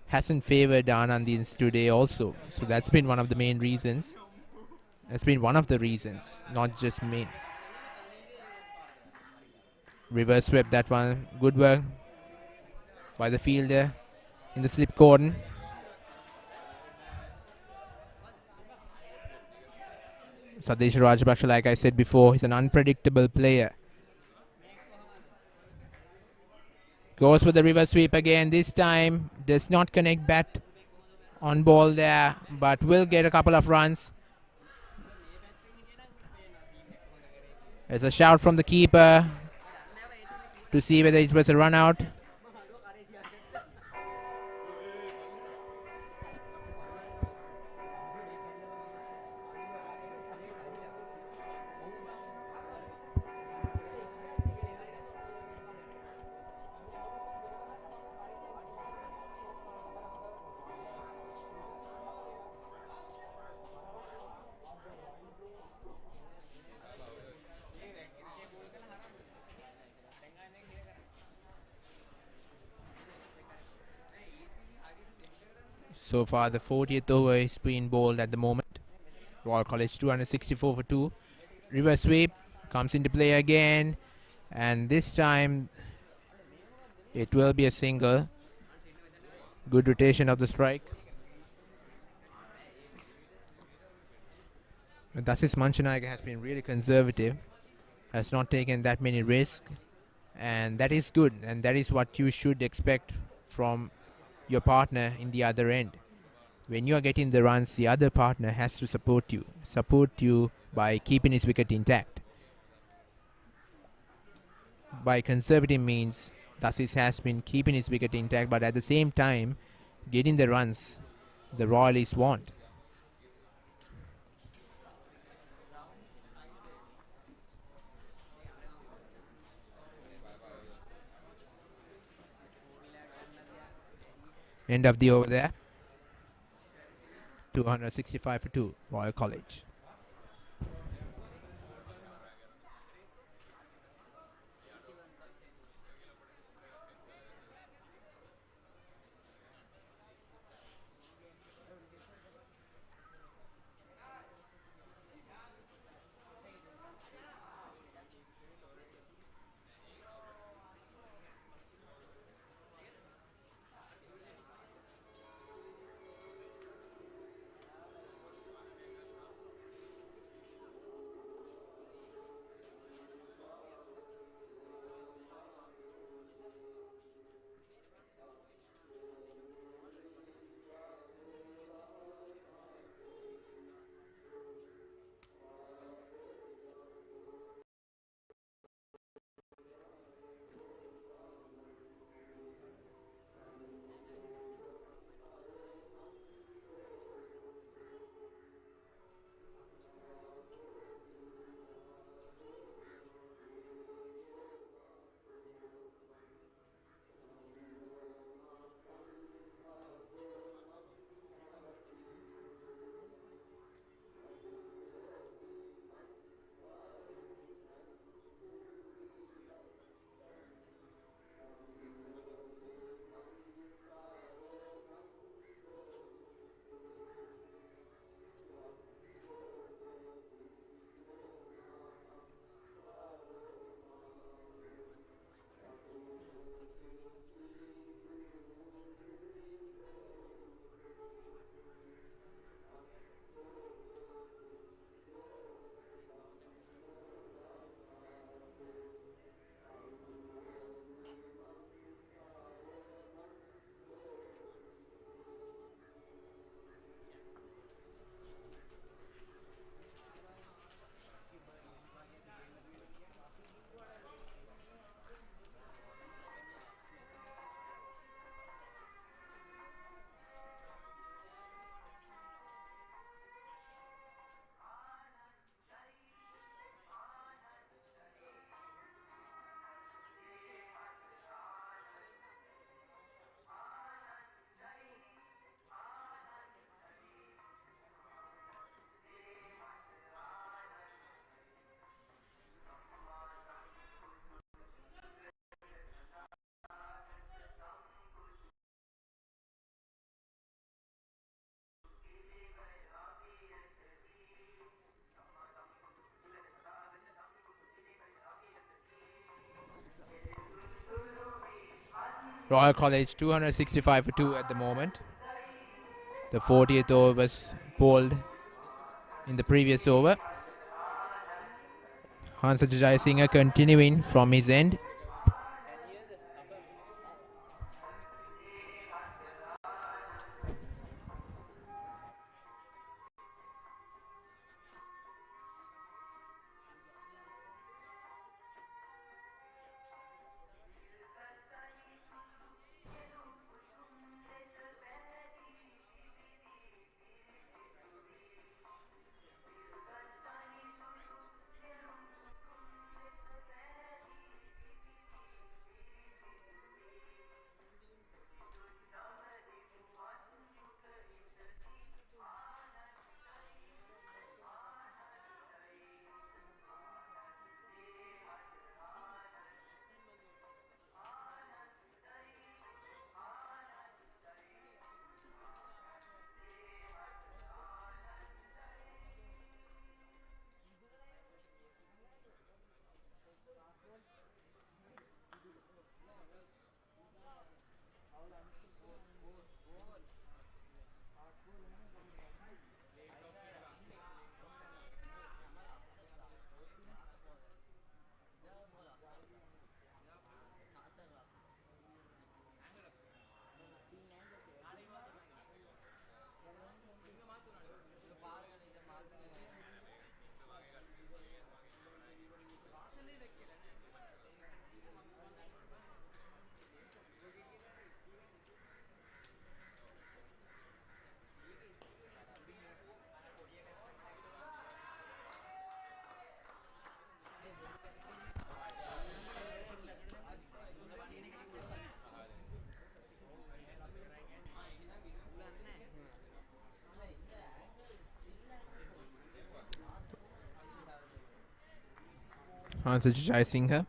hasn't favored the Anandians today also. So that's been one of the main reasons. That's been one of the reasons, not just main. Reverse swept that one. Good work by the fielder in the slip cordon. Satish Rajapaksha, like I said before, he's an unpredictable player. Goes for the reverse sweep again. This time does not connect bat on ball there, but will get a couple of runs. There's a shout from the keeper to see whether it was a run out. So far, the 40th over is being bowled at the moment. Royal College 264 for 2. Reverse sweep comes into play again, and this time it will be a single. Good rotation of the strike. Dasis Manchanaga has been really conservative, has not taken that many risks, and that is good, and that is what you should expect from your partner in the other end. When you are getting the runs, the other partner has to support you by keeping his wicket intact. By conservative means, Dasis has been keeping his wicket intact, but at the same time, getting the runs the Royalists want. End of the over there. 265 for 2, Royal College. Royal College 265 for 2 at the moment. The 40th over was bowled in the previous over. Hansa Jayasinghe continuing from his end. Answer Jai Singh.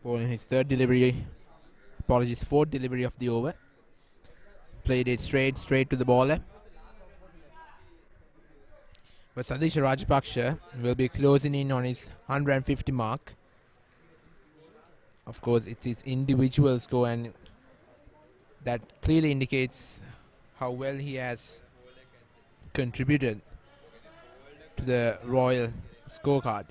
Bowling his third delivery. Apologies, fourth delivery of the over. Played it straight to the bowler. But Sadish Rajapaksa will be closing in on his 150 mark. Of course, it's his individual score, and that clearly indicates how well he has contributed to the Royal scorecard.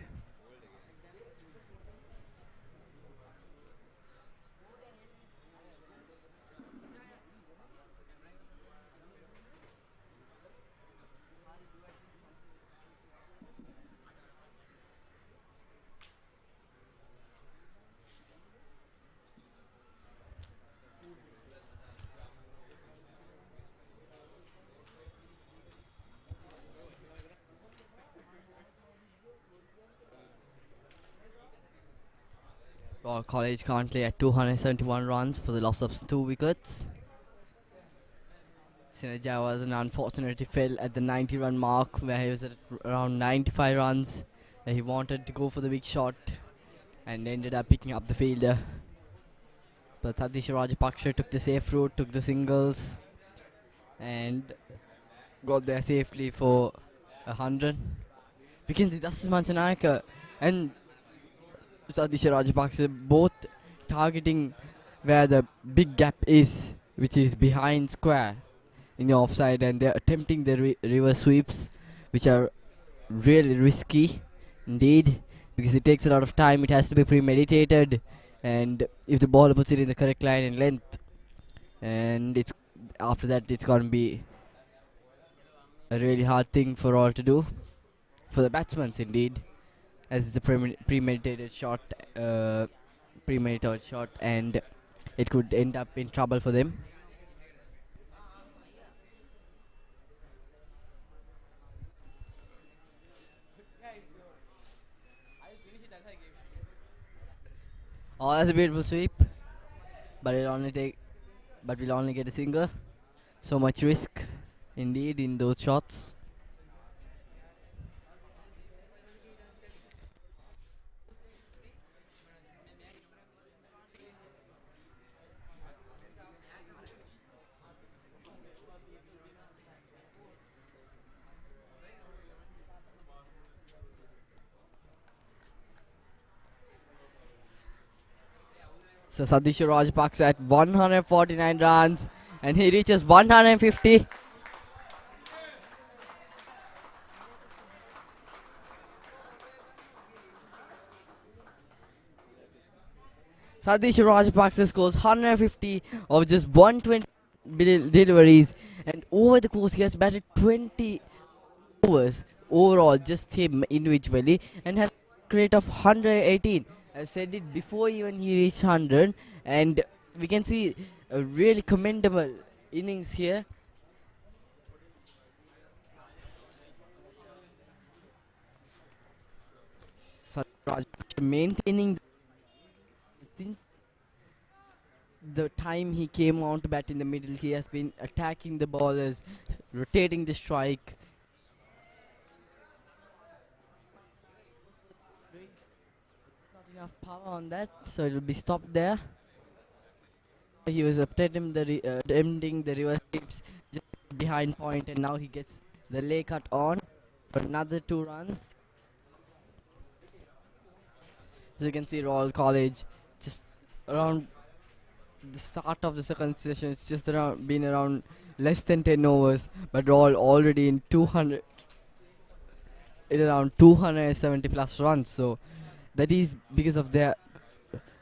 Royal College currently at 271 runs for the loss of 2 wickets. Sinajai was unfortunately fell at the 90 run mark, where he was at around 95 runs. He wanted to go for the big shot and ended up picking up the fielder. But Satish Rajapaksa took the safe route, took the singles, and got there safely for 100. We can see Justice Manchanayaka and Satish Rajapaksa both targeting where the big gap is, which is behind square in the offside, and they're attempting the reverse sweeps, which are really risky indeed, because it takes a lot of time. It has to be premeditated, and if the bowler puts it in the correct line and length, and it's after that it's going to be a really hard thing for all to do, for the batsmen indeed, as it's a premeditated shot, and it could end up in trouble for them. Oh, that's a beautiful sweep, but we'll only get a single. So much risk indeed in those shots. So Satish Rajapaksa at 149 runs, and he reaches 150. Satish Rajapaksa scores 150 of just 120 deliveries, and over the course he has batted 20 overs overall, just him individually, and has a rate of 118. I've said it before even he reached 100, and we can see a really commendable innings here. Maintaining since the time he came on to bat in the middle, he has been attacking the bowlers, rotating the strike. Not enough power on that, so it will be stopped there. He was attempting the reverse sweeps just behind point, and now he gets the lay cut on for another 2 runs. So you can see Royal College just around the start of the second session. It's just been around less than 10 overs, but Royal already in around 270 plus runs. So that is because of their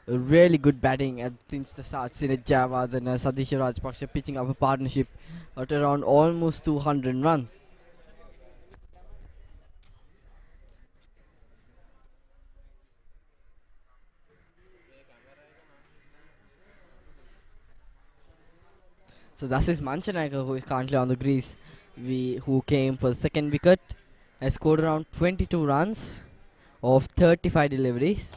really good batting since the start. Sinaj Jawad and Satish Rajapaksa pitching up a partnership at around almost 200 runs. So this is Manchanaka, who is currently on the crease. Who came for the second wicket, has scored around 22 runs of 35 deliveries.